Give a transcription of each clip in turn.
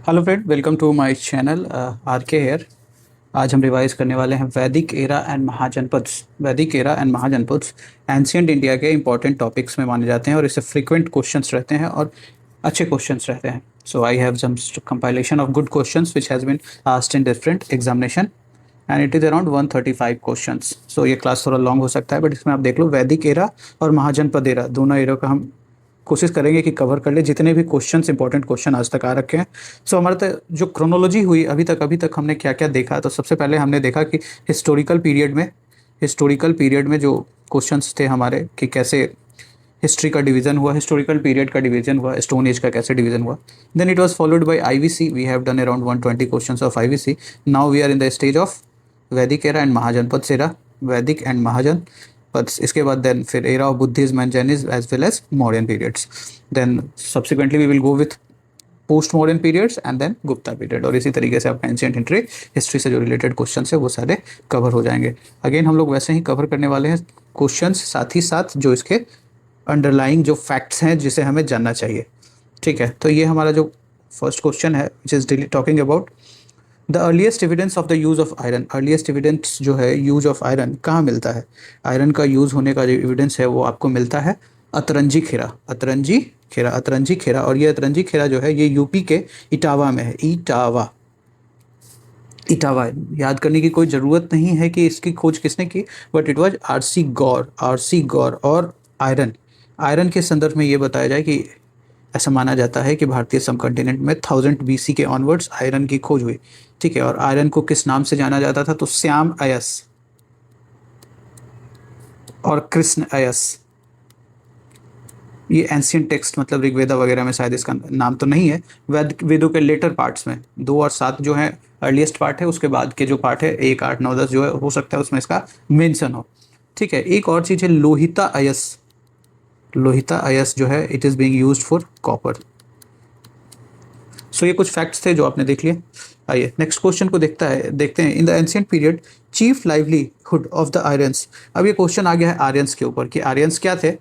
Hello friend, welcome to my channel R K here. आज हम revise करने वाले हैं वैदिक era and Mahajanapadas. Vedic era and Mahajanapadas ancient India के इंपॉर्टेंट टॉपिक्स में माने जाते हैं और इससे फ्रीक्वेंट क्वेश्चंस रहते हैं और अच्छे क्वेश्चंस रहते हैं। So I have some compilation of good questions which has been asked in different examination and it is around 135 questions. So ये क्लास थोड़ा लॉन्ग हो सकता है, बट इसमें आप देख लो वैदिक एरा और महाजनपद एरा दोनों एरा का हम कोशिश करेंगे कि कवर कर ले जितने भी क्वेश्चंस इंपॉर्टेंट क्वेश्चन आज तक आ रखे हैं। सो हमारे तक जो क्रोनोलॉजी हुई अभी तक हमने क्या क्या देखा, तो सबसे पहले हमने देखा कि हिस्टोरिकल पीरियड में जो क्वेश्चंस थे हमारे कि कैसे हिस्ट्री का डिवीजन हुआ, हिस्टोरिकल पीरियड का डिवीजन हुआ, स्टोन एज का कैसे डिवीजन हुआ। Then it was followed by IVC. We have done around 120 questions of IVC. Now we are in the stage of Vedic era and Mahajanapada era, Vedic and Mahajan. But इसके बाद then फिर era of Buddhism and Jainism as well as modern periods. Then subsequently we will go with post modern periods and then Gupta period, और इसी तरीके से आपका ancient history से जो रिलेटेड क्वेश्चन है वो सारे कवर हो जाएंगे। अगेन हम लोग वैसे ही कवर करने वाले हैं क्वेश्चंस, साथ ही साथ जो इसके अंडरलाइंग जो फैक्ट्स हैं जिसे हमें जानना चाहिए। ठीक है, तो ये हमारा जो फर्स्ट क्वेश्चन है which is talking about the earliest evidence of the use of iron. Earliest evidence जो है यूज ऑफ आयरन कहाँ मिलता है? आयरन का यूज़ होने का जो एविडेंस है वो आपको मिलता है अतरंजी खेरा, अतरंजी खेरा। और ये अतरंजी खेरा जो है ये यूपी के इटावा में है। इटावा याद करने की कोई ज़रूरत नहीं है कि इसकी खोज किसने की, but it was R C Gaur. और आयरन के संदर्भ में ये बताया जाए कि ऐसा माना जाता है कि भारतीय सबकॉन्टिनेंट में 1000 बीसी के ऑनवर्ड्स आयरन की खोज हुई। ठीक है, और आयरन को किस नाम से जाना जाता था? तो श्याम अयस और कृष्ण अयस। ये एंशियंट टेक्स्ट मतलब ऋग्वेदा वगैरह में शायद इसका नाम तो नहीं है। वेदों के लेटर पार्ट्स में 2 और 7 जो है अर्लीस्ट पार्ट है, उसके बाद के जो पार्ट है 1, 8, 9, 10 जो है हो सकता है उसमें इसका मेंशन हो। ठीक है, एक और चीज़ है लोहिता अयस जो है it is being used for copper. So ये कुछ फैक्ट्स थे जो आपने देख लिए। आइए नेक्स्ट क्वेश्चन को देखते हैं। In the ancient period chief livelihood of the Aryans. अब ये क्वेश्चन आ गया है आर्यंस के ऊपर कि आर्यंस क्या थे,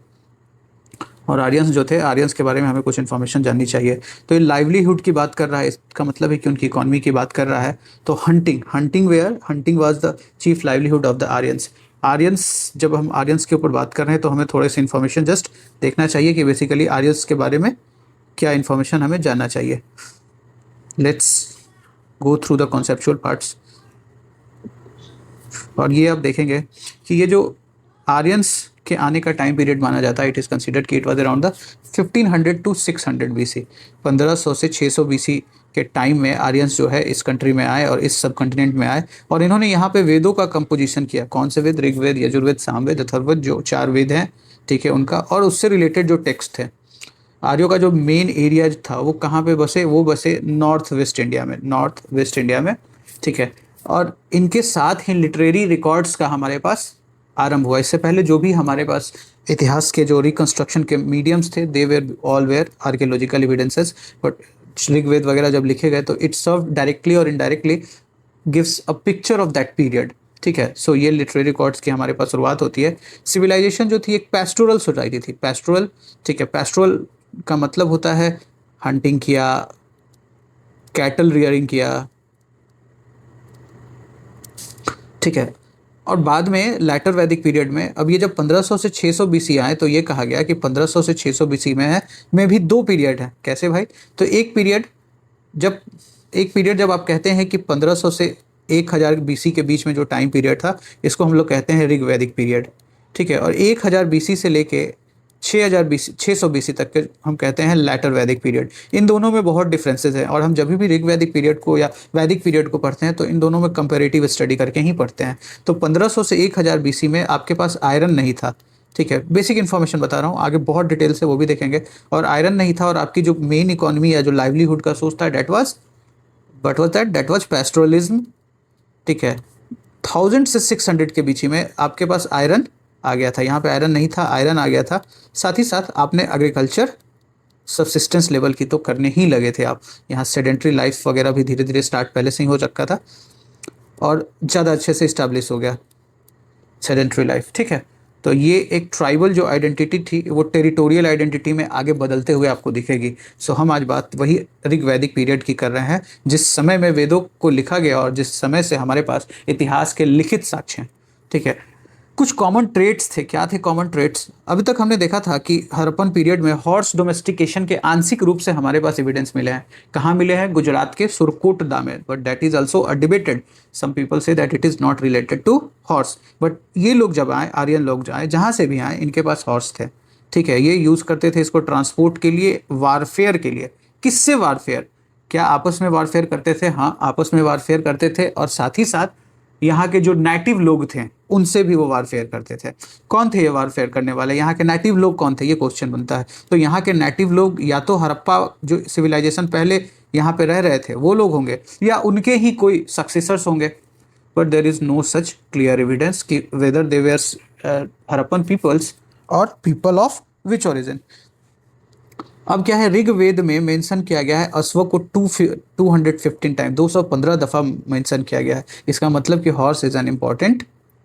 और आर्यंस जो थे, आर्यंस के बारे में हमें कुछ इन्फॉर्मेशन जाननी चाहिए। तो ये लाइवलीहुड की बात कर रहा है, इसका मतलब है कि उनकी इकॉनमी की बात कर रहा है। तो hunting was the chief livelihood of the Aryans. जब हम आर्यंस के ऊपर बात कर रहे हैं तो हमें थोड़े से इन्फॉर्मेशन जस्ट देखना चाहिए कि बेसिकली आर्यंस के बारे में क्या इन्फॉर्मेशन हमें जानना चाहिए। Let's go through the conceptual parts. और ये आप देखेंगे कि ये जो आर्यंस के आने का टाइम पीरियड माना जाता है, इट इज़ कंसिडर्ड कि it was around the 1500 to 600 BC. 1500 से 600 बीसी के टाइम में आर्यंस जो है इस कंट्री में आए और इस सब कॉन्टिनेंट में आए, और इन्होंने यहाँ पे वेदों का कंपोजिशन किया। कौन से वेद? ऋग्वेद, यजुर्वेद, सामवेद, अथर्ववेद, जो 4 वेद हैं। ठीक है, उनका और उससे रिलेटेड जो टेक्स्ट थे। आर्यों का जो मेन एरिया था वो कहाँ पे बसे? वो बसे नॉर्थ वेस्ट इंडिया में। ठीक है, और इनके साथ ही लिटरेरी रिकॉर्ड्स का हमारे पास आरंभ हुआ। इससे पहले जो भी हमारे पास इतिहास के जो रिकंस्ट्रक्शन के मीडियम्स थे, they were archaeological evidences. But Rigveda वगैरह जब लिखे गए तो इट सर्व डायरेक्टली और indirectly gives a picture of that period. ठीक है, सो ये लिटरेरी रिकॉर्ड्स की हमारे पास शुरुआत होती है। सिविलाइजेशन जो थी एक पैस्टोरल सोसाइटी थी। ठीक है, पैस्टोरल का मतलब होता है हंटिंग किया, कैटल रियरिंग किया। ठीक है, और बाद में लैटर वैदिक पीरियड में, अब ये जब 1500 से 600 बीसी आए तो ये कहा गया कि 1500 से 600 बीसी में भी 2 पीरियड हैं। कैसे भाई? तो एक पीरियड जब आप कहते हैं कि 1500 से 1000 बीसी के बीच में जो टाइम पीरियड था, इसको हम लोग कहते हैं ऋग वैदिक पीरियड। ठीक है, और 1000 बीसी से लेके 600 बीसी तक के हम कहते हैं लैटर वैदिक पीरियड। इन दोनों में बहुत डिफरेंसेस हैं, और हम जब भी ऋग वैदिक पीरियड को या वैदिक पीरियड को पढ़ते हैं तो इन दोनों में कंपैरेटिव स्टडी करके ही पढ़ते हैं। तो 1500 से 1000 बीसी में आपके पास आयरन नहीं था। ठीक है, बेसिक इन्फॉर्मेशन बता रहा हूँ, आगे बहुत डिटेल से वो भी देखेंगे। और आयरन नहीं था, और आपकी जो मेन इकोनॉमी या जो लाइवलीहुड का सोर्स था दैट वाज पैस्टोरलिज्म। ठीक है, 1000 से 600 के बीच में आपके पास आयरन आ गया था। यहाँ पे आयरन नहीं था, आयरन आ गया था। साथ ही साथ आपने एग्रीकल्चर सबसिस्टेंस लेवल की तो करने ही लगे थे आप। यहाँ सेडेंट्री लाइफ वगैरह भी धीरे धीरे स्टार्ट पहले से ही हो चुका था और ज़्यादा अच्छे से इस्टेब्लिश हो गया सेडेंट्री लाइफ। ठीक है, तो ये एक ट्राइबल जो आइडेंटिटी थी वो टेरिटोरियल आइडेंटिटी में आगे बदलते हुए आपको दिखेगी। सो हम आज बात वही ऋग्वैदिक पीरियड की कर रहे हैं, जिस समय में वेदों को लिखा गया और जिस समय से हमारे पास इतिहास के लिखित साक्ष्य हैं। ठीक है, कुछ कॉमन ट्रेट्स थे। क्या थे कॉमन ट्रेट्स? अभी तक हमने देखा था कि हड़प्पन पीरियड में हॉर्स डोमेस्टिकेशन के आंशिक रूप से हमारे पास एविडेंस मिले हैं। कहाँ मिले हैं? गुजरात के सुरकोटदा में, but that is also a debated. Some people say that it is not related to horse, but ये लोग जब आए, आर्यन लोग जो आए, जहाँ से भी आए, इनके पास हॉर्स थे। ठीक है, ये यूज करते थे इसको ट्रांसपोर्ट के लिए, वारफेयर के लिए। किससे वारफेयर? क्या आपस में वारफेयर करते थे? हाँ, आपस में वारफेयर करते थे, और साथ ही साथ यहाँ के जो नेटिव लोग थे उनसे भी वो वारफेयर करते थे। कौन थे ये वारफेयर करने वाले? यहाँ के नेटिव लोग कौन थे? ये क्वेश्चन बनता है। तो यहाँ के नेटिव लोग या तो हड़प्पा जो सिविलाइजेशन पहले यहाँ पे रह रहे थे वो लोग होंगे, या उनके ही कोई सक्सेसर्स होंगे। But there is no such clear evidence कि whether they were Harappan peoples और पीपल ऑफ विच ओरिजिन। अब क्या है, ऋग्वेद में मेंशन किया गया है अश्व को 215 टाइम, 215 दफा मेंशन किया गया है। इसका मतलब कि horse is an important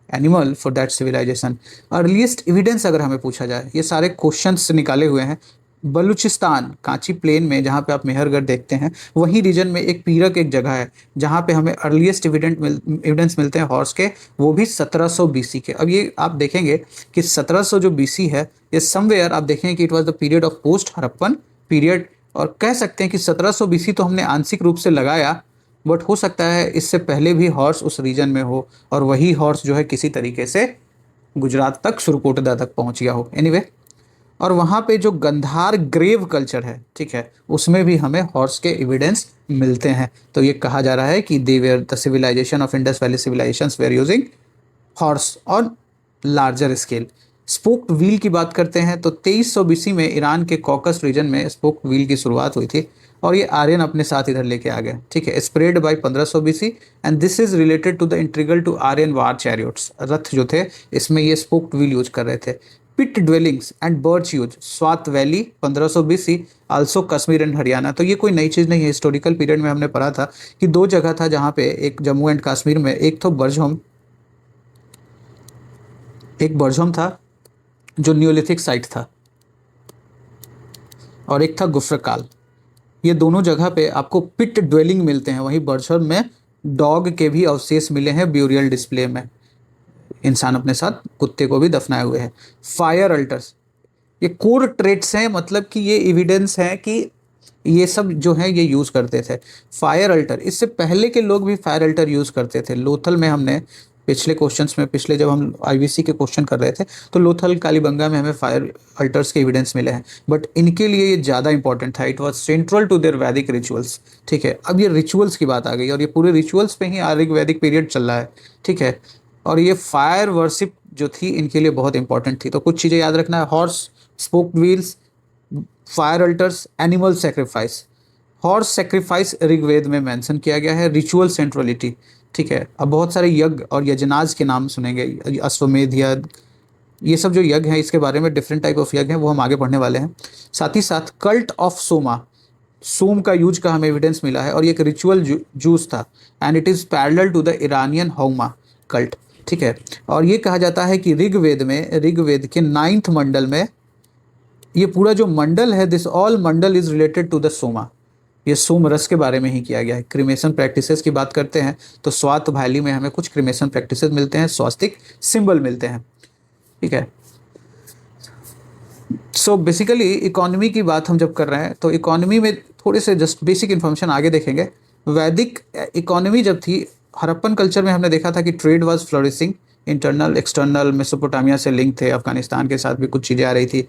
animal for that civilization. Earliest evidence अगर हमें पूछा जाए, ये सारे क्वेश्चंस निकाले हुए हैं बलूचिस्तान कांची प्लेन में, जहाँ पे आप मेहरगढ़ देखते हैं, वही रीजन में एक पीरक एक जगह है जहाँ पे हमें अर्लीस्ट एविडेंस मिलते हैं हॉर्स के, वो भी 1700 बीसी के। अब ये आप देखेंगे कि 1700 जो बीसी है, ये समवेयर आप देखेंगे कि it was the period of post Harappan period, और कह सकते हैं कि 1700 बीसी तो हमने आंशिक रूप से लगाया, बट हो सकता है इससे पहले भी हॉर्स उस रीजन में हो, और वही हॉर्स जो है किसी तरीके से गुजरात तक, सुरकोटदा तक पहुंच गया हो। एनीवे, और वहाँ पे जो गंधार ग्रेव कल्चर है, ठीक है, उसमें भी हमें हॉर्स के एविडेंस मिलते हैं। तो ये कहा जा रहा है कि they were the civilization of Indus valley civilizations were using horse on larger scale. Spoked wheel की बात करते हैं तो 2300 बीसी में ईरान के कॉकस रीजन में स्पोक्ड व्हील की शुरुआत हुई थी, और ये आर्यन अपने साथ इधर लेके आ गए। ठीक है, spread by 1500 BC, and this is related to the integral to Aryan war chariots. रथ जो थे इसमें ये स्पोक्ड व्हील यूज कर रहे थे। Pit dwellings and birch use, Swat valley 1500 BC, also Kashmir and Haryana. तो ये कोई नई चीज़ नहीं है, हिस्टोरिकल पीरियड में हमने पढ़ा था कि दो जगह था जहाँ पे, एक जम्मू एंड कश्मीर में, एक तो बर्जहोम, एक बर्जहोम था जो न्यूलिथिक साइट था, और एक था गुफ्रकाल। ये दोनों जगह पे आपको पिट ड्वेलिंग मिलते हैं। वहीं बर्जहोम में डॉग के भी अवशेष मिले हैं ब्यूरियल डिस्प्ले में, इंसान अपने साथ कुत्ते को भी दफनाए हुए हैं। फायर अल्टर्स, ये कोर ट्रेट्स हैं, मतलब कि ये एविडेंस है कि ये सब जो है ये यूज़ करते थे। फायर अल्टर, इससे पहले के लोग भी फायर अल्टर यूज़ करते थे। लोथल में हमने पिछले क्वेश्चंस में, पिछले जब हम आईवीसी के क्वेश्चन कर रहे थे, तो लोथल कालीबंगा में हमें फायर अल्टर्स के एविडेंस मिले हैं, बट इनके लिए ये ज़्यादा इंपॉर्टेंट था। It was central to their Vedic rituals. ठीक है, अब ये रिचुअल्स की बात आ गई, और ये पूरे रिचुअल्स पे ही आर्यन वैदिक पीरियड चल रहा है। ठीक है, और ये फायर वर्शिप जो थी इनके लिए बहुत इंपॉर्टेंट थी। तो कुछ चीज़ें याद रखना है, horse, spoked wheels, fire altars, animal sacrifice. Horse sacrifice Rigveda में मेंशन किया गया है, रिचुअल सेंट्रलिटी। ठीक है, अब बहुत सारे यज्ञ और यजनाज के नाम सुनेंगे, अश्वमेध यज्ञ, ये सब जो यज्ञ हैं इसके बारे में, डिफरेंट टाइप ऑफ यज्ञ हैं, वो हम आगे पढ़ने वाले हैं। साथ ही साथ कल्ट ऑफ सोमा, सोम का यूज का हमें एविडेंस मिला है, और ये एक रिचुअल जूस था, and it is parallel to the Iranian haoma cult. ठीक है, और ये कहा जाता है कि ऋग्वेद में, ऋग्वेद के 9th मंडल में, ये पूरा जो मंडल है, this all mandala is related to the Soma. ये सोम रस के बारे में ही किया गया है। क्रिमेशन प्रैक्टिसेस की बात करते हैं तो स्वात वैली में हमें कुछ क्रिमेशन प्रैक्टिसेस मिलते हैं, स्वास्तिक सिंबल मिलते हैं। ठीक है, सो बेसिकली इकोनॉमी की बात हम जब कर रहे हैं तो इकोनॉमी में थोड़े से जस्ट बेसिक इन्फॉर्मेशन आगे देखेंगे। वैदिक इकोनॉमी जब थी, हड़प्पन कल्चर में हमने देखा था कि trade was flourishing, internal external, Mesopotamia से लिंक थे, अफगानिस्तान के साथ भी कुछ चीज़ें आ रही थी,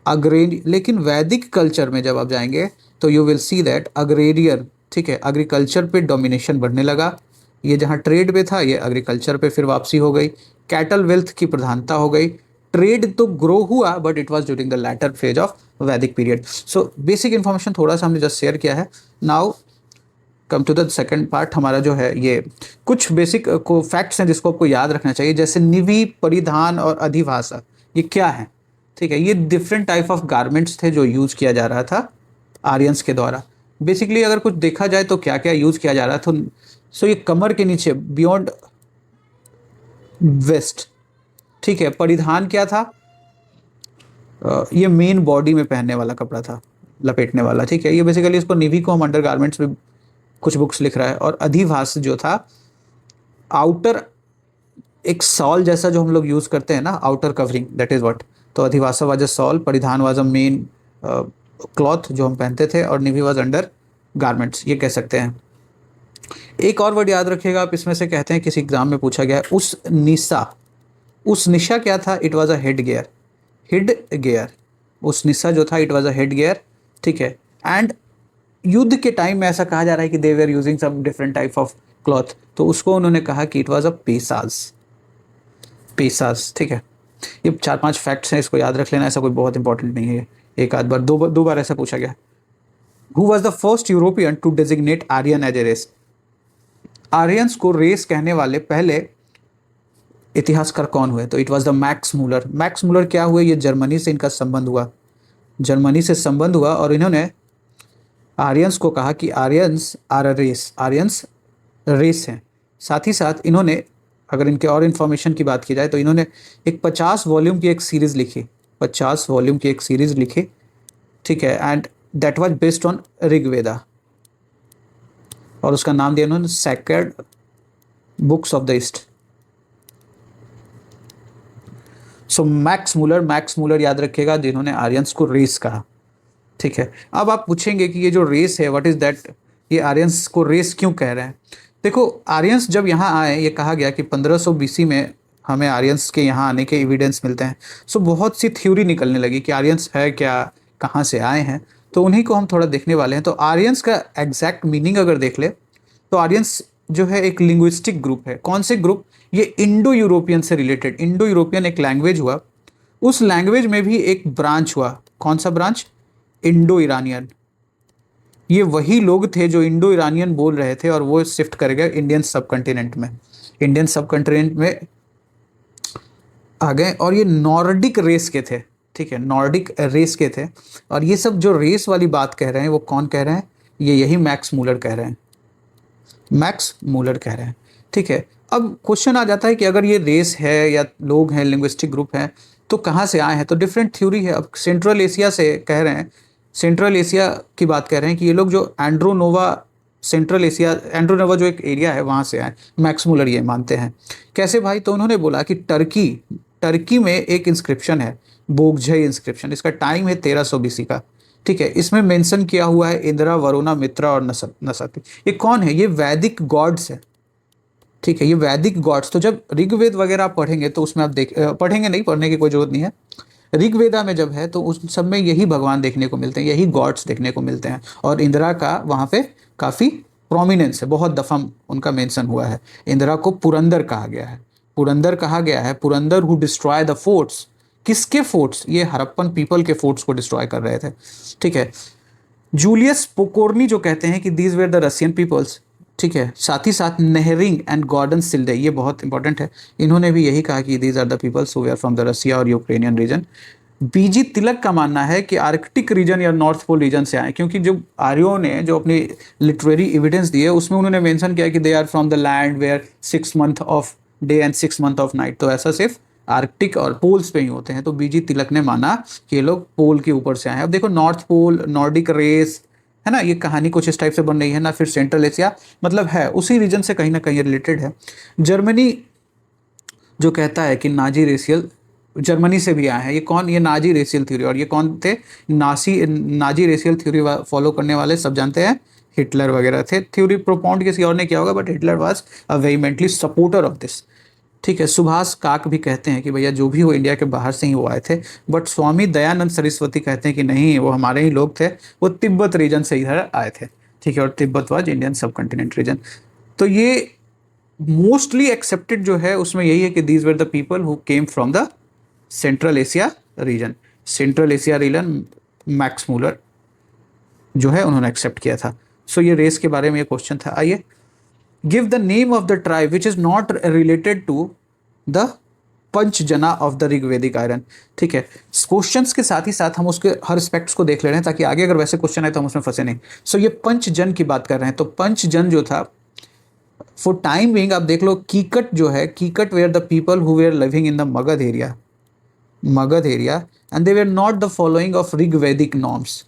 अग्रेरी। लेकिन वैदिक कल्चर में जब आप जाएंगे तो यू विल सी दैट अग्रेरियर, ठीक है, एग्रीकल्चर पे डोमिनेशन बढ़ने लगा। ये जहाँ ट्रेड पे था, ये एग्रीकल्चर पे फिर वापसी हो गई, कैटल वेल्थ की प्रधानता हो गई। ट्रेड तो ग्रो हुआ, but it was during the latter phase of Vedic period. So basic information थोड़ा सा हमने जस्ट शेयर किया है। Now come to the second part. हमारा जो है ये कुछ बेसिक को फैक्ट्स हैं जिसको आपको याद रखना चाहिए, जैसे निवि, परिधान और अधिभाषा, ये क्या है? ठीक है, ये डिफरेंट टाइप ऑफ गारमेंट्स थे जो यूज किया जा रहा था आर्यंस के द्वारा। बेसिकली अगर कुछ देखा जाए तो क्या क्या यूज किया जा रहा था, सो ये कमर के नीचे बियॉन्ड वेस्ट, ठीक है। परिधान क्या था? ये मेन बॉडी में पहनने वाला कपड़ा था, लपेटने वाला, ठीक है। ये बेसिकली इसको नेवी को हम अंडर गारमेंट्स में कुछ बुक्स लिख रहा है। और अधिवास जो था, आउटर, एक सॉल जैसा जो हम लोग यूज करते हैं ना, outer covering, that is what. तो अधिवासा वाज अ सॉल, परिधान वाज अ मेन क्लॉथ जो हम पहनते थे, और नेवी वाज अंडर गारमेंट्स, ये कह सकते हैं। एक और वर्ड याद रखिएगा आप इसमें से, कहते हैं किसी एग्जाम में पूछा गया है, उस निशा। उस निशा क्या था? It was a head gear, head gear. उस निशा जो था, it was a head gear, ठीक है। एंड युद्ध के टाइम में ऐसा कहा जा रहा है कि they were using some different type of cloth, तो उसको उन्होंने कहा कि इट वाज अ पेसाज, पेसाज, ठीक है। ये 4-5 फैक्ट्स हैं, इसको याद रख लेना, ऐसा कोई बहुत इंपॉर्टेंट नहीं है। एक आध बार, दो बार ऐसा पूछा गया। Who was the first European to designate Aryan as a race? Aryans को रेस कहने वाले पहले इतिहासकार कौन हुए? तो it was the Max Muller. Max Muller क्या हुए? ये जर्मनी से इनका संबंध हुआ, जर्मनी से संबंध हुआ, और इन्होंने आर्यंस को कहा कि Aryans are a race, Aryans race हैं। साथ ही साथ इन्होंने, अगर इनके और इन्फॉर्मेशन की बात की जाए, तो इन्होंने एक 50 वॉल्यूम की एक सीरीज लिखी, 50 वॉल्यूम की एक सीरीज लिखी, ठीक है। And that was based on Rigveda, और उसका नाम दिया इन्होंने sacred books of the east. So Max Muller याद रखिएगा, जिन्होंने आर्यंस को रेस कहा, ठीक है। अब आप पूछेंगे कि ये जो रेस है, व्हाट इज दैट, ये आर्यंस को रेस क्यों कह रहे हैं? देखो, आर्यंस जब यहाँ आए, ये कहा गया कि 1500 बीसी में हमें आर्यंस के यहाँ आने के एविडेंस मिलते हैं। सो बहुत सी थ्योरी निकलने लगी कि आर्यंस है क्या, कहाँ से आए हैं, तो उन्हीं को हम थोड़ा देखने वाले हैं। तो आर्यंस का एग्जैक्ट मीनिंग अगर देख ले, तो आर्यंस जो है एक लिंग्विस्टिक ग्रुप है। कौन से ग्रुप? ये इंडो यूरोपियन से रिलेटेड, इंडो यूरोपियन एक लैंग्वेज हुआ, उस लैंग्वेज में भी एक ब्रांच हुआ। कौन सा ब्रांच? Indo Iranian. ये वही लोग थे जो इंडो ईरानियन बोल रहे थे, और वो शिफ्ट कर गए इंडियन सब कॉन्टिनेंट में, इंडियन सब कॉन्टिनेंट में आ गए, और ये नॉर्डिक रेस के थे, ठीक है, नॉर्डिक रेस के थे। और ये सब जो रेस वाली बात कह रहे हैं, वो कौन कह रहे हैं? ये यही मैक्स मूलर कह रहे हैं, मैक्स मूलर कह रहे हैं, ठीक है। अब क्वेश्चन आ जाता है कि अगर ये रेस है या लोग हैं, लिंग्विस्टिक ग्रुप हैं, तो कहाँ से आए हैं? तो डिफरेंट थ्योरी है। अब सेंट्रल एशिया से कह रहे हैं, सेंट्रल एशिया की बात कर रहे हैं कि ये लोग जो एंड्रोनोवा, सेंट्रल एशिया, एंड्रोनोवा जो एक एरिया है, वहाँ से आए। मैक्स मूलर ये मानते हैं। कैसे भाई? तो उन्होंने बोला कि टर्की, टर्की में एक इंस्क्रिप्शन है, बोगझई इंस्क्रिप्शन, इसका टाइम है 1300 बीसी का, ठीक है। इसमें मेंशन किया हुआ है इंद्रा, वरुणा, मित्रा और नसती। ये कौन है? ये वैदिक गॉड्स है, ठीक है, ये वैदिक गॉड्स। तो जब ऋग्वेद वगैरह आप पढ़ेंगे, तो उसमें आप पढ़ेंगे नहीं, पढ़ने की कोई जरूरत नहीं है। ऋग्वेदा में जब है, तो उस सब में यही भगवान देखने को मिलते हैं, यही गॉड्स देखने को मिलते हैं। और इंदिरा का वहाँ पे काफ़ी प्रोमिनेंस है, बहुत दफ़ा उनका मेंशन हुआ है। इंदिरा को पुरंदर कहा गया है, पुरंदर कहा गया है, Purandar who destroy the forts. किसके फोर्ट्स? ये हड़प्पन पीपल के फोर्ट्स को डिस्ट्रॉय कर रहे थे, ठीक है। जूलियस पोकोर्नी जो कहते हैं कि these were the Russian peoples, ठीक है। साथ ही साथ नेहरिंग एंड गॉर्डन सिल्डे, ये बहुत इंपॉर्टेंट है, इन्होंने भी यही कहा कि these are the peoples who are from the Russia और यूक्रेनियन रीजन। बीजी तिलक का मानना है कि आर्कटिक रीजन या नॉर्थ पोल रीजन से आए, क्योंकि जो आर्यों ने जो अपनी लिटरेरी एविडेंस दी है, उसमें उन्होंने मेंशन किया कि they are from the land where 6 month of day and 6 month of night. तो ऐसा सिर्फ आर्कटिक और पोल्स पे ही होते हैं। तो बीजी तिलक ने माना कि ये लोग पोल के ऊपर से आए हैं। अब देखो, नॉर्थ पोल, नॉर्डिक रेस, है ना, ये कहानी कुछ इस टाइप से बन रही है ना, फिर सेंट्रल एशिया, मतलब है उसी रीजन से कहीं ना कहीं रिलेटेड है। जर्मनी जो कहता है कि नाजी रेशियल जर्मनी से भी आए हैं, ये कौन? ये नाजी रेशियल थ्योरी। और ये कौन थे? नाजी रेशियल थ्योरी फॉलो करने वाले सब जानते हैं, हिटलर वगैरह थे। थ्योरी प्रोपाउंड किसी और ने किया होगा, but Hitler was a vehemently supporter of this, ठीक है। सुभाष काक भी कहते हैं कि भैया जो भी हो, इंडिया के बाहर से ही वो आए थे। बट स्वामी दयानंद सरस्वती कहते हैं कि नहीं, वो हमारे ही लोग थे, वो तिब्बत रीजन से इधर आए थे, ठीक है। और तिब्बत वाज इंडियन सब कॉन्टिनेंट रीजन। तो ये मोस्टली एक्सेप्टेड जो है उसमें यही है कि these were the people who came from the central Asia region, central Asia region. Max Muller जो है उन्होंने एक्सेप्ट किया था। सो ये रेस के बारे में ये क्वेश्चन था। आइए, give the name of the tribe which is not related to the Panchajana of the Rigvedic Aryan, ठीक है। क्वेश्चंस के साथ ही साथ हम उसके हर एस्पेक्ट्स को देख ले रहे हैं, ताकि आगे अगर वैसे क्वेश्चन आए तो हम उसमें फंसे नहीं। सो ये पंचजन की बात कर रहे हैं। तो पंचजन जो था, फॉर टाइम बिंग आप देख लो कीकट जो है, Kikata were the people who were living in the Magadha area and they were not the following of Rigvedic norms.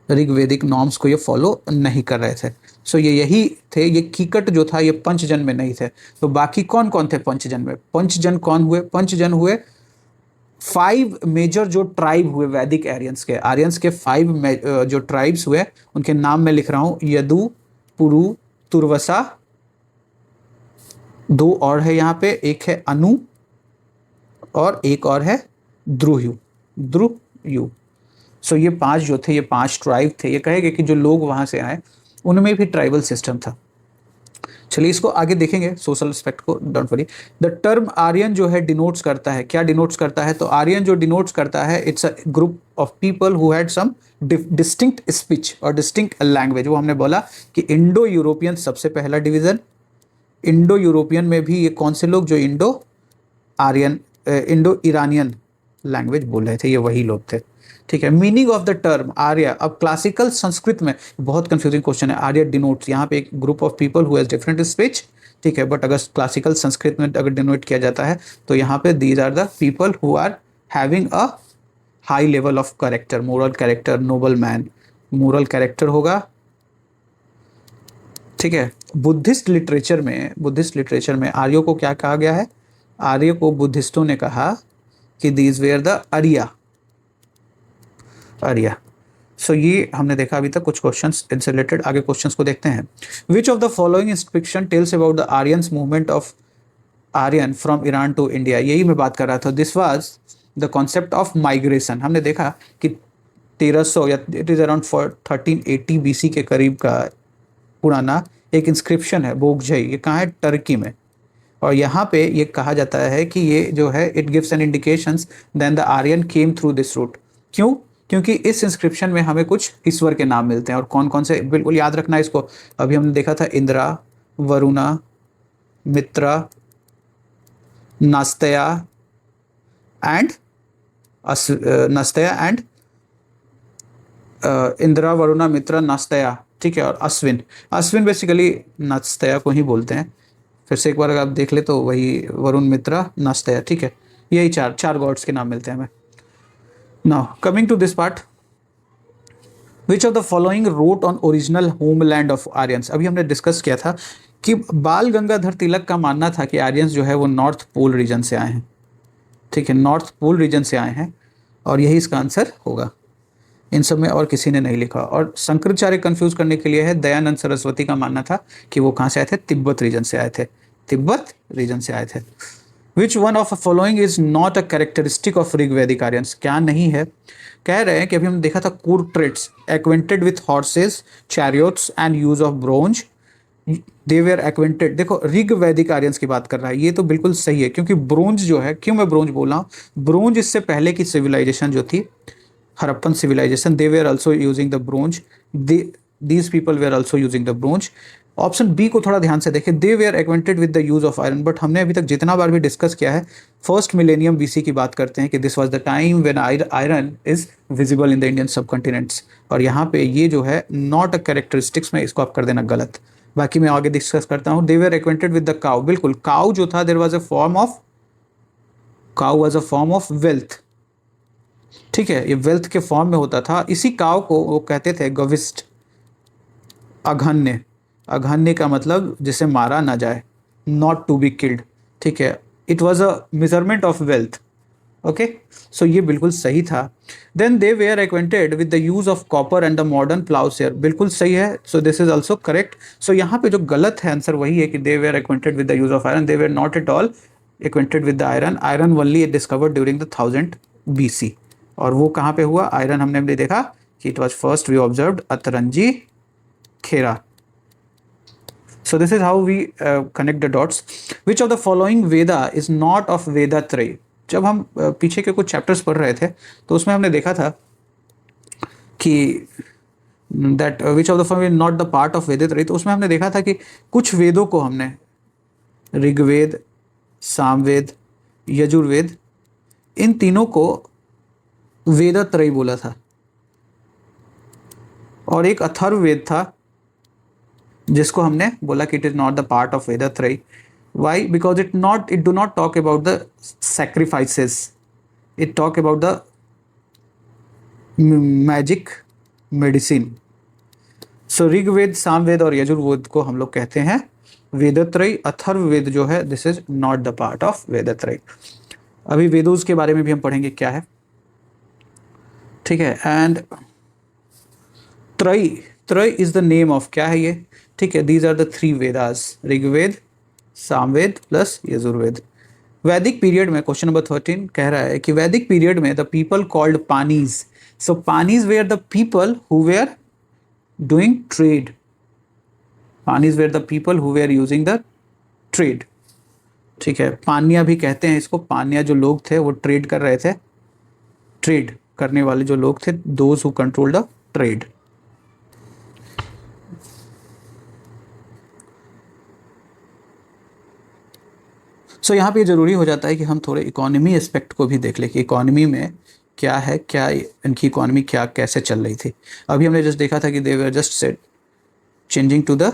Rigvedic norms को ये फॉलो नहीं कर रहे थे। सो ये यही थे, ये कीकट जो था ये पंचजन में नहीं थे। तो बाकी कौन कौन थे पंचजन में? पंचजन कौन हुए? पंचजन हुए 5 मेजर जो ट्राइब हुए वैदिक आर्यंस के 5 जो ट्राइब्स हुए, उनके नाम मैं लिख रहा हूं, यदु, पुरु, तुर्वसा, 2 और है यहाँ पे, एक है अनु और एक और है द्रुह्यु। सो ये 5 जो थे, ये 5 ट्राइब थे। ये कहेंगे कि जो लोग वहां से आए उनमें भी ट्राइबल सिस्टम था। चलिए इसको आगे देखेंगे सोशल एस्पेक्ट को, don't worry. The term Aryan जो है डिनोट्स करता है, क्या डिनोट्स करता है? तो आर्यन जो डिनोट्स करता है, it's a group of people who had some distinct speech और डिस्टिंक्ट लैंग्वेज। वो हमने बोला कि इंडो यूरोपियन सबसे पहला डिवीजन। इंडो यूरोपियन में भी ये कौन से लोग? जो इंडो ईरानियन लैंग्वेज बोल रहे थे, ये वही लोग थे। ठीक है। मीनिंग ऑफ द टर्म आर्य, अब क्लासिकल संस्कृत में बहुत कंफ्यूजिंग क्वेश्चन है। आर्य डिनोट्स यहाँ पे एक group of people who has different speech, ठीक है, बट अगर क्लासिकल संस्कृत में अगर डिनोट किया जाता है तो यहाँ पे these are the people who are having a high level of character, moral character, noble man, moral character होगा। ठीक है। बुद्धिस्ट लिटरेचर में आर्यों को क्या कहा गया है? आर्य को बुद्धिस्टों ने कहा कि दीज वेयर द आर्या। सो ये हमने देखा अभी तक कुछ क्वेश्चंस इनसे रिलेटेड। आगे क्वेश्चंस को देखते हैं। Which of the following inscription tells about the Aryans movement of Aryan from Iran to India? यही मैं बात कर रहा था। This was the concept of migration. हमने देखा कि 1300 या इट इज अराउंड 1380 बीसी के करीब का पुराना एक इंस्क्रिप्शन है बोगझई। ये कहाँ है? टर्की में। और यहाँ पे ये कहा जाता है कि ये जो है it gives an indications then the Aryan came through this route. क्यों? क्योंकि इस इंस्क्रिप्शन में हमें कुछ ईश्वर के नाम मिलते हैं। और कौन कौन से? बिल्कुल याद रखना इसको। अभी हमने देखा था इंद्रा, वरुणा, मित्रा, नस्तया एंड इंद्रा, वरुणा, मित्रा, नस्तया, ठीक है, और अश्विन बेसिकली नस्तया को ही बोलते हैं। फिर से एक बार अगर आप देख ले तो वही वरुण, मित्रा, नस्तया, ठीक है, यही चार गॉड्स के नाम मिलते हैं हमें। Now coming to this part, which of the following rote on original homeland of Aryans? अभी हमने डिस्कस किया था कि बाल गंगाधर तिलक का मानना था कि आर्यंस जो है वो नॉर्थ पोल रीजन से आए हैं। ठीक है, नॉर्थ पोल रीजन से आए हैं और यही इसका आंसर होगा। इन सब में और किसी ने नहीं लिखा। और शंकराचार्य कंफ्यूज करने के लिए है, दयानंद सरस्वती का मानना था कि वो कहाँ से आए थे? तिब्बत रीजन से आए थे। Which one of following is not a characteristic of Rigvedic Aryans? क्या नहीं है? कह रहे हैं कि अभी हमने देखा था core traits, acquainted with horses, chariots and use of bronze, they were acquainted. देखो ऋग्वैदिक आर्यंस की बात कर रहा है, ये तो बिल्कुल सही है क्योंकि ब्रोंज जो है, क्यों मैं ब्रोंज बोल रहा हूँ? ब्रोंज इससे पहले की सिविलाइजेशन जो थी, Harappan civilization, they were also using the bronze, these people were also using the bronze. Option B को थोड़ा ध्यान से देखें, they were acquainted with the use of iron. But हमने अभी तक जितना बार भी डिस्कस किया है, फर्स्ट मिलेनियम बीसी की बात करते हैं कि this was the time when iron is visible in the Indian subcontinents. और यहाँ पे ये जो है नॉट अ कैरेक्टरिस्टिक्स में, इसको आप कर देना गलत। बाकी मैं आगे डिस्कस करता हूँ। They were acquainted with the cow, बिल्कुल, काउ जो था, there was a form of wealth. ठीक है, ये वेल्थ के फॉर्म में होता था। इसी काव को वो कहते थे गविस्ट, अघन्य का मतलब जिसे मारा ना जाए, नॉट टू बी किल्ड। ठीक है, it was a measurement of wealth. Okay, so ये बिल्कुल सही था। Then they were acquainted with the use of copper and the modern ploughshare, बिल्कुल सही है। So this is also correct. So यहाँ पे जो गलत है आंसर वही है कि they were acquainted with the use of iron, they were not at all acquainted with the iron only discovered during the 1000 BC। और वो कहाँ पे हुआ? आयरन हमने भी देखा कि it was first we observed Atranji Khera. So this is how we connect the dots. Which of the following Veda is not of Veda Trey? जब हम पीछे के कुछ चैप्टर्स पढ़ रहे थे तो उसमें हमने देखा था कि that which of the following not the part of Veda Trey, तो उसमें हमने देखा था कि कुछ वेदों को हमने ऋग्वेद, सामवेद, यजुर्वेद, इन तीनों को वेदात्रय बोला था। और एक अथर्ववेद था जिसको हमने बोला कि it is not the part of Vedatrayi. Why? Because it do not talk about the sacrifices. It talk about the magic medicine. So Rigveda, Samaveda और यजुर्वेद को हम लोग कहते हैं वेदत्रयी. अथर्ववेद जो है this is not the part of Vedatrayi. अभी वेदोस के बारे में भी हम पढ़ेंगे क्या है, ठीक है. एंड त्रयी, त्रय इज द नेम ऑफ, क्या है ये, ठीक है. These are the three Vedas, Rigveda, Samaveda plus Yajurveda. Vedic period में क्वेश्चन नंबर 13 कह रहा है कि वैदिक पीरियड में the people called Panis. So Panis were the people who were doing trade. Panis were the people who were using the trade, ठीक है. पानिया भी कहते हैं इसको. पानिया जो लोग थे वो ट्रेड कर रहे थे. ट्रेड करने वाले जो लोग थे, those who control the trade. So यहाँ पे जरूरी हो जाता है कि हम थोड़े इकोनॉमी एस्पेक्ट को भी देख लें कि इकोनॉमी में क्या है, क्या इनकी इकोनॉमी क्या कैसे चल रही थी. अभी हमने जस्ट देखा था कि they were just said changing to the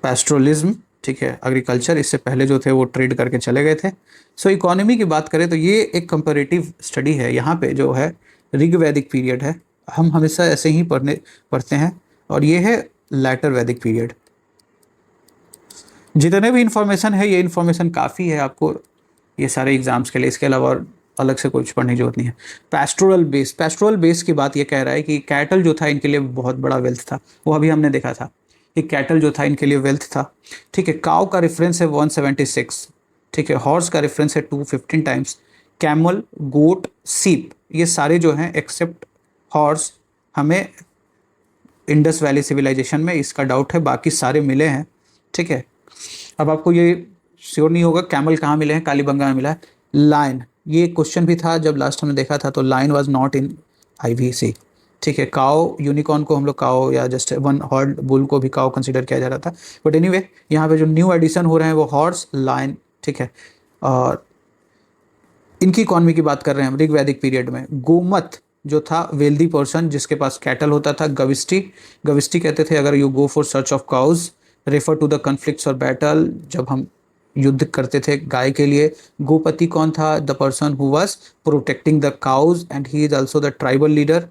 pastoralism, ठीक है, एग्रीकल्चर. इससे पहले जो थे वो ट्रेड करके चले गए थे. सो इकोनॉमी की बात करें तो ये एक कंपैरेटिव स्टडी है. यहाँ पे जो है ऋग्वैदिक पीरियड है, हम हमेशा ऐसे ही पढ़ते हैं, और ये है लैटर वैदिक पीरियड. जितने भी इंफॉर्मेशन है ये इंफॉर्मेशन काफ़ी है आपको ये सारे एग्जाम्स के लिए. इसके अलावा और अलग से कुछ पढ़ने की जरूरत नहीं है. पैस्टोरल बेस, पैस्टोरल बेस की बात ये कह रहा है कि कैटल जो था इनके लिए बहुत बड़ा वेल्थ था. वो अभी हमने देखा था कि कैटल जो था इनके लिए वेल्थ था, ठीक है. काउ का रेफरेंस है 176, ठीक है. हॉर्स का रेफरेंस है 215 टाइम्स. कैमल, गोट, सीप, ये सारे जो हैं एक्सेप्ट हॉर्स हमें इंडस वैली सिविलाइजेशन में इसका डाउट है, बाकी सारे मिले हैं, ठीक है. अब आपको ये श्योर नहीं होगा कैमल कहाँ मिले हैं, कालीबंगा में मिला है. लायन, ये क्वेश्चन भी था जब लास्ट हमने देखा था, तो lion was not in IVC, ठीक है. काओ, यूनिकॉर्न को हम लोग काओ या जस्ट वन हॉर्न बुल को भी काओ कंसिडर किया जा रहा था. बट एनीवे यहाँ पे जो न्यू एडिशन हो रहे हैं वो हॉर्स, लायन, ठीक है. और इनकी इकॉनमी की बात कर रहे हैं हम ऋग्वैदिक पीरियड में. गोमत जो था वेल्दी पर्सन जिसके पास कैटल होता था. गविष्टि, गविष्टि कहते थे अगर you go for search of cows, refer to the conflicts और बैटल, जब हम युद्ध करते थे गाय के लिए. गोपति कौन था? The person who was protecting the cows and he is also the tribal leader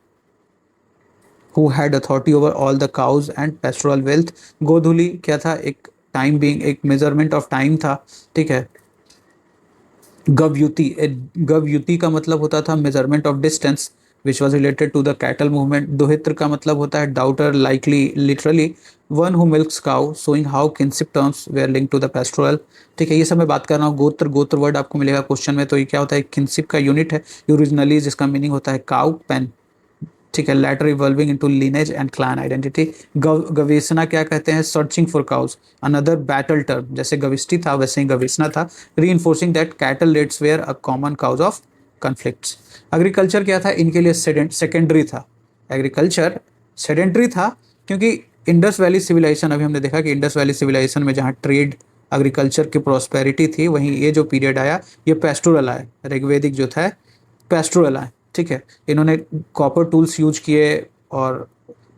who had authority over all the cows and pastoral wealth. Godhuli क्या था? एक टाइम बीइंग, एक मेजरमेंट ऑफ टाइम था, ठीक है. गवयुति, गवयुति का मतलब होता था measurement of distance which was related to the cattle movement. Dohitra का मतलब होता है daughter, likely, literally one who milks cow, showing how kinship terms were link to the pastoral, ठीक है. ये सब मैं बात कर रहा हूँ. गोत्र, गोत्र वर्ड आपको मिलेगा क्वेश्चन में, तो ये क्या होता है? किनशिप का यूनिट है ओरिजिनली, जिसका मीनिंग होता है काउ, पेन, ठीक है. Later evolving into lineage and clan identity. Gaveshana क्या कहते हैं? Searching for cows, another battle term. जैसे गविष्टि था वैसे ही गवेषणा था. Reinforcing that cattle raids were a common cause of conflicts. Agriculture क्या था? इनके लिए सेकेंडरी था. एग्रीकल्चर सेडेंटरी था क्योंकि इंडस वैली सिविलाइजेशन, अभी हमने देखा कि इंडस वैली सिविलाइजेशन में जहाँ ट्रेड, एग्रीकल्चर की प्रॉस्पेरिटी थी, वहीं ये जो पीरियड आया ये पेस्टोरल आया. ऋग्वैदिक जो था पेस्टोरल आया, ठीक है. इन्होंने कॉपर टूल्स यूज किए और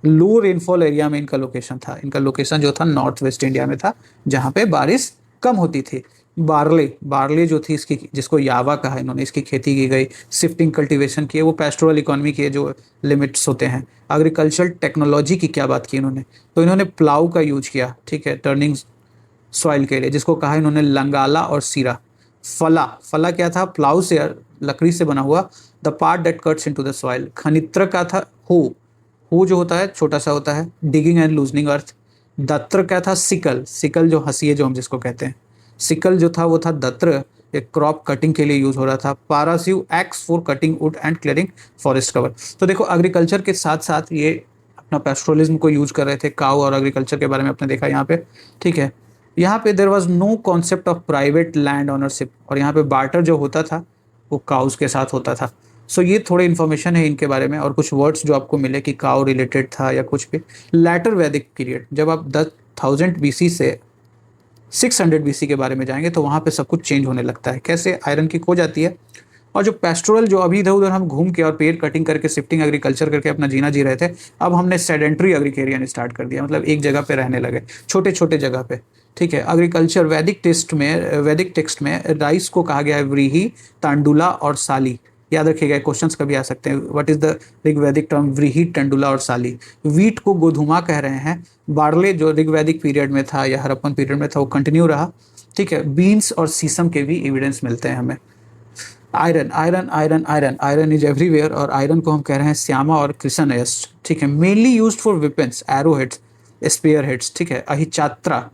लो रेनफॉल एरिया में इनका लोकेशन था. इनका लोकेशन जो था नॉर्थ वेस्ट इंडिया में था जहाँ पे बारिश कम होती थी. बार्ले, बार्ले जो थी इसकी, जिसको यावा कहा, इन्होंने इसकी खेती की गई. शिफ्टिंग कल्टीवेशन किए, वो पेस्टोरल इकोनॉमी के जो लिमिट्स होते हैं. एग्रीकल्चर टेक्नोलॉजी की क्या बात की इन्होंने? तो इन्होंने प्लाऊ का यूज किया, ठीक है, टर्निंग सॉइल के लिए, जिसको कहा इन्होंने लंगाला और सीरा. फला, फला क्या था? प्लाऊ से, लकड़ी से बना हुआ, the part that cuts into the soil. Khanitra का था हो जो होता है छोटा सा होता है, डिगिंग एंड लूजनिंग अर्थ. दत्र क्या था? सिकल, सिकल जो हंसी है जो हम जिसको कहते हैं, सिकल जो था वो था दत्र, एक क्रॉप कटिंग के लिए यूज हो रहा था. पारासिव, axe for cutting wood and clearing forest cover. तो देखो एग्रीकल्चर के साथ साथ ये अपना पेस्ट्रोलिज्म को यूज कर रहे थे. काउ और एग्रीकल्चर के बारे में आपने देखा यहाँ पे, ठीक है. यहाँ पे there was no concept of private land ownership, और यहाँ पे बार्टर जो होता था वो काउस के साथ होता था. सो ये थोड़े इन्फॉर्मेशन है इनके बारे में, और कुछ वर्ड्स जो आपको मिले कि काउ रिलेटेड था या कुछ भी. लैटर वैदिक पीरियड, जब आप 10,000 BC से 600 BC के बारे में जाएंगे तो वहाँ पे सब कुछ चेंज होने लगता है. कैसे? आयरन की खो जाती है और जो पेस्टोरल, जो अभी इधर उधर हम घूम के और पेड़ कटिंग करके शिफ्टिंग एग्रीकल्चर करके अपना जीना जी रहे थे, अब हमने सेडेंट्री एग्रीकेरियन स्टार्ट कर दिया, मतलब एक जगह पे रहने लगे, छोटे छोटे जगह पे। ठीक है, एग्रीकल्चर वैदिक टेक्स्ट में राइस को कहा गया है व्रीहि, तांडुला और साली। याद रखिएगा, क्वेश्चंस कभी आ सकते हैं, व्हाट इज द ऋग्वैदिक टर्म व्रीहि, टंडुला और साली। वीट को गोधुमा कह रहे हैं। बार्ले जो ऋग्वैदिक पीरियड में था या हड़प्पन पीरियड में था वो कंटिन्यू रहा। ठीक है, बीन्स और सीसम के भी एविडेंस मिलते हैं हमें। Iron iron iron iron iron is everywhere, और आयरन को हम कह रहे हैं श्यामा और क्रिसनयस्ट। ठीक है, mainly used for weapons, arrow heads, spear heads. ठीक है, अहिछात्रा,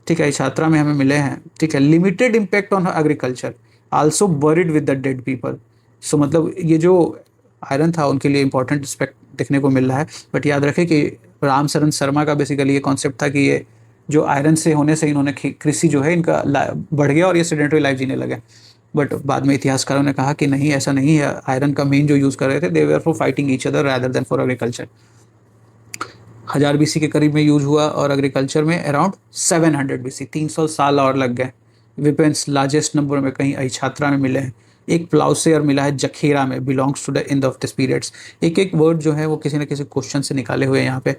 ठीक है, अहिछात्रा में हमें मिले हैं। ठीक है, limited impact on agriculture, also buried with the dead people. So मतलब ये जो आयरन था उनके लिए इंपॉर्टेंट एस्पेक्ट देखने को मिल रहा है। बट याद रखें कि रामचरण शर्मा का बेसिकली ये कॉन्सेप्ट था कि ये जो आयरन से होने से इन्होंने कृषि जो है इनका बढ़ गया और ये सेडेंटरी लाइफ जीने लगे। बट बाद में इतिहासकारों ने कहा कि नहीं, ऐसा नहीं है, आयरन का मेन जो यूज़ कर रहे थे, they were for fighting each other rather than for agriculture. 1000 BC के करीब में यूज हुआ और एग्रीकल्चर में अराउंड 700 बीसी, 300 साल और लग गए। वेपन्स लार्जेस्ट नंबर में कहीं अहिछात्रा में मिले हैं। एक प्लाउसेयर मिला है जखेरा में, belongs to the end of this periods. एक एक वर्ड जो है वो किसी न किसी क्वेश्चन से निकाले हुए हैं यहाँ पे।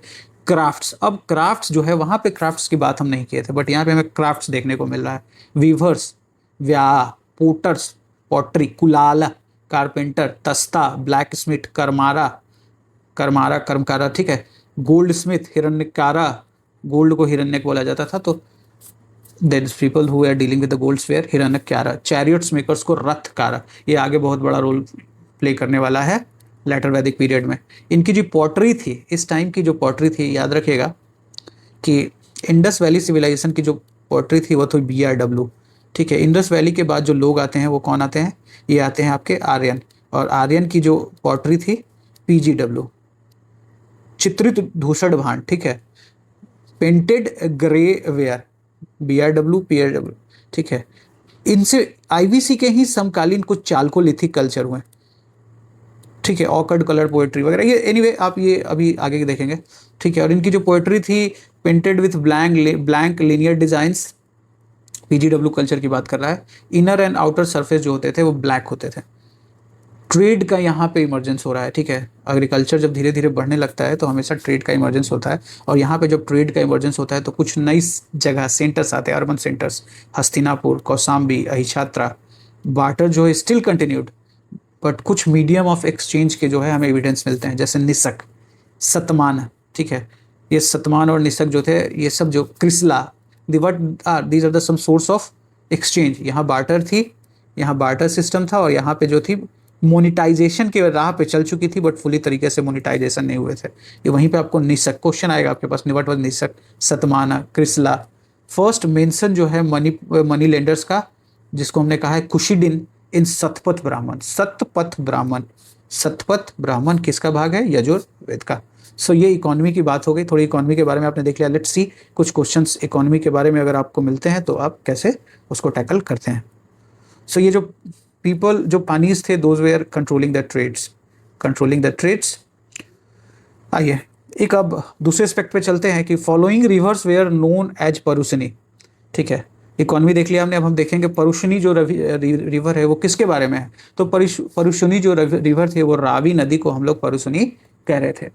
क्राफ्ट्स, अब क्राफ्ट्स जो है वहाँ पे क्राफ्ट्स की बात हम नहीं किए थे, बट यहाँ पे हमें क्राफ्ट्स देखने को मिल रहा है। वीवर्स, व्याह, पोटर्स, पॉटरी, कुलाला, कारपेंटर, तस्ता, ब्लैक स्मिथ, करमारा कर्मकारा। ठीक है, गोल्ड स्मिथ, हिरण्यकारा, गोल्ड को हिरण्यक बोला जाता था, तो there is people who are dealing with the gold sphere, Hiranyakara. Chariots makers को रथकारा, ये आगे बहुत बड़ा रोल प्ले करने वाला है लेटर वैदिक पीरियड में। इनकी जो पॉटरी थी, इस टाइम की जो पॉटरी थी, याद रखिएगा कि इंडस वैली सिविलाइजेशन की जो पॉटरी थी वो थी BRW। ठीक है, इंडस वैली के बाद जो लोग आते हैं वो कौन आते हैं, ये आते हैं आपके आर्यन, और आर्यन की जो पॉटरी थी PGW, चित्रित धूसर भांड। ठीक है, painted grey ware, BRW PRW। ठीक है, इनसे IVC के ही समकालीन कुछ चालकोलिथिक कल्चर हुए। ठीक है, ऑकर्ड कलर पोएट्री वगैरह, ये एनीवे आप ये अभी आगे देखेंगे। ठीक है, और इनकी जो पोएट्री थी painted with blank linear designs, PGW culture की बात कर रहा है। इनर एंड आउटर सरफेस जो होते थे वो ब्लैक होते थे। ट्रेड का यहाँ पे इमर्जेंस हो रहा है। ठीक है, एग्रीकल्चर जब धीरे धीरे बढ़ने लगता है तो हमेशा ट्रेड का इमर्जेंस होता है, और यहाँ पे जब ट्रेड का इमर्जेंस होता है तो कुछ नई जगह सेंटर्स आते हैं, urban centres, Hastinapur, Kausambi, Ahichhatra. Barter जो है स्टिल कंटिन्यूड, बट कुछ मीडियम ऑफ एक्सचेंज के जो है हमें एविडेंस मिलते हैं, जैसे निसक, सतमान। ठीक है, ये सतमान और निसक जो थे, ये सब जो Krishnala, these are the some source of exchange. यहाँ बार्टर थी, यहाँ बार्टर सिस्टम था, और यहाँ पे जो थी मोनिटाइजेशन के राह पे चल चुकी थी, बट फुली तरीके से मोनिटाइजेशन नहीं हुए थे। ये वहीं पे आपको निसक क्वेश्चन आएगा आपके पास, व्हाट वाज निसक, सतमाना, क्रिसला। फर्स्ट मेंशन जो है मनी लेंडर्स का, जिसको हमने कहा है कुशिडिन इन सतपथ ब्राह्मण। सतपथ ब्राह्मण किसका भाग है, यजुर्वेद का। सो ये इकोनॉमी की बात हो गई, थोड़ी इकोनॉमी के बारे में आपने देख लिया। लेट्स सी कुछ क्वेश्चंस इकोनॉमी के बारे में अगर आपको मिलते हैं तो आप कैसे उसको टैकल करते हैं। सो ये जो पीपल, जो पानीज थे, those were controlling the trades. आइए एक अब दूसरे एस्पेक्ट पे चलते हैं कि following rivers were known as Parushni. ठीक है, इकोनॉमी देख लिया हमने, अब हम देखेंगे परुशनी जो रिवर है वो किसके बारे में है। तो परुशनी जो रिवर थे वो रावी नदी को हम लोग परुशनी कह रहे थे।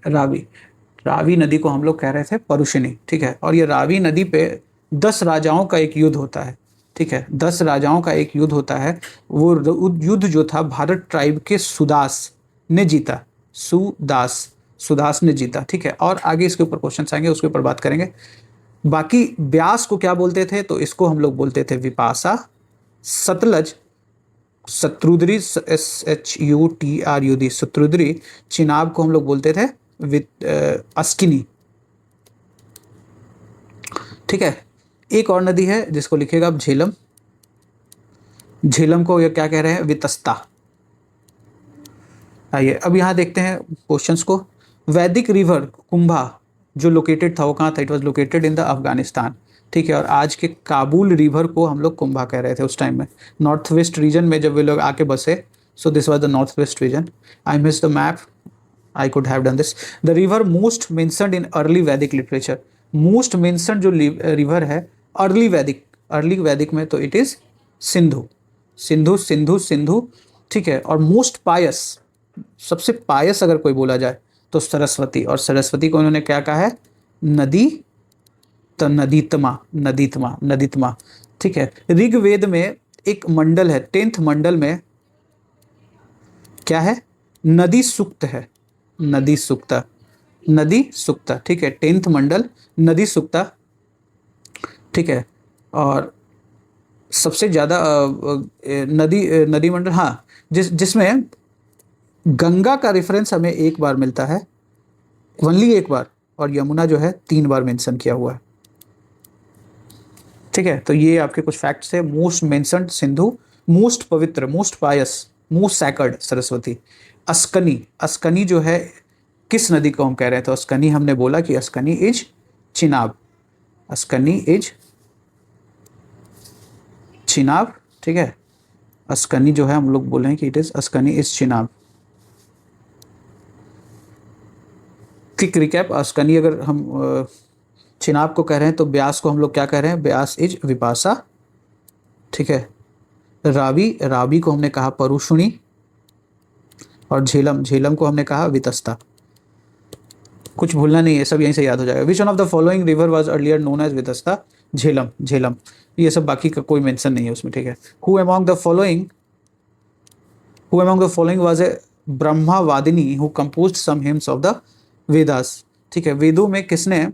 रावी नदी को हम लोग कह रहे थे परुशनी। ठीक है, और ये रावी नदी पे 10 राजाओं का एक युद्ध होता है। ठीक है, 10 राजाओं का एक युद्ध होता है। वो युद्ध जो था भारत ट्राइब के सुदास ने जीता, सुदास ने जीता। ठीक है, और आगे इसके ऊपर क्वेश्चन आएंगे, उसके ऊपर बात करेंगे। बाकी ब्यास को क्या बोलते थे, तो इसको हम लोग बोलते थे विपासा। सतलज, शत्रुद्री, SHUTRUD, शत्रुद्री। चिनाब को हम लोग बोलते थे अस्किनी। ठीक है, एक और नदी है जिसको लिखेगा अब झेलम। झेलम को ये क्या कह रहे हैं, वितस्ता। आइए अब यहाँ देखते हैं क्वेश्चंस को। वैदिक रिवर कुंभा जो लोकेटेड था वो कहाँ था, it was located in the Afghanistan. ठीक है, और आज के काबुल रिवर को हम लोग कुंभा कह रहे थे उस टाइम में, नॉर्थ वेस्ट रीजन में जब वे लोग आके बसे। So this was the north west region. I miss the map, I could have done this. The river most mentioned in early वैदिक लिटरेचर, मोस्ट मेंशनड जो रिवर है अर्ली वैदिक में, तो इट इज सिंधु। ठीक है। और मोस्ट पायस, सबसे पायस अगर कोई बोला जाए तो सरस्वती, और सरस्वती को इन्होंने क्या कहा है, नदी, तो नदीतमा, नदीतमा, नदीतमा, ठीक है। ऋग्वेद में एक मंडल है, 10th मंडल में क्या है, नदी सूक्त है, नदी सूक्ता, नदी सूक्ता, ठीक है। 10th मंडल नदी सूक्ता, ठीक है। और सबसे ज्यादा नदी मंडल, हाँ, जिसमें गंगा का रेफरेंस हमें एक बार मिलता है, ओनली एक बार, और यमुना जो है 3 बार मेंशन किया हुआ है, ठीक है। तो ये आपके कुछ फैक्ट्स है। मोस्ट मेंशन्ड सिंधु, मोस्ट पवित्र, मोस्ट पायस, मोस्ट सैकर्ड सरस्वती। अस्कनी, अस्कनी जो है किस नदी को हम कह रहे हैं, तो अस्कनी हमने बोला कि अस्कनी इज चिनाब, अस्कनी इज चिनाब, ठीक है। अस्कनी जो है हम लोग बोले हैं कि it is Askini is Chenab. Quick recap, Askini अगर हम चिनाब को कह रहे हैं तो ब्यास को हम लोग क्या कह रहे हैं, ब्यास इज विपासा, ठीक है। रावी, रावी को हमने कहा परुषुणी, और झेलम, झेलम को हमने कहा वितस्ता। कुछ भूलना नहीं है, सब यहीं से याद हो जाएगा। Which one of the following river was earlier known as Vitasta, Jhelum, Jhelum, ये सब बाकी का कोई मेंशन नहीं है उसमें, ठीक है। Who among the following, who among the following was a Brahmavadini who composed some hymns of the Vedas, ठीक है। वेदों में किसने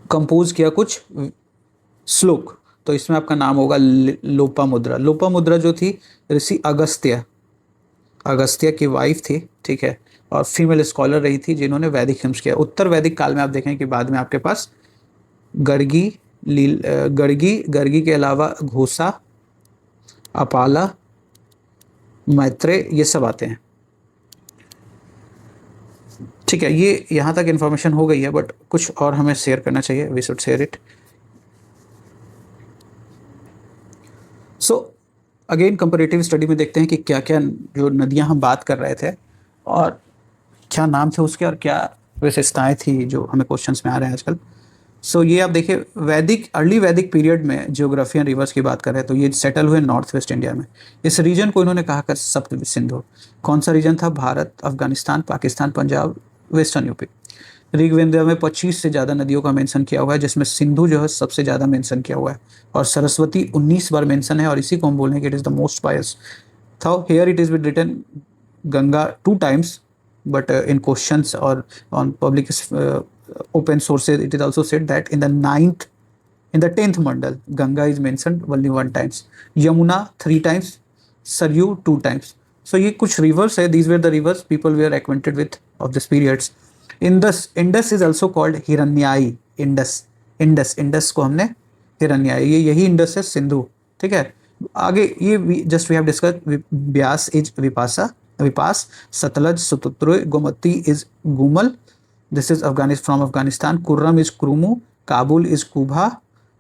कंपोज किया कुछ श्लोक, तो इसमें आपका नाम होगा लोपामुद्रा। लोपामुद्रा जो थी ऋषि अगस्त्य, अगस्त्य की वाइफ थी, ठीक है, और फीमेल स्कॉलर रही थी जिन्होंने वैदिक हिम्स किया। उत्तर वैदिक काल में आप देखें कि बाद में आपके पास गर्गी, गर्गी के अलावा घोषा, अपाला, मैत्रेय, ये सब आते हैं, ठीक है। ये यहाँ तक इन्फॉर्मेशन हो गई है, बट कुछ और हमें शेयर करना चाहिए, we should share it. So again comparative study में देखते हैं कि क्या क्या जो नदियाँ हम बात कर रहे थे और क्या नाम थे उसके, और क्या विशेषताएं थी जो हमें क्वेश्चंस में आ रहे हैं आजकल। सो ये आप देखिए, वैदिक, अर्ली वैदिक पीरियड में जियोग्राफी एंड रिवर्स की बात करें तो ये सेटल हुए नॉर्थ वेस्ट इंडिया में। इस रीजन को इन्होंने कहा कर सप्त सिंधु। कौन सा रीजन था, भारत, अफगानिस्तान, पाकिस्तान, पंजाब, वेस्टर्न यूपी। ऋग्वेद में 25 से ज़्यादा नदियों का मेंशन किया हुआ है, जिसमें सिंधु जो है सबसे ज़्यादा मेंशन किया हुआ है, और सरस्वती 19 बार मेंशन है, और इसी को हम बोलें कि it is the most pious. था here it is with written Ganga 2 times, but in questions or on public open sources it is also said that in the 10th mandal Ganga is mentioned only 1 times, Yamuna 3 times, Saryu 2 times. So ये कुछ rivers है, these were the rivers people were acquainted with of this periods. Indus is also called Hiranyai, Indus को हमने हिरण्यय, ये यही Indus है, सिंधु, ठीक है। आगे ये just we have discussed, Beas is Vipasa, Vipas, Sutlej Sutudri, Gomati is Gumal, this is from Afghanistan, Kurram is Krumu, Kabul is Kubha,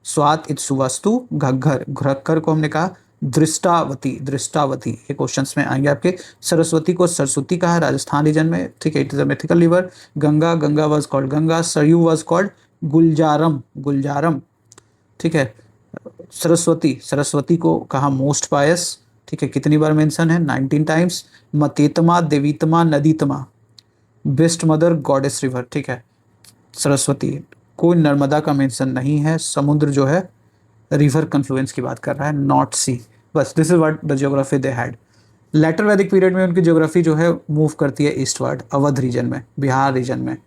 Swat is Suvastu, Ghaggar, घ्रक्कर को हमने कहा दृष्टावती, दृष्टावती, ये क्वेश्चंस में आएंगे आपके। सरस्वती को सरस्वती कहा राजस्थान रीजन में, ठीक है, it is a mythical river. Ganga, Ganga was called Ganga, Sarayu was called गुलजारम, गुलजारम, ठीक है। सरस्वती, सरस्वती को कहा मोस्ट पायस, ठीक है, कितनी बार मेंशन है, 19 टाइम्स। मतेतमा, Devitama, Naditama, best mother, goddess river, ठीक है। सरस्वती, कोई नर्मदा का मेंशन नहीं है, समुद्र जो है रिवर कन्फ्लुएंस की बात कर रहा है, नॉट सी, बस this is what the geography they had. Later Vedic period में उनकी ज्योग्राफी जो है मूव करती है ईस्टवर्ड, अवध रीजन में, बिहार रीजन में,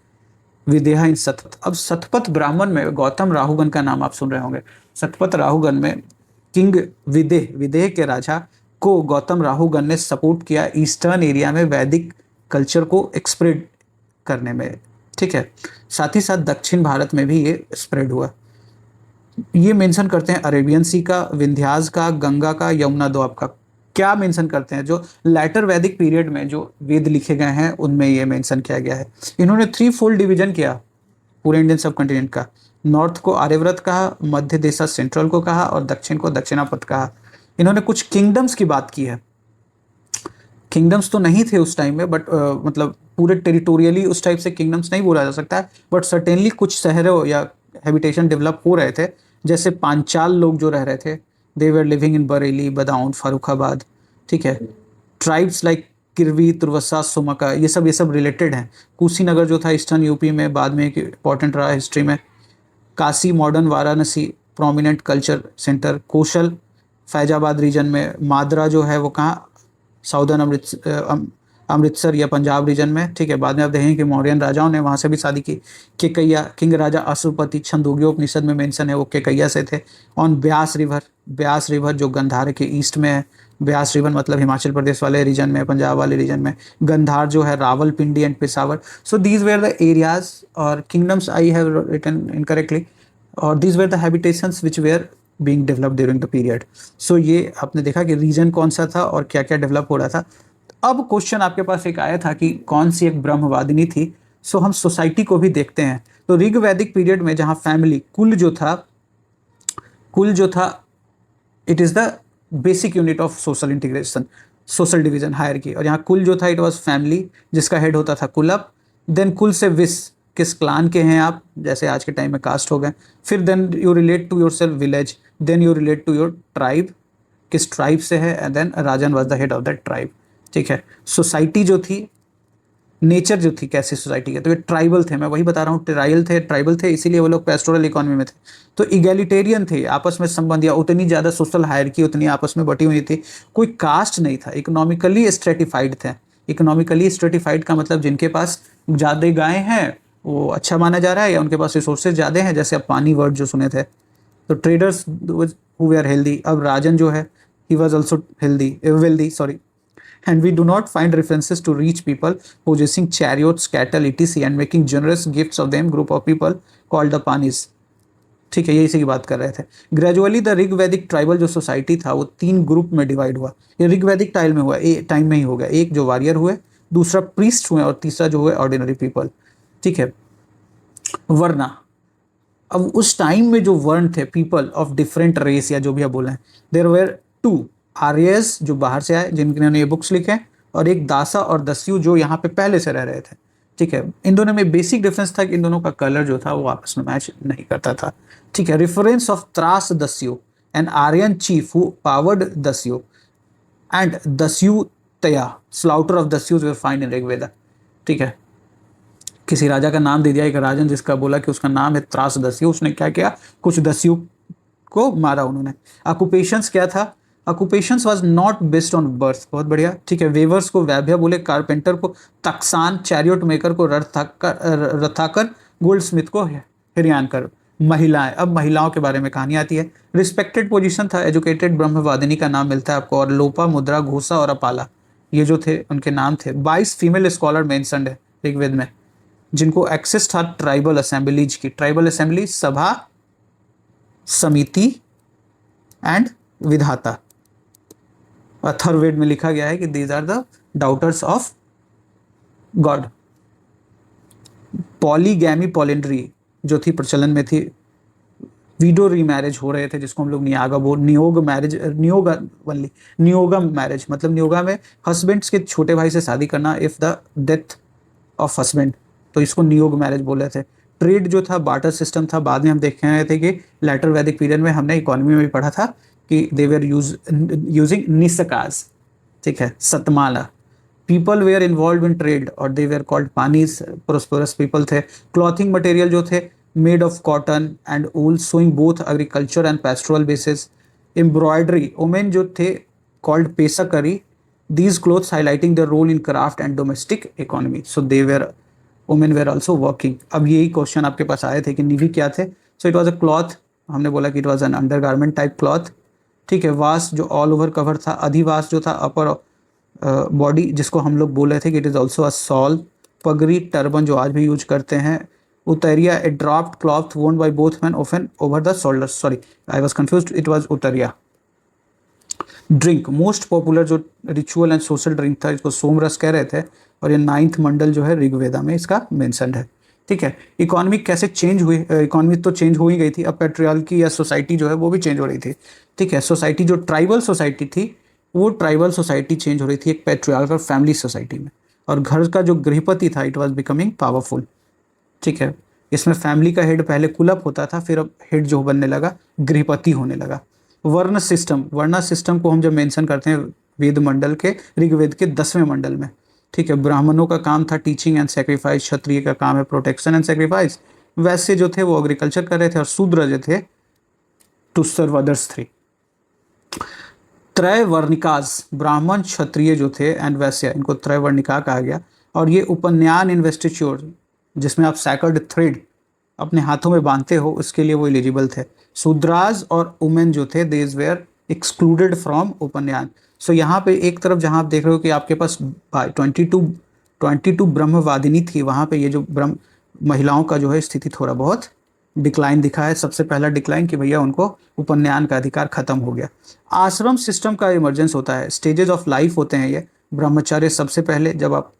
विदेहा इन सतपथ। अब सतपथ ब्राह्मण में गौतम राहुगन का नाम आप सुन रहे होंगे। सतपथ राहुगन में किंग विदेह, विदेह के राजा को गौतम राहुगन ने सपोर्ट किया ईस्टर्न एरिया में वैदिक कल्चर को एक्सप्रेड करने में, ठीक है। साथ ही साथ दक्षिण भारत में भी ये स्प्रेड हुआ। ये मेंशन करते हैं अरेबियन सी का, विंध्यास का, गंगा का, यमुना दोआब का। क्या मेंशन करते हैं, जो लेटर वैदिक पीरियड में जो वेद लिखे गए हैं उनमें ये मेंशन किया गया है। इन्होंने 3 फोल्ड डिवीजन किया पूरे इंडियन सब कॉन्टिनेंट का। नॉर्थ को आर्यव्रत कहा, मध्य देशा सेंट्रल को कहा, और दक्षिण को दक्षिणापथ कहा। इन्होंने कुछ किंगडम्स की बात की है। किंगडम्स तो नहीं थे उस टाइम में, बट मतलब पूरे टेरिटोरियली उस टाइप से किंगडम्स नहीं बोला जा सकता है, बट सर्टेनली कुछ शहरों या हैबिटेशन डेवलप हो रहे थे। जैसे पांचाल लोग जो रह रहे थे, they were living in Bareilly, Badaun, Farrukhabad, ठीक है। ट्राइब्स लाइक किरवी, तुर्वसा, सुमका, ये सब रिलेटेड हैं। कुशीनगर जो था ईस्टर्न यूपी में, बाद में एक इंपॉर्टेंट रहा हिस्ट्री में। Kashi, modern Varanasi, prominent culture centre. Kosala Faizabad region में। मादरा जो है वो कहाँ, साउदर्न अमृतसर या पंजाब रीजन में, ठीक है। बाद में आप देखेंगे कि मौर्यन राजाओं ने वहाँ से भी शादी की। केकैया, किंग राजा अशुपति, छंदोग्योपनिषद में मेंशन है, वो केकैया से थे। On Beas river, Beas river जो गंधार के ईस्ट में है। ब्यास रिवर मतलब हिमाचल प्रदेश वाले रीजन में, पंजाब वाले रीजन में। गंधार जो है Rawalpindi and Peshawar. So these were the areas और kingdoms I have written incorrectly, और these were the habitations which were being develop during the period. So ये आपने देखा कि रीजन कौन सा था और क्या क्या डेवलप हो रहा था। अब क्वेश्चन आपके पास एक आया था कि कौन सी एक ब्रह्मवादिनी थी। सो हम सोसाइटी को भी देखते हैं। तो ऋग वैदिक पीरियड में जहाँ फैमिली, कुल जो था it is the basic unit of social integration, social division, hierarchy. और यहाँ कुल जो था इट वाज फैमिली, जिसका हेड होता था कुलप। देन कुल से विस, किस क्लान के हैं आप, जैसे आज के टाइम में कास्ट हो गए। फिर then you relate to your self village, then you relate to your tribe, किस ट्राइब से है, and then Rajan was the head of that tribe, ठीक है। सोसाइटी जो थी, नेचर जो थी कैसी सोसाइटी के, तो ये ट्राइबल थे, मैं वही बता रहा हूँ, ट्राइबल थे, इसीलिए वो लोग पेस्टोरल इकोनॉमी में थे। तो इगैलिटेरियन थे, आपस में संबंध, या उतनी ज़्यादा सोशल हायरकी उतनी आपस में बटी हुई थी। कोई कास्ट नहीं था, इकोनॉमिकली स्ट्रेटिफाइड थे। इकोनॉमिकली स्ट्रेटिफाइड का मतलब जिनके पास ज़्यादा गायें हैं वो अच्छा माना जा रहा है, या उनके पास रिसोर्सेज ज़्यादा हैं, जैसे आप पानी वर्ड जो सुने थे। तो traders who were are healthy. अब राजन जो है he was also wealthy, sorry. And we do not find references to rich people possessing chariots, cattle, etc. and making generous gifts of them group of people called the Panis. ठीक है, ये इसी की बात कर रहे थे। ग्रेजुअली द ऋग वैदिक ट्राइबल जो सोसाइटी था वो 3 ग्रुप में डिवाइड हुआ। ये ऋग वैदिक टाइम में हुआ, टाइम में ही हो गया। एक जो वॉरियर हुए, दूसरा प्रीस्ट हुए, और तीसरा जो हुए ऑर्डिनरी पीपल, ठीक है। वरना, अब उस टाइम में जो वर्ण थे, पीपल ऑफ डिफरेंट रेस या जो भी आप बोले, देर वेर 2 आर्यस जो बाहर से आए, जिन्होंने ये बुक्स लिखे, और एक दासा और दस्यु जो यहाँ पे पहले से रह रहे थे, ठीक है। इन दोनों में बेसिक डिफरेंस था कि इन दोनों का कलर जो था वो आपस में मैच नहीं करता था, ठीक है। Reference of Trasadasyu, an Aryan chief who powered dasyu, and dasyu तया, slaughter of dasyus we find in Rigveda, ठीक है। किसी राजा का नाम दे दिया, एक राजन जिसका बोला कि उसका नाम है त्रास दस्यु, उसने क्या किया, कुछ दस्यु को मारा उन्होंने। ऑक्यूपेशंस क्या था, occupations was not based on birth, बहुत बढ़िया, ठीक है। वेवर्स को वैभ्य बोले, कारपेंटर को तक्सान, चैरियोट मेकर को रथाकर, गोल्ड स्मिथ को हिरयानकर। महिलाएं, अब महिलाओं के बारे में कहानी आती है। रिस्पेक्टेड पोजीशन था, एजुकेटेड ब्रह्मवादिनी का नाम मिलता है आपको, और लोपा, मुद्रा, घोषा और अपाला, ये जो थे उनके नाम थे। 22 फीमेल स्कॉलर मेंशन्ड है ऋग्वेद में, जिनको एक्सेस था ट्राइबल असेंबलीज की। ट्राइबल असेंबली सभा, समिति एंड विधाता। अथर्ववेद में लिखा गया है कि these are the daughters of god. Polygamy, polyandry जो थी प्रचलन में थी। वीडो रीमैरिज हो रहे थे, जिसको हम लोग नियोगम मैरिज, मतलब नियोगा में हस्बैंड्स के छोटे भाई से शादी करना if the death of husband, तो इसको नियोग मैरिज बोल रहे थे। ट्रेड जो था बार्टर सिस्टम था। बाद में हम देख रहे थे कि लेटर वैदिक पीरियड में हमने इकोनॉमी में भी पढ़ा था कि दे वेर यूजिंग निसकाज, ठीक है, सतमाला। People were involve in trade और they were called Panis, prosperous people थे। क्लॉथिंग मटेरियल जो थे made of cotton and wool, showing both agriculture and pastoral basis. Embroidery, women जो थे कॉल्ड पेशकरी, these clothes highlighting their role in craft and domestic economy, so they were, women were also working। अब यही question आपके पास आए थे कि निवी क्या थे। सो इट वाज अ क्लॉथ, हमने बोला कि it was an undergarment type cloth, ठीक है। वास जो ऑल ओवर कवर था। अधिवास जो था अपर बॉडी, जिसको हम लोग बोल रहे थे कि it is also a shawl. पगड़ी, टर्बन जो आज भी यूज करते हैं। Uttariya, a draped cloth worn by both man often over the shoulders, sorry I was confused, it was Uttariya. Drink, most popular जो रिचुअल एंड सोशल ड्रिंक था, इसको सोमरस कह रहे थे, और ये 9th मंडल जो है ऋग्वेदा में इसका मेंशन है, ठीक है। इकोनॉमी कैसे चेंज हुई, इकोनॉमी तो चेंज हो ही गई थी, अब पेट्रियार्की या सोसाइटी जो है वो भी चेंज हो रही थी, ठीक है। सोसाइटी जो ट्राइबल सोसाइटी थी वो ट्राइबल सोसाइटी चेंज हो रही थी एक पेट्रियार्कल फैमिली सोसाइटी में, और घर का जो गृहपति था इट वॉज बिकमिंग पावरफुल, ठीक है। इसमें फैमिली का हेड पहले कुलप होता था, फिर अब हेड जो बनने लगा गृहपति होने लगा। वर्ण सिस्टम, वर्णा सिस्टम को हम जब मेंशन करते हैं वेद मंडल के, ऋग्वेद के 10वें मंडल में। ठीक है, ब्राह्मणों का काम था टीचिंग एंड सेक्रीफाइस, क्षत्रिय का काम है प्रोटेक्शन एंड सेक्रीफाइस, वैश्य जो थे वो एग्रीकल्चर कर रहे थे, और शूद्र जो थे टू सर्व अदर्स थ्री। त्रैवर्णिकाज, ब्राह्मण क्षत्रिय जो थे एंड वैश्य, इनको त्रैवर्णिका कहा गया। और ये उपनयन इन्वेस्टिट्यूर, जिसमें आप सैकर्ड थ्रेड अपने हाथों में बांधते हो, उसके लिए वो एलिजिबल थे। शूद्राज और वुमेन जो थे, देज वेयर एक्सक्लूडेड फ्रॉम उपनयन। सो यहाँ पे एक तरफ जहाँ आप देख रहे हो कि आपके पास 22 ब्रह्मवादिनी थी, वहाँ पे ये जो ब्रह्म महिलाओं का जो है स्थिति थोड़ा बहुत डिक्लाइन दिखा है। सबसे पहला डिक्लाइन कि भैया उनको उपनयन का अधिकार खत्म हो गया। आश्रम सिस्टम का इमरजेंस होता है, स्टेजेस ऑफ लाइफ होते हैं ये। ब्रह्मचर्य सबसे पहले जब आप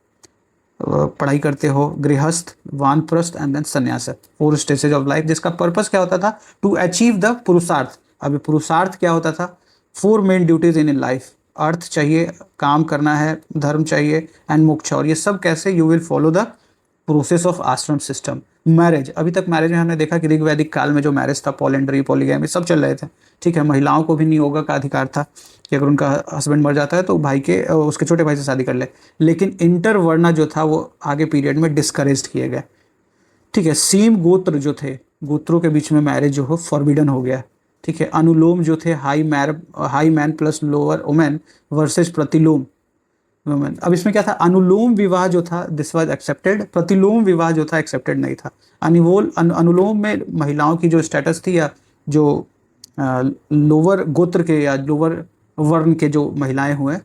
पढ़ाई करते हो, गृहस्थ, वानप्रस्थ एंड देन संन्यास, 4 स्टेजेस ऑफ लाइफ, जिसका पर्पस क्या होता था, टू अचीव द पुरुषार्थ। अभी पुरुषार्थ क्या होता था, 4 मेन ड्यूटीज इन लाइफ, अर्थ चाहिए, काम करना है, धर्म चाहिए एंड मोक्ष। और ये सब कैसे, you will follow the process of आश्रम सिस्टम। मैरिज, अभी तक मैरिज में हमने देखा कि ऋग्वैदिक काल में जो मैरिज था, पॉलिएंड्री, पॉलीगैमी सब चल रहे थे। ठीक है, महिलाओं को भी नियोगा का अधिकार था कि अगर उनका हस्बैंड मर जाता है तो भाई के उसके छोटे भाई से शादी कर ले। लेकिन इंटरवर्णा जो था वो आगे पीरियड में डिस्करेज किए गए। ठीक है, सीम गोत्र जो थे, गोत्रों के बीच में मैरिज जो हो फॉरबिडन हो गया। ठीक है, अनुलोम जो थे, high man plus lower women versus प्रतिलोम वुमेन। अब इसमें क्या था, अनुलोम विवाह जो था दिस वाज एक्सेप्टेड, प्रतिलोम विवाह जो था एक्सेप्टेड नहीं था। अनुलोम में महिलाओं की जो स्टेटस थी, या जो लोअर गोत्र के या लोअर वर्ण के जो महिलाएं हुए,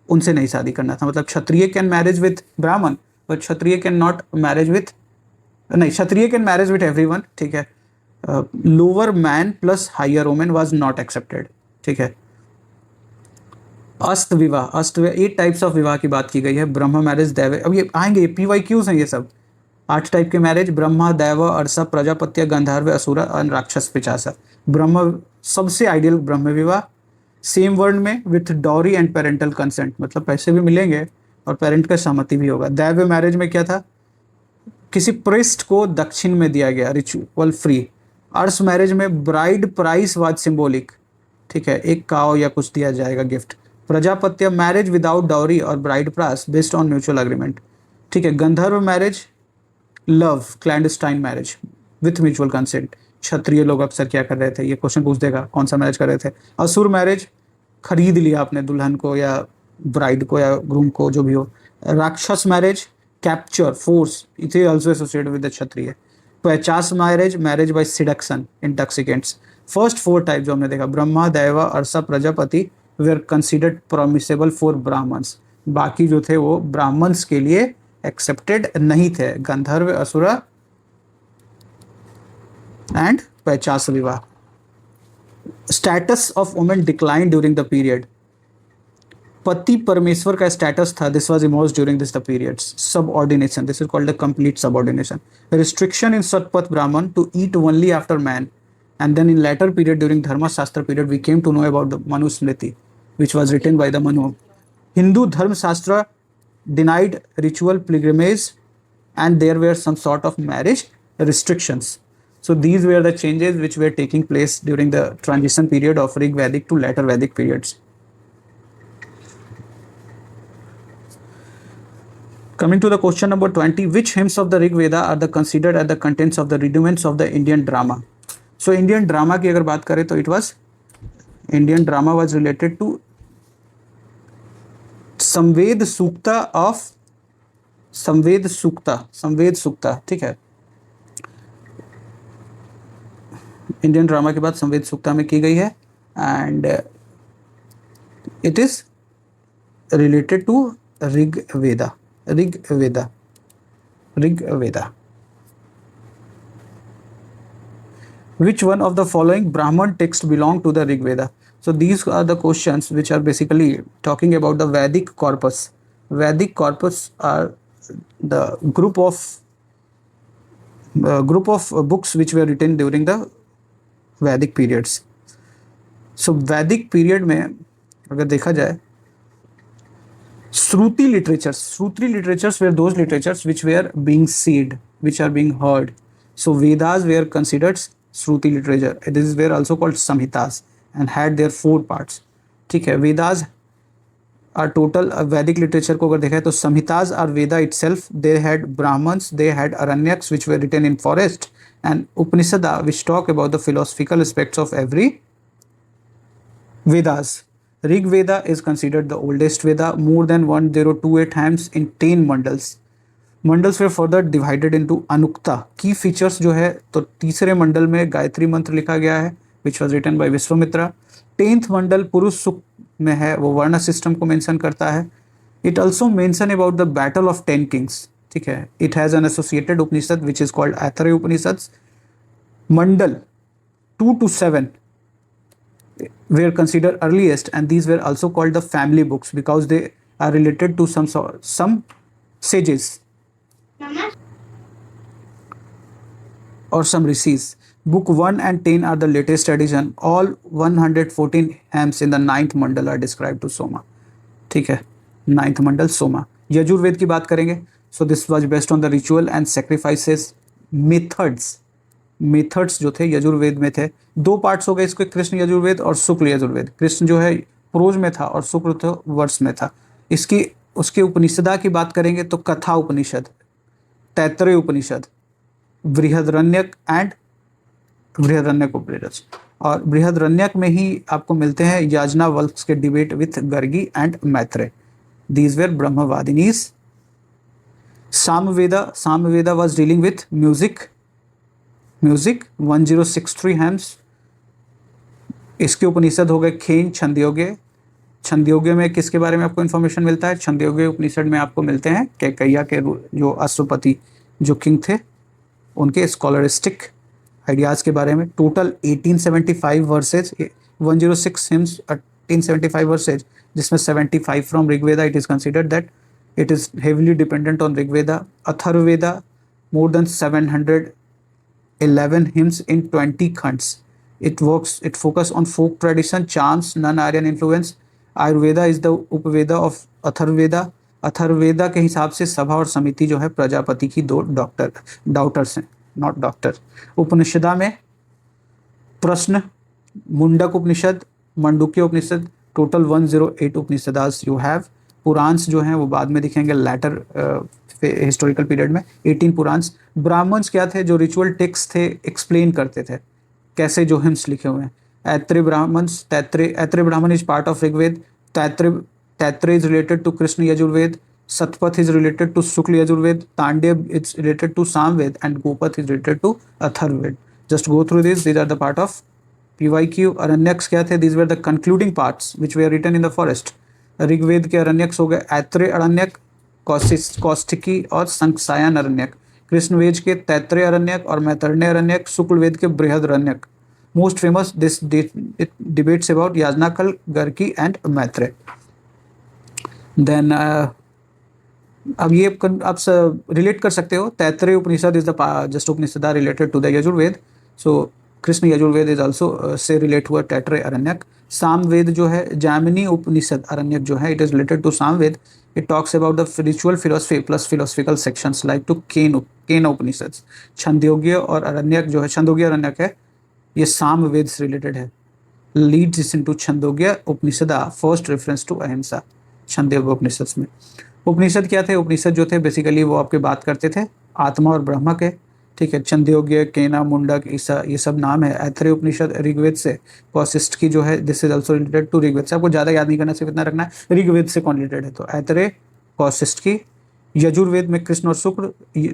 उनसे नहीं शादी करना था। मतलब Kshatriya can marriage with Brahmin, but Kshatriya can not marriage with, नहीं, Kshatriya can marriage with everyone. ठीक है, lower man plus higher women was not accepted. ठीक है, अस्त विवाह, 8 टाइप्स ऑफ विवाह की बात की गई है। ब्रह्म मैरिज, दैव, अब ये आएंगे, PYQs हैं ये सब। 8 टाइप के मैरिज, ब्रह्मा, दैव, अर्षा, प्रजापत्य, गंधर्व, असुर और राक्षस, पिशाच। ब्रह्म सबसे आइडियल ब्रह्म विवाह, सेम वर्ड में with dowry and parental consent, मतलब पैसे भी मिलेंगे और पेरेंट का सहमति भी होगा। दैव मैरिज में क्या था, किसी प्रिस्ट को दक्षिण में दिया गया, रिचुअल फ्री। अर्स मैरिज में ब्राइड प्राइस वाज सिंबॉलिक। ठीक है, एक काव या कुछ दिया जाएगा gift. Prajapatya marriage without dowry और bride price based on mutual agreement. ठीक है, Gandharva marriage love, clandestine marriage with mutual consent. Kshatriya लोग अक्सर क्या कर रहे थे, ये क्वेश्चन पूछ देगा, कौन सा मैरिज कर रहे थे। असुर मैरिज, खरीद लिया अपने दुल्हन को या ब्राइड को या ग्रूम को, जो भी हो। Rakshasa marriage, capture, force, it is also associated with the Kshatriya. Paishacha marriage, marriage by seduction, intoxicants. First 4 type जो हमने देखा, Brahma, Daiva, Arsha, Prajapati, were considered permissible for Brahmins. बाकी जो थे वो ब्राह्मण्स के लिए एक्सेप्टेड नहीं थे, गंधर्व, असुर and Paishacha vivaha. Status of women decline during the period, पति परमेश्वर का स्टेटस था, दिस वाज इमोज during this the periods. Subordination, this is called the complete subordination. Restriction in Shatapatha Brahmana to eat only after man, and then in later period during Dharma Shastra period we came to know about the Manu Smriti, which was written by the Manu. Hindu Dharma Shastra denied ritual pilgrimage and there were some sort of marriage restrictions. So these were the changes which were taking place during the transition period of Rig Vedic to later Vedic periods. Coming to the question number 20, which hymns of the Rig Veda are the considered as the contents of the rudiments of the Indian drama? So Indian drama की अगर बात करें तो it was, Indian drama was related to Samvada Sukta of संवेद सूक्ता। ठीक है, Indian drama की बात संवेद सूक्ता में की गई है and it is related to Rigveda. Which one of the following Brahman text belong to the Rig Veda? So these are the questions which are basically talking about the Vedic corpus. Vedic corpus are the group of books which were written during the Vedic periods. So Vedic period में अगर देखा जाए, Shruti literatures were those literatures which were being said, which are being heard. So Vedas were considered Shruti literature. These were also called Samhitas and had their 4 parts. ठीक है, Vedas और total वैदिक literature को अगर देखा है तो Samhitas are Veda itself, they had Brahmanas, they had Aranyakas which were written in forest, and Upanishada which talk about the philosophical aspects of every Vedas. Rig Veda is considered the oldest Veda, more than 1028 hymns in 10 mandals. Mandals were further divided into Anukta. Key features जो है तो तीसरे मंडल में गायत्री मंत्र लिखा गया है which was written by Vishwamitra. 10th मंडल पुरुष सुक्त में है, वो वर्ण सिस्टम को मेंशन करता है. It also mention about the battle of 10 kings. ठीक है. It has an associated Upanishad which is called Athare Upanishads. Mandal 2 to 7 were considered earliest, and these were also called the family books because they are related to some sages or some rishis. Book 1 and 10 are the latest addition. All 114 hymns in the 9th mandal are described to Soma. ठीक है, 9th मंडल सोमा. यजुर्वेद की बात करेंगे. So this was based on the ritual and sacrifices methods जो थे यजुर्वेद में थे. दो पार्ट्स हो गए इसके, कृष्ण यजुर्वेद और शुक्ल यजुर्वेद. कृष्ण जो है प्रोज में था और शुक्ल तो वर्ष में था. इसकी उसके उपनिषदा की बात करेंगे तो कथा उपनिषद, तैत्तरीय उपनिषद, बृहदरण्यक एंड बृहदरण्यक उपनिषद. और बृहदरण्यक में ही आपको मिलते हैं याज्ञवल्क्य के debate with Gargi and Maitreyi. These were Brahmavadinis. Samaveda was dealing with music 1063 hymns. इसके उपनिषद हो गए खेन, छंदयोग्य. छंदयोग्य में किसके बारे में आपको इन्फॉर्मेशन मिलता है? छंदयोग्य उपनिषद में आपको मिलते हैं कैकैया के जो अश्वपति जो किंग थे उनके स्कॉलरिस्टिक आइडियाज़ के बारे में. टोटल 1875 वर्सेज, 106 hymns, 1875 वर्सेज, जिसमें 75 from Rigveda. It is considered that it is heavily dependent on Rigveda. Atharvaveda more than 711 hymns in 20 khants. It focus on folk tradition, chants, non-Aryan influence. Ayurveda is the उपवेदा of Atharvaveda. Atharvaveda के हिसाब से सभा और समिति जो है प्रजापति की दो डॉटर्स हैं, नॉट डॉक्टर. उपनिषदा में Prashna, Mundaka Upanishad, Mandukya Upanishad. Total 108 Upanishadas you have. Puranas जो हैं वो बाद में दिखेंगे लैटर हिस्टोरिकल पीरियड में. 18 पुराण्स. ब्राह्मण्स क्या थे? जो रिचुअल टेक्स्ट थे एक्सप्लेन करते थे कैसे जो हिम्स लिखे हुए हैं. Aitareya Brahmana is part of Rigveda. Taittiriya is related to Krishna Yajurveda. Shatapatha is related to Shukla Yajurveda. Tandya is related to Samaveda and Gopatha is related to Atharvaveda. Just go through this. These are the part of PYQ. Aranyakas क्या थे? These were the concluding parts which they are written in the forest. Rigveda के अरण्यक्स हो गए ऐत्रेय अरण्यक, कौशिकी और संसायन अरण्यक. कृष्ण वेद के तैत्रेय अरण्यक और मैतरण्य अरण्यक. शुक्ल वेद के Brihad Aranyaka. Most famous this debates about Yajnavalkya, Gargi and Maitreyi. Then अब ये आप रिलेट कर सकते हो. Taittiriya Upanishad is the just Upanishad related to the Yajurveda. So Krishna Yajurveda is also से रिलेट हुआ तैत्रेय अरण्यक. सामवेद जो है, जामिनी उपनिषद अरण्यक जो है, it is related to Samaveda. It talks about the ritual philosophy plus philosophical sections like to केन उपनिषद. छंदयोग्य और अरण्यक जो है, छंदोग्य अरण्यक है, ये सामवेद से रिलेटेड है. Leads into Chandogya Upanishada. First reference to ahimsa Chandogya उपनिषद में. उपनिषद क्या थे? उपनिषद जो थे बेसिकली वो आपके बात करते थे आत्मा और ब्रह्मा के. ठीक है. छंदयोग्य, केना, मुंडक, ईसा, ये सब नाम है. ऐत्रेय उपनिषद ऋग्वेद से. वशिष्ठ की जो है this is also related to Rigveda से. आपको ज़्यादा याद नहीं करना, सिर्फ इतना रखना है ऋग्वेद से कौन रिलेटेड है. तो ऐत्रेय वशिष्ठ की. यजुर्वेद में कृष्ण और शुक्र.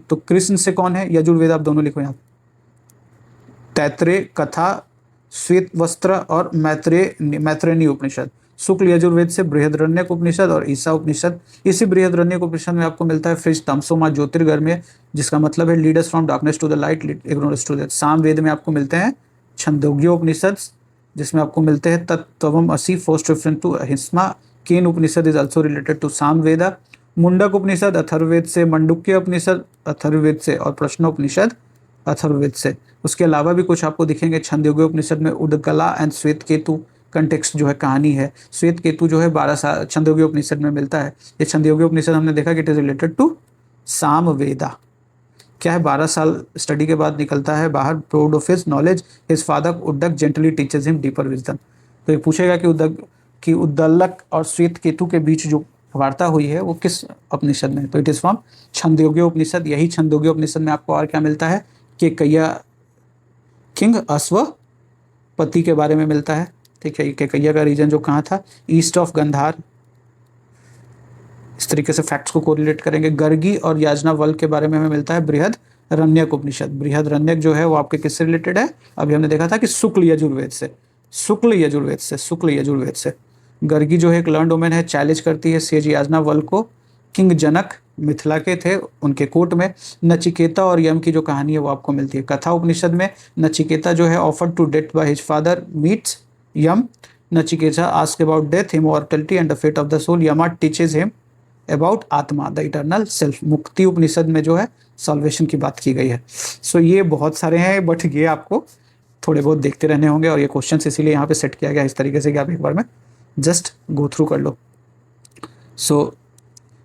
तो कृष्ण से कौन है? यजुर्वेद आप दोनों लिखो यहाँ. तैत्रेय कथा, श्वेत वस्त्र और मैत्रेयनी उपनिषद. शुक्ल यजुर्वेद से बृहदरण्यक उपनिषद और ईसा उपनिषद. इसी बृहदरण्यक उपनिषद में आपको मिलता है फ्रिज तमसोमा ज्योतिर्गर्म्य, जिसका मतलब है lead us from darkness to the light, ignorance to death. Samaveda में आपको मिलते हैं छंदोग्य उपनिषद, जिसमें आपको मिलते हैं तत्त्वम असि, first reference to ahimsa. Kena Upanishad is also related to Samaveda. Mundaka Upanishad Atharvaveda से. मंडूक्य उपनिषद अथर्ववेद से और प्रश्नोपनिषद अथर्ववेद से. उसके अलावा भी कुछ आपको दिखेंगे. छंदोग्य उपनिषद में उदकला एंड श्वेत केतु कंटेक्स्ट जो है कहानी है. श्वेत केतु जो है 12 साल छंदोग्य उपनिषद में मिलता है. ये छंदोग्य उपनिषद हमने देखा कि it is related to Samaveda. क्या है? 12 साल स्टडी के बाद निकलता है बाहर. Proud of his knowledge his father Uddalaka gently teaches him deeper wisdom. तो ये पूछेगा कि कि उद्दलक और श्वेत केतु के बीच जो वार्ता हुई है वो किस उपनिषद में, तो इट इज फ्रॉम छंदोग्य उपनिषद। यही छंदोग्य उपनिषद में आपको और क्या मिलता है कि कैया किंग अश्वपति के बारे में मिलता है। ठीक है, कैकैया का रीजन जो कहाँ था, ईस्ट ऑफ गंधार। इस तरीके से फैक्ट्स को कोरिलेट करेंगे। गर्गी और याज्ञवल्क्य के बारे में हमें मिलता है बृहदरण्यक उपनिषद। बृहदरण्यक जो है वो आपके किससे रिलेटेड है, अभी हमने देखा था कि शुक्ल यजुर्वेद से, शुक्ल यजुर्वेद से, शुक्ल यजुर्वेद से। गर्गी जो है एक लर्न वोमेन है, चैलेंज करती है सेज याज्ञवल्क्य को। किंग जनक मिथिला के थे, उनके कोर्ट में। नचिकेता और यम की जो कहानी है वो आपको मिलती है कथा उपनिषद में। नचिकेता जो है offered to death by his father meets Yama. Nachiketa ask about death, immortality and the fate of the soul. Yama teaches him about atma, the eternal self. Mukti Upanishad में जो है सॉल्वेशन की बात की गई है। सो ये बहुत सारे हैं, बट ये आपको थोड़े बहुत देखते रहने होंगे, और ये क्वेश्चन इसीलिए यहाँ पे सेट किया गया इस तरीके से कि आप एक बार में जस्ट गो थ्रू कर लो। सो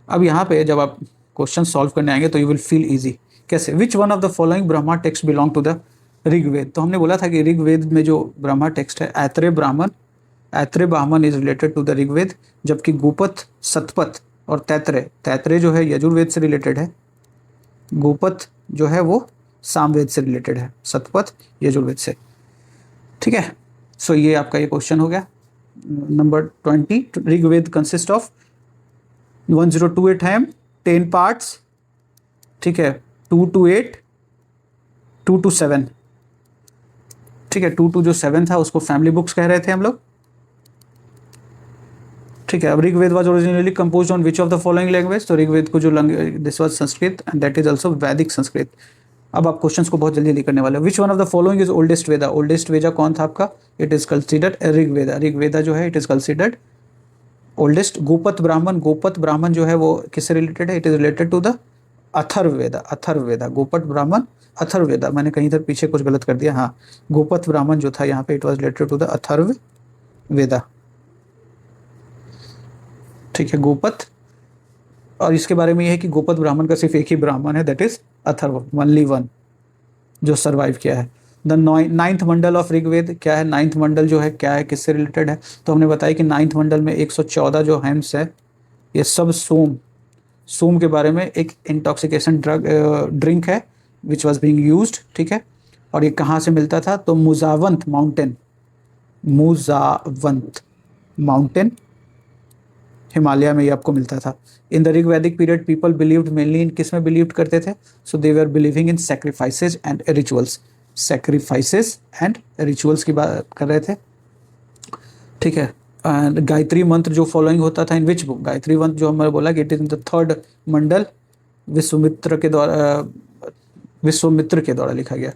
अब यहाँ पे जब आप क्वेश्चन सॉल्व करने आएंगे तो यू विल फील ईजी। कैसे, which one of the following Brahma text belong to the Rigveda. तो हमने बोला था कि ऋग्वेद में जो ब्रह्मा टेक्स्ट है Aitareya Brahmana, Aitareya Brahmana is related to the Rigveda, जबकि गोपथ, सतपथ और तैत्रेय, तैत्रेय जो है यजुर्वेद से रिलेटेड है, गोपथ जो है वो सामवेद से रिलेटेड है, सतपथ यजुर्वेद से। ठीक है, सो ये आपका ये क्वेश्चन हो गया। Number 20, Rigveda consist of 1028 hymns 10 parts. ठीक है, 2 to 8, 2 to 7। ठीक है, 2 to जो 7 था उसको फैमिली बुक्स कह रहे थे हम लोग। ठीक है, अब Rigveda was originally composed on which of the following language. तो ऋग्वेद को जो this was Sanskrit and that is also Vedic Sanskrit. अब आप क्वेश्चंस को बहुत जल्दी जल्दी करने वाले हो। Which one of the following is oldest Veda. Oldest Veda कौन था आपका, it is considered Rigveda. Rigveda जो है it is considered oldest. Gopatha Brahmana, Gopatha Brahmana जो है वो किससे रिलेटेड है, it is related to the Atharvaveda. Atharvaveda, Gopatha Brahmana Atharvaveda. मैंने कहीं इधर पीछे कुछ गलत कर दिया, हाँ, गोपथ ब्राह्मण जो था यहाँ पे it was related to the Atharvaveda. ठीक है, गोपथ, और इसके बारे में यह है कि गोपथ ब्राह्मण का सिर्फ एक ही ब्राह्मण है, that is Atharva, only one जो सर्वाइव किया है। The 9th Mandal of Rigveda क्या है, 9th मंडल जो है क्या है, किससे रिलेटेड है। तो हमने बताया कि 9th मंडल में 114 जो हेम्स है ये सब सोम, सोम के बारे में एक इंटॉक्सिकेशन ड्रिंक है विच वॉज बीइंग यूज्ड। ठीक है, और ये कहाँ से मिलता था, तो मुजावंत माउंटेन, मुजावंत माउंटेन हिमालय में ये आपको मिलता था। In the Rig Vedic period people believed mainly in, किस में बिलीव करते थे, so they were believing in sacrifices and rituals. Sacrifices and rituals की बात कर रहे थे। ठीक है, एंड गायत्री मंत्र जो फॉलोइंग होता था इन विच बुक। गायत्री मंत्र जो हमने बोला कि it is in the 3rd मंडल, विश्वामित्र के द्वारा लिखा गया,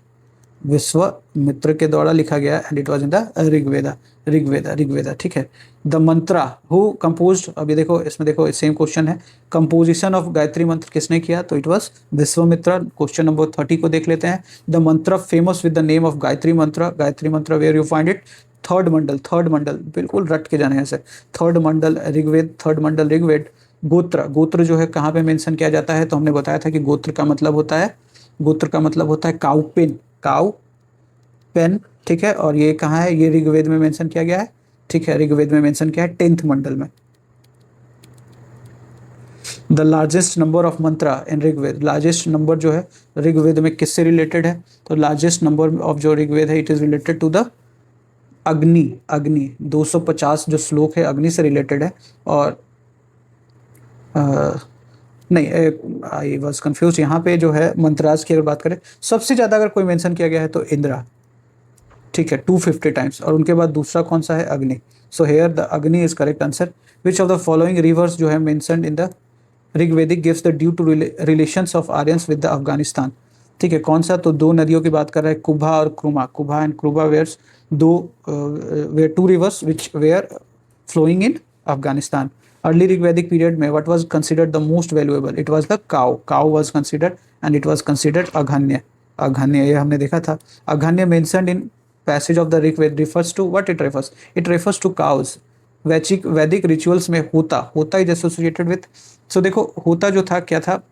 विश्वामित्र के द्वारा लिखा गया, and it was in the Rigveda, Rigveda. ठीक है, द मंत्रा हु कंपोज्ड। अभी देखो इसमें देखो सेम क्वेश्चन है, कंपोजिशन ऑफ गायत्री मंत्र किसने किया, तो it was Vishwamitra. Question number 30 को देख लेते हैं। The mantra famous with the name of Gayatri mantra, Gayatri mantra where you find it, 3rd mandal, 3rd mandal, बिल्कुल रट के जाने ऐसे, 3rd मंडल ऋग्वेद, 3rd मंडल ऋग्वेद। गोत्र, गोत्र जो है कहाँ पे मेंशन किया जाता है, तो हमने बताया था कि गोत्र का मतलब होता है, गोत्र का मतलब होता है काउ पेन, काउ पेन। ठीक है, और ये कहाँ है, ये ऋग्वेद में मेंशन किया गया है। ठीक है, ऋग्वेद में मेंशन किया है 10th मंडल में। The largest number of mantra in Rigveda, largest number जो है ऋग्वेद में किससे रिलेटेड है, तो लार्जेस्ट नंबर ऑफ जो ऋग्वेद है it is related to the Agni, Agni 250 जो श्लोक है अग्नि से रिलेटेड है। और नहीं, आई वॉज कन्फ्यूज, यहाँ पे जो है मंत्राज की अगर बात करें सबसे ज़्यादा अगर कोई मेंशन किया गया है तो इंद्रा। ठीक है, 250 टाइम्स, और उनके बाद दूसरा कौन सा है, Agni. So here the Agni is correct answer. Which of the following rivers जो है mentioned in the Rigvedic gives the due to relations of Aryans with the Afghanistan. ठीक है, कौन सा, तो 2 नदियों की बात कर रहा है, कुभा और Kruma, Kubha and Kruba were, were 2 rivers which were flowing in Afghanistan. Early Rigvedic period में what was considered the most valuable, it was the cow, cow was considered and it was considered aghanya, aghanya, ये हमने देखा था। Aghanya mentioned in passage of the Rigveda refers to what it refers, it refers to cows। वैदिक rituals में होता, होता is associated with, सो देखो होता जो था क्या था,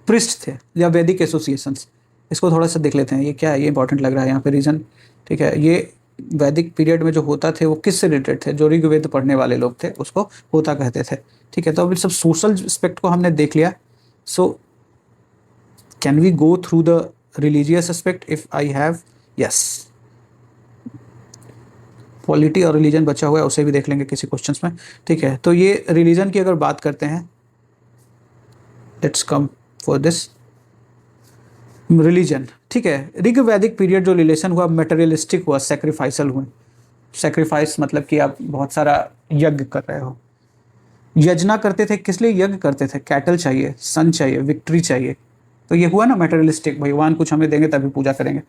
पृष्ठ थे या वैदिक एसोसिएशंस। इसको थोड़ा सा देख लेते हैं, ये क्या है, ये इंपॉर्टेंट लग रहा है यहाँ पे रीजन। ठीक है, ये वैदिक पीरियड में जो होता थे वो किससे रिलेटेड थे, जो ऋग्वेद पढ़ने वाले लोग थे उसको होता कहते थे। ठीक है, तो अभी सब सोशल एस्पेक्ट को हमने देख लिया। So can we go through the religious aspect if I have, yes. Polity और रिलीजन बचा हुआ है, उसे भी देख लेंगे किसी क्वेश्चंस में। ठीक है, तो ये रिलीजन की अगर बात करते हैं, let's come for this religion. ठीक है, ऋग वैदिक पीरियड जो रिलेशन हुआ मेटेरियलिस्टिक हुआ, सेक्रीफाइसल हुए। सेक्रीफाइस मतलब कि आप बहुत सारा यज्ञ कर रहे हो। यजना करते थे, किस लिए यज्ञ करते थे? कैटल चाहिए, सन चाहिए, विक्ट्री चाहिए। तो ये हुआ ना मेटेरियलिस्टिक, भगवान कुछ हमें देंगे तभी पूजा करेंगे।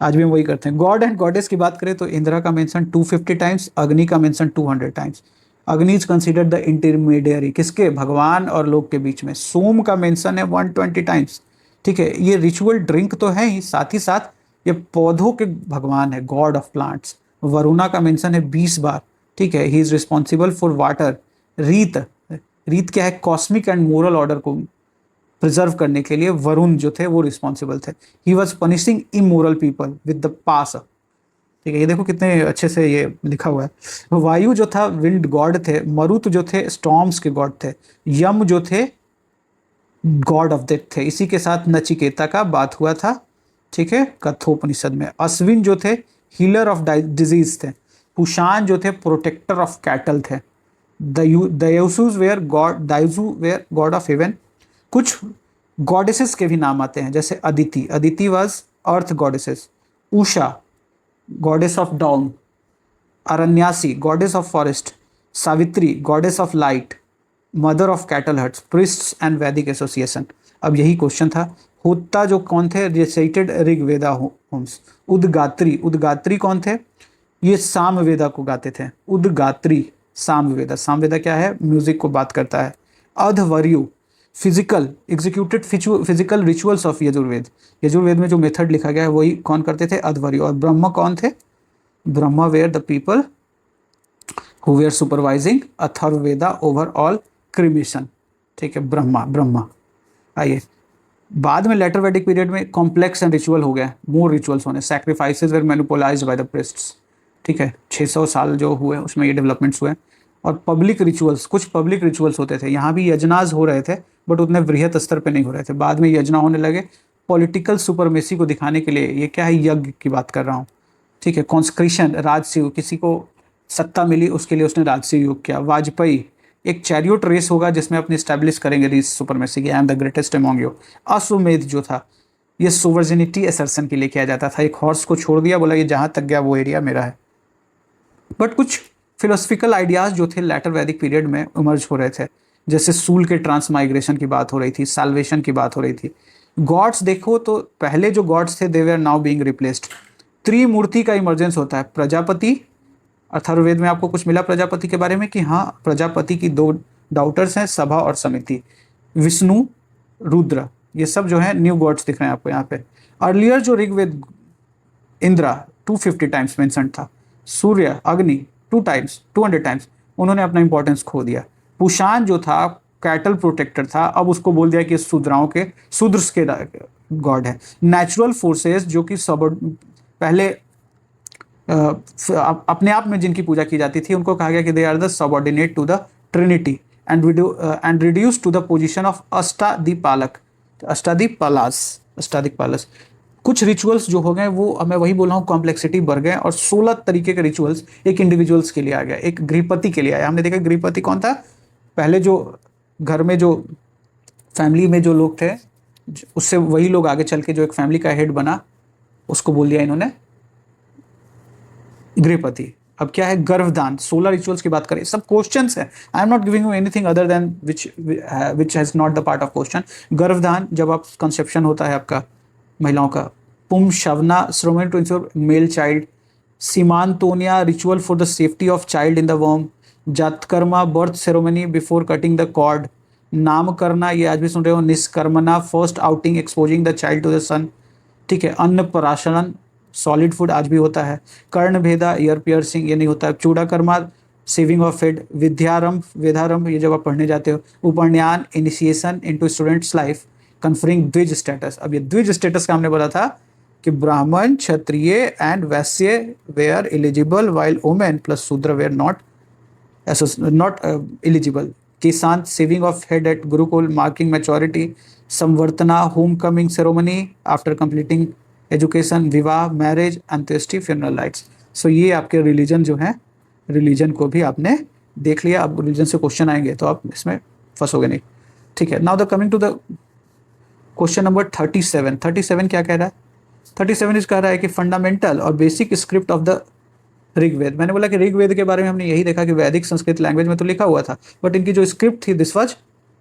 आज भी हम वही करते हैं। गॉड एंड गॉडेस की बात करें तो इंदिरा का मेंशन 250 टाइम्स, अग्नि का मेंशन 200 टाइम्स। अग्नि इज कंसिडर्ड द इंटरमीडियरी, किसके? भगवान और लोग के बीच में। सोम का मेंशन है 120 टाइम्स। ठीक है, ये रिचुअल ड्रिंक तो है ही साथ ये पौधों के भगवान है, गॉड ऑफ प्लांट्स। वरुणा का मेंशन है 20 बार। ठीक है, he is responsible for water. Rita, Rita क्या है? कॉस्मिक एंड मोरल ऑर्डर को प्रिजर्व करने के लिए वरुण जो थे वो रिस्पॉन्सिबल थे। He was punishing immoral people with the pasha. ठीक है, ये देखो कितने अच्छे से ये लिखा हुआ है। वायु जो था विंड गॉड थे, मरुत जो थे स्टॉर्म्स के गॉड थे, यम जो थे गॉड ऑफ डेथ थे। इसी के साथ नचिकेता का बात हुआ था। ठीक है, कठोपनिषद में। अश्विन जो थे हीलर ऑफ डिजीज थे। कुशान जो थे प्रोटेक्टर ऑफ कैटल थे। Dyaus were god, Dyaus were god of heaven. कुछ गॉडेसेस के भी नाम आते हैं, जैसे Aditi, Aditi was earth goddesses. Usha goddess of dawn. Aranyani goddess of forest. Savitri goddess of light, mother of cattle huts. Priests and Vedic association. अब यही क्वेश्चन था। होता जो कौन थे? Recited Rigveda hymns. उदगात्री, उदगात्री कौन थे? ये सामवेदा को गाते थे। उदगात्री सामवेदा, सामवेदा क्या है? म्यूजिक को बात करता है। Adhvaryu physical executed physical rituals of Yajurveda. Yajurveda में जो मेथड लिखा गया है वही कौन करते थे? अधवर्यु। और ब्रह्म कौन थे? Brahma were the people who were supervising Atharvaveda over all cremation. ठीक है, ब्रह्मा, ब्रह्मा। आइए, बाद में लेटर वैदिक पीरियड में कॉम्प्लेक्स एंड रिचुअल हो गया, मोर रिचुअल्स होने। Sacrifices were manipulated by the priests. ठीक है, 600 साल जो हुए उसमें ये डेवलपमेंट्स हुए। और पब्लिक रिचुअल्स, कुछ पब्लिक रिचुअल्स होते थे। यहाँ भी यजनाज हो रहे थे बट उतने वृहत स्तर पे नहीं हो रहे थे। बाद में यजना होने लगे पॉलिटिकल सुपरमेसी को दिखाने के लिए। ये क्या है? यज्ञ की बात कर रहा हूँ। ठीक है, कॉन्स्क्रिशन, राजसी, किसी को सत्ता मिली उसके लिए उसने राजसी योग किया। वाजपेयी, एक चैरियोट रेस होगा जिसमें अपनी स्टैब्लिश करेंगे रीस सुपरमेसी की, I am the greatest among you. अश्वमेध जो था ये सोवर्जिनिटी असर्सन के लिए किया जाता था। एक हॉर्स को छोड़ दिया, बोला ये जहाँ तक गया वो एरिया मेरा है। बट कुछ फिलोसफिकल आइडियाज जो थे लेटर वैदिक पीरियड में इमर्ज हो रहे थे, जैसे सूल के ट्रांसमाइग्रेशन की बात हो रही थी, साल्वेशन की बात हो रही थी। गॉड्स देखो तो पहले जो गॉड्स थे they were now being replaced. त्रिमूर्ति का इमर्जेंस होता है। प्रजापति, अथर्ववेद में आपको कुछ मिला प्रजापति के बारे में कि हाँ प्रजापति की 2 डॉटर्स हैं, सभा और समिति। विष्णु, रुद्र, ये सब जो है न्यू गॉड्स दिख रहे हैं आपको यहाँ पे। अर्लियर जो ऋग्वेद, इंद्रा 250 टाइम्स मेंशन था। सूर्य, अग्नि 2 टाइम्स, 200 टाइम्स। उन्होंने अपना इंपॉर्टेंस खो दिया। पुशान जो था कैटल प्रोटेक्टर था, अब उसको बोल दिया कि शूद्राओं के, शूद्र के गॉड है। नेचुरल फोर्सेस जो कि सब पहले अपने आप में जिनकी पूजा की जाती थी उनको कहा गया कि they are the subordinate to the trinity and reduce to the position of Ashtadikpalaka, Ashtadikpalas. कुछ रिचुअल्स जो हो गए वो, मैं वही बोल रहा हूँ, कॉम्प्लेक्सिटी बढ़ गए और 16 तरीके के रिचुअल्स एक इंडिविजुअल्स के लिए आ गया, एक गृहपति के लिए आया। हमने देखा गृहपति कौन था? पहले जो घर में जो फैमिली में जो लोग थे उससे वही लोग आगे चल के जो एक फैमिली का हेड बना उसको बोल दिया इन्होंने गृहपति। अब क्या है? गर्भदान। 16 रिचुअल्स की बात करें, सब क्वेश्चंस है। I am not giving you anything other than which has not the part of question. Garbhadana, जब आप कंसेप्शन होता है आपका महिलाओं का। Pumsavana, ceremony to ensure male child. Simantonnayana, ritual for the safety of child in the वॉर्म। Jatakarma, birth ceremony before cutting the cord. Namakarana, ये आज भी सुन रहे हो। Nishkramana, first outing exposing the child to the sun. ठीक है, अन्नप्राशन, सॉलिड फूड आज भी होता है। कर्ण भेदा, ईयर पियर्सिंग, ये नहीं होता है। चूड़ाकर्मा, सेविंग ऑफ हेड। विद्यारंभ, वेदारंभ, ये जब आप पढ़ने जाते हो। उपनयन, initiation into students life, conferring द्विज स्टेटस। अब ये द्विज स्टेटस का हमने बोला था कि Brahmana, Kshatriya and Vaishya were eligible while women plus Shudra were not eligible. Keshanta, shaving of head at gurukul, marking maturity, Samavartana, home coming ceremony after completing education, vivaha, marriage, antyeshti, funeral rites. So ये आपके रिलीजन जो है, रिलीजन को भी आपने देख लिया। अब रिलीजन से क्वेश्चन आएंगे तो आप इसमें फंसोगे नहीं, ठीक है। Now the coming to the question number 37। 37 क्या कह रहा है? 37 इस कह रहा है कि फंडामेंटल और basic script of the Rigveda. मैंने बोला कि ऋग्वेद के बारे में हमने यही देखा कि वैदिक संस्कृत लैंग्वेज में तो लिखा हुआ था, बट इनकी जो स्क्रिप्ट थी दिस वाज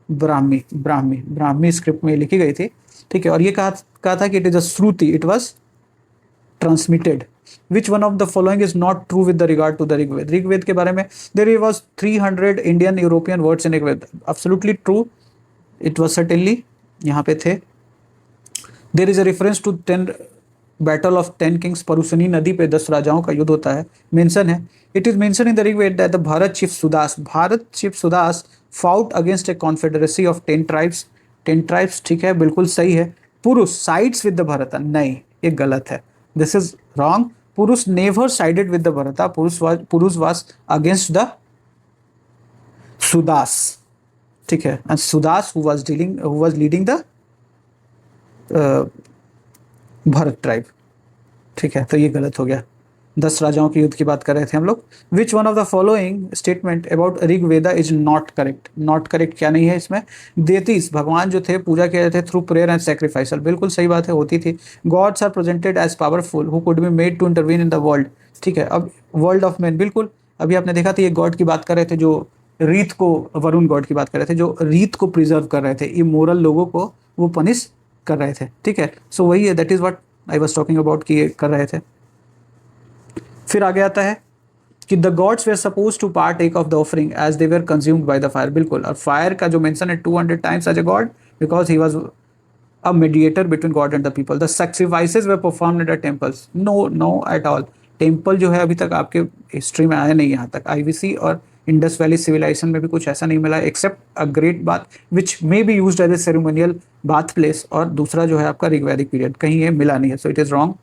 ब्राह्मी स्क्रिप्ट में लिखी गई थी, ठीक है। और ये कहा था कि it is a shruti, it was transmitted. Which one of the following is not true with the regard to the Rigveda? Rigveda के बारे में there was 300 Indian European words in Rigveda. Absolutely true, it was certainly यहाँ पे थे। There is a reference to 10 battle of 10 kings, Parushni नदी पे 10 राजाओं का युद्ध होता है, मेंशन है। It is mention in the Rigveda that the Bharata chief Sudas fought against a confederacy of 10 tribes. 10 tribes, ठीक है, बिल्कुल सही है। पुरुष साइड्स विद द भरता, नहीं, ये गलत है, दिस इज रॉन्ग। पुरुष नेवर साइडेड विद द भरता, पुरुष वाज अगेंस्ट द सुदास, ठीक है। And Sudas who was leading the Bharat tribe, ठीक है। तो ये गलत हो गया। 10 राजाओं के युद्ध की बात कर रहे थे हम लोग। विच one of the following statement about Rigveda is not correct? Not correct क्या नहीं है इसमें? देतीस, भगवान जो थे पूजा किए जाते थ्रू प्रेयर एंड सेक्रीफाइसल, बिल्कुल सही बात है, होती थी। Gods are presented as powerful who could be made to intervene in the world, ठीक है। अब वर्ल्ड ऑफ मैन, बिल्कुल अभी आपने देखा था, ये गॉड की बात कर रहे थे जो रीत को, वरुण गॉड की बात कर रहे थे, जो रीत को प्रिजर्व कर रहे थे, इमोरल लोगों को वो पनिश कर रहे थे, ठीक है। सो वही है, that is what I was talking about कि ये कर रहे थे। फिर आगे आता है कि the gods were suppose to partake of the offering as they were consumed by the fire, बिल्कुल। और फायर का जो मेंशन है 200 times as a god because he was a mediator between god and the people. The sacrifices were performed at the temples, no at all. Temple जो है अभी तक आपके हिस्ट्री में आया नहीं यहाँ तक। आईवीसी और इंडस वैली सिविलाइजेशन में भी कुछ ऐसा नहीं मिला except a great bath which may be used as a ceremonial bath place, और दूसरा जो है आपका ऋग्वैदिक पीरियड, कहीं ये मिला नहीं है, सो इट इज रॉन्ग,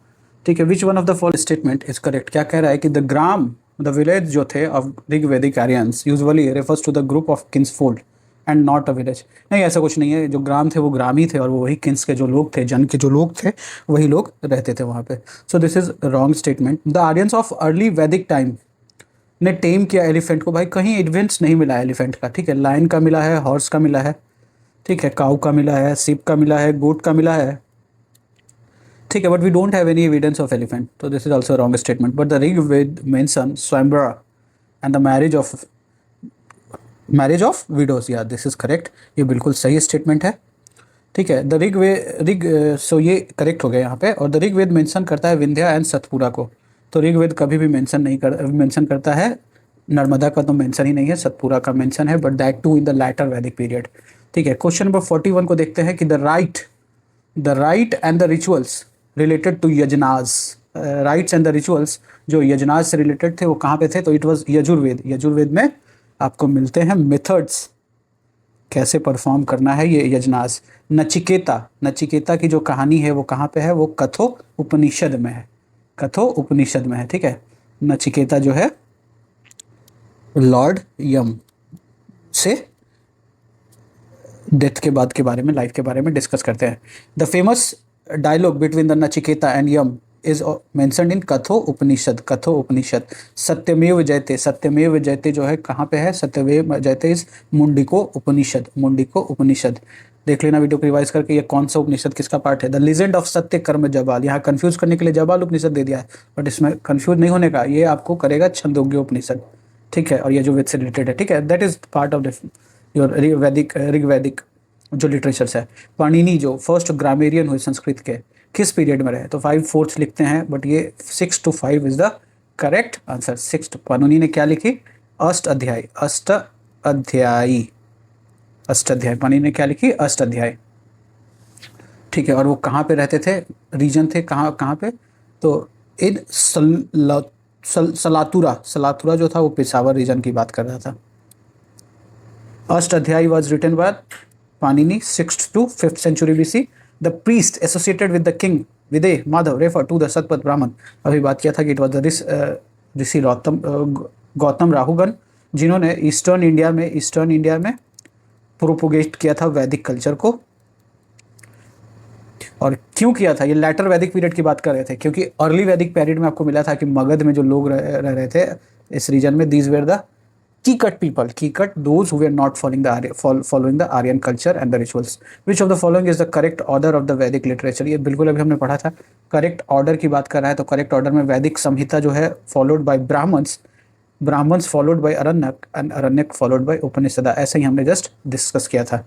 ठीक है। Which one of the following statement is correct? क्या कह रहा है कि द ग्राम, द विलेज जो थे of Rigvedic Aryans usually refers to the group of kinsfolk and not a village. नहीं, ऐसा कुछ नहीं है। जो ग्राम थे वो ग्राम ही थे, और वो वही किन्स के जो लोग थे, जन के जो लोग थे, वही लोग रहते थे वहाँ पे। सो this is wrong statement. The Aryans of early वैदिक टाइम ने टेम किया एलिफेंट को। भाई कहीं एविडेंस नहीं मिला है एलिफेंट का, ठीक है। लायन का मिला है, हॉर्स का मिला है, ठीक है, काऊ का मिला है, सिप का मिला है, गोट का मिला है, ठीक है, but we don't have any evidence of elephant, तो this is also wrong statement. But the Rigveda mention swayamvara and the marriage of widows, या दिस इज करेक्ट, ये बिल्कुल सही स्टेटमेंट है, ठीक है। द सो ये करेक्ट हो गया यहाँ पे। और द ऋग्वेद मेंशन करता है विंध्या एंड सतपुरा को, तो ऋग्वेद कभी भी मेंशन करता है, नर्मदा का तो मेंशन ही नहीं है, सतपुरा का मेंशन है, but that too in the later Vedic period, ठीक है। क्वेश्चन नंबर 41 को देखते हैं कि the right and the rituals related to yajnas, rites and the rituals जो यजनाज से रिलेटेड थे वो कहाँ पे थे? तो इट वॉज यजुर्वेद। यजुर्वेद में आपको मिलते हैं मेथड्स, कैसे परफॉर्म करना है ये यजनाज। नचिकेता की जो कहानी है वो कहाँ पे है? वो कथो उपनिषद में है, कथो उपनिषद में है, ठीक है। नचिकेता जो है लॉर्ड यम से डेथ के बाद के बारे में, लाइफ के बारे में डिस्कस करते हैं। The famous dialogue between the Nachiketa and Yama is mentioned in Katho Upanishad. Satyameva Jayate जो है कहाँ पे है? सत्यमेव जयते इज मुंडिको उपनिषद। देख लेना वीडियो को रिवाइज करके, ये कौन सा उपनिषद किसका पार्ट है। द लीजेंड ऑफ सत्य कर्म जबाल, यहाँ कंफ्यूज करने के लिए जबाल उपनिषद दे दिया है, बट इसमें कंफ्यूज नहीं होने का, ये आपको करेगा छंदोग्य उपनिषद, ठीक है। और ये जो वेद से रिलेटेड है, ठीक है, that is part of your Rigvedic जो लिटरेचर्स है। पाणिनि जो फर्स्ट ग्रामेरियन हुए संस्कृत के, किस पीरियड में रहे? तो 5/4 लिखते हैं, बट ये 6 to 5 is the correct answer. 6 Panini ने क्या लिखी? अष्टाध्यायी। पाणिनि ने क्या लिखी? अष्टाध्यायी, ठीक है। और वो कहाँ पे रहते थे? रीजन थे कहाँ पे? तो इन सलातुरा जो था वो पेशावर रीजन की बात कर रहा था। Ashtadhyayi was written by Panini 6th to 5th century BC। The priest associated with the king Videgha Madhava refer to the Shatapatha Brahmana. अभी बात किया था कि it was the rishi Gautama Rahugana, जिन्होंने ईस्टर्न इंडिया में प्रोपोगेट किया था वैदिक कल्चर को। और क्यों किया था, ये लेटर वैदिक पीरियड की बात कर रहे थे, क्योंकि अर्ली वैदिक पीरियड में आपको मिला था कि मगध में जो लोग रह रहे थे इस रीजन में, these were the Kikata people, Kikata those who were not following the Aryan culture and the rituals. Which of the following is the correct order of the Vedic literature. ये बिल्कुल अभी हमने पढ़ा था, करेक्ट ऑर्डर की बात कर रहा है, तो करेक्ट ऑर्डर में वैदिक संहिता जो है followed by Brahmanas followed by Aranyaka and Aranyaka followed by Upanishada. ऐसे ही हमने जस्ट डिस्कस किया था।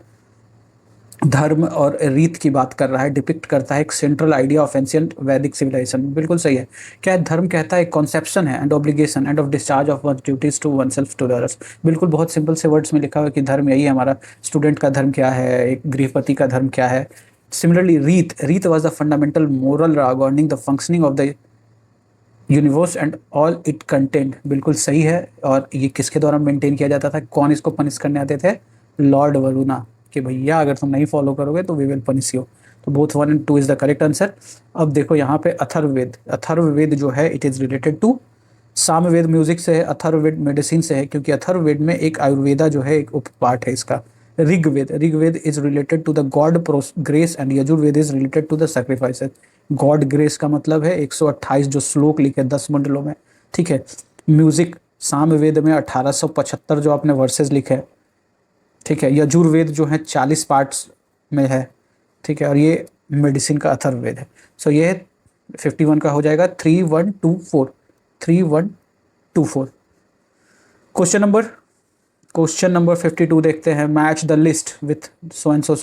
धर्म और रीत की बात कर रहा है, डिपिक्ट करता है एक सेंट्रल आइडिया ऑफ एंशिएंट वैदिक सिविलाइजेशन। बिल्कुल सही है। क्या है, धर्म कहता है एक कॉन्सेप्शन है and obligation and of discharge of one duties to one self to the others. बिल्कुल बहुत सिंपल से वर्ड्स में लिखा हुआ है कि धर्म यही है हमारा। स्टूडेंट का धर्म क्या है, एक गृहपति का धर्म क्या है। सिमिलरली रीत was the fundamental moral governing the functioning of the universe and all it content. बिल्कुल सही है। और ये किसके द्वारा मेंटेन किया जाता था, कौन इसको पनिश करने आते थे, लॉर्ड वरुणा, कि भैया अगर तुम नहीं फॉलो करोगे तो वी विल पनिश यू। तो both 1 and 2 is the correct answer. अब देखो यहाँ पे अथर्ववेद जो है it is related to Samaveda music से है, अथर्ववेद मेडिसिन से है, क्योंकि अथर्ववेद में एक आयुर्वेदा जो है एक उपपाठ है इसका। Rigveda is related to the god grace and Yajurveda is related to the sacrifices. God grace का मतलब है 128 जो श्लोक लिखे 10 मंडलों में, ठीक है। म्यूजिक सामवेद में 1875 जो आपने वर्सेस लिखे, ठीक है। यजुर्वेद जो है 40 पार्ट्स में है, ठीक है। और ये मेडिसिन का अथर्ववेद है। सो ये 51 का हो जाएगा 3124 3124। क्वेश्चन नंबर 52 देखते हैं। Match the list with so and so.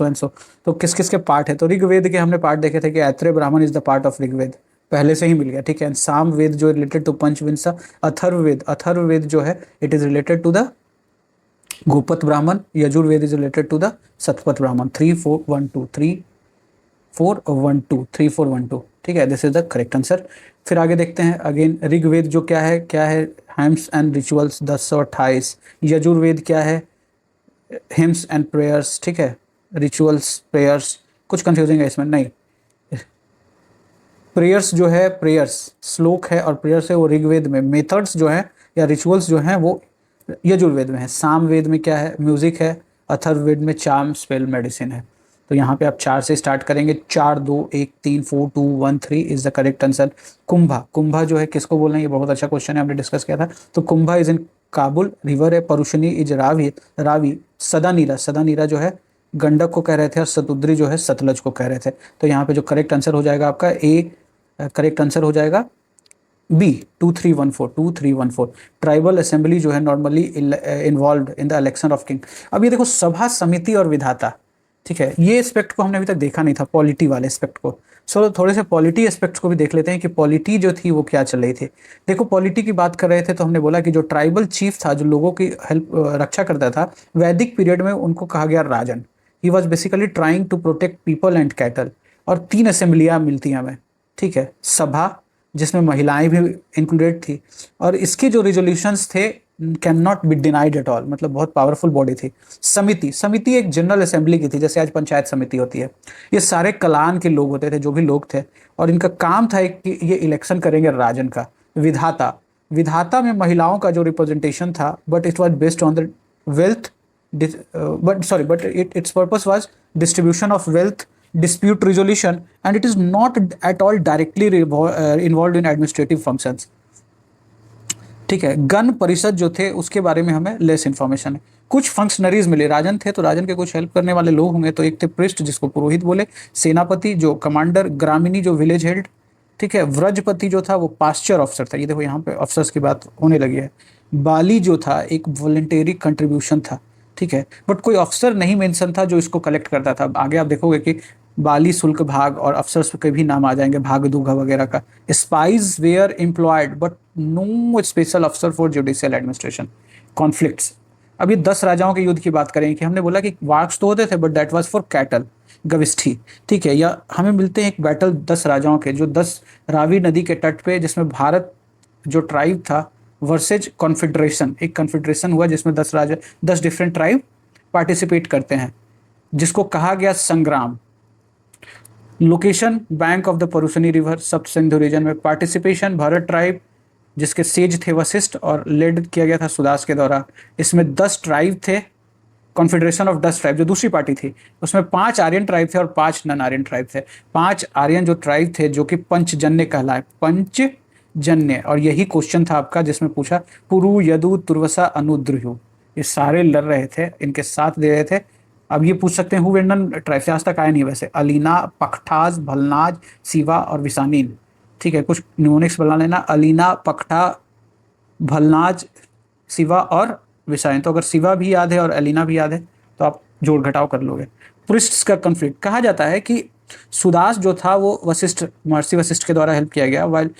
तो किस किस के पार्ट है, तो ऋग्वेद के हमने पार्ट देखे थे कि Aitareya Brahmana is the part of Rigveda, पहले से ही मिल गया, ठीक है। सामवेद जो रिलेटेड टू पंचविंसा। अथर्ववेद जो है it is related to the Gopatha Brahmana. Yajurveda is related to the Shatapatha Brahmana. 3412 ठीक है, this is the correct answer. फिर आगे देखते हैं अगेन ऋग्वेद जो क्या है हेम्स एंड रिचुअल्स 1028। यजुर्वेद क्या है, हिम्स एंड प्रेयर्स, ठीक है। रिचुअल्स प्रेयर्स, कुछ कंफ्यूजिंग है इसमें, नहीं। प्रेयर्स जो है, प्रेयर्स श्लोक है और प्रेयर्स है वो ऋग्वेद में। मेथड्स जो है या रिचुअल्स जो हैं वो यजुर्वेद में है। सामवेद में क्या है, म्यूजिक है। अथर्ववेद में चार्म स्पेल मेडिसिन है। तो यहाँ पे आप 4 से स्टार्ट करेंगे। 4 2 1 3 4 2 1 3 is the correct answer. Kumbha जो है किसको बोलना है, ये बहुत अच्छा क्वेश्चन है, हमने डिस्कस किया था। तो Kumbha is in Kabul, river है। परुशनी इज रावी। सदानीरा जो है गंडक को कह रहे थे और सतुद्री जो है सतलज को कह रहे थे। तो यहाँ पे जो करेक्ट आंसर हो जाएगा आपका करेक्ट आंसर हो जाएगा बी 2314। ट्राइबल असेंबली जो है normally involve in the election of king. अब ये देखो सभा समिति और विधाता, ठीक है, ये एस्पेक्ट को हमने अभी तक देखा नहीं था, पॉलिटी वाले एस्पेक्ट को। सो थोड़े से पॉलिटी एस्पेक्ट्स को भी देख लेते हैं कि पॉलिटी जो थी वो क्या चल रही थी। देखो पॉलिटी की बात कर रहे थे तो हमने बोला कि जो ट्राइबल चीफ था, जो लोगों की रक्षा करता था वैदिक पीरियड में, उनको कहा गया rajan. He was basically trying to protect people and cattle. और 3 असेंबलियाँ मिलती हैं हमें, ठीक है। सभा जिसमें महिलाएं भी इंक्लूडेड थी, और इसके जो रिजोल्यूशंस थे can not be denied at all, मतलब बहुत पावरफुल बॉडी थी। समिति एक जनरल असेंबली की थी, जैसे आज पंचायत समिति होती है। ये सारे कलान के लोग होते थे, जो भी लोग थे, और इनका काम था कि ये इलेक्शन करेंगे राजन का। विधाता में महिलाओं का जो रिप्रेजेंटेशन था, but it was based on the wealth, but its purpose was distribution of wealth, dispute resolution, and it is not at all directly involved in administrative functions, ठीक है। गण परिषद जो थे उसके बारे में हमें लेस इन्फॉर्मेशन है। कुछ फंक्शनरीज मिले, राजन थे तो राजन के कुछ हेल्प करने वाले लोग होंगे। तो एक थे पृष्ठ जिसको पुरोहित बोले, सेनापति जो कमांडर, ग्रामीणी जो विलेज हेड, ठीक है। व्रजपति जो था वो पास्चर ऑफिसर था। ये देखो यहाँ पे ऑफिसर्स की बात होने लगी है। बाली जो था एक वॉलंटरी कंट्रीब्यूशन था, ठीक है, बट कोई अफसर नहीं मेंशन था जो इसको कलेक्ट करता था। आगे आप देखोगे कि बाली शुल्क भाग और अफसर्स के भी नाम आ जाएंगे, भाग दूघा वगैरह का। Spies were employed but no special अफसर फॉर जुडिशियल एडमिनिस्ट्रेशन। कॉन्फ्लिक्ट्स, अभी 10 राजाओं के युद्ध की बात करें कि हमने बोला कि वार्स तो होते थे but that was for cattle, Gavishti, ठीक है। या हमें मिलते हैं एक बैटल 10 राजाओं के, जो 10 रावी नदी के तट पे, जिसमें भारत जो ट्राइब था वर्सेज कॉन्फेडरेशन, एक कॉन्फेडरेशन हुआ जिसमें 10 डिफरेंट ट्राइब पार्टिसिपेट करते हैं, जिसको कहा गया sangram. Location bank of the Parushni river, सब सिंधु रीजन में। पार्टिसिपेशन भरत ट्राइब जिसके सेज थे वशिष्ठ और लेड किया गया था सुदास के द्वारा। इसमें 10 ट्राइब थे, कॉन्फेडरेशन ऑफ 10 ट्राइब जो दूसरी पार्टी थी, उसमें 5 आर्यन ट्राइब थे और 5 नन आर्यन ट्राइब थे। 5 आर्यन जो ट्राइब थे जो कि पंचजन्य कहलाए, पंचजन्य। और यही क्वेश्चन था आपका जिसमें पूछा पुरु यदु तुर्वसा अनुद्रुहु, ये सारे लड़ रहे थे, इनके साथ दे रहे थे। अब ये पूछ सकते हैं हु वेंडन ट्राइब से, आज तक आया नहीं वैसे। अलीना, पख्ठाज, भलनाज, सिवा और विसानीन। ठीक है, कुछ न्यूमोनिक्स बना लेना, अलीना, पख्ठा, भलनाज, सिवा और विसायन। तो अगर सिवा भी याद है और एलिना भी याद है तो आप जोड़ घटाव कर लोगे। पृष्ठ का कन्फ्लिक्ट, कहा जाता है कि सुदास जो था वो वशिष्ठ, महर्षि वशिष्ठ के द्वारा हेल्प किया गया, वाइल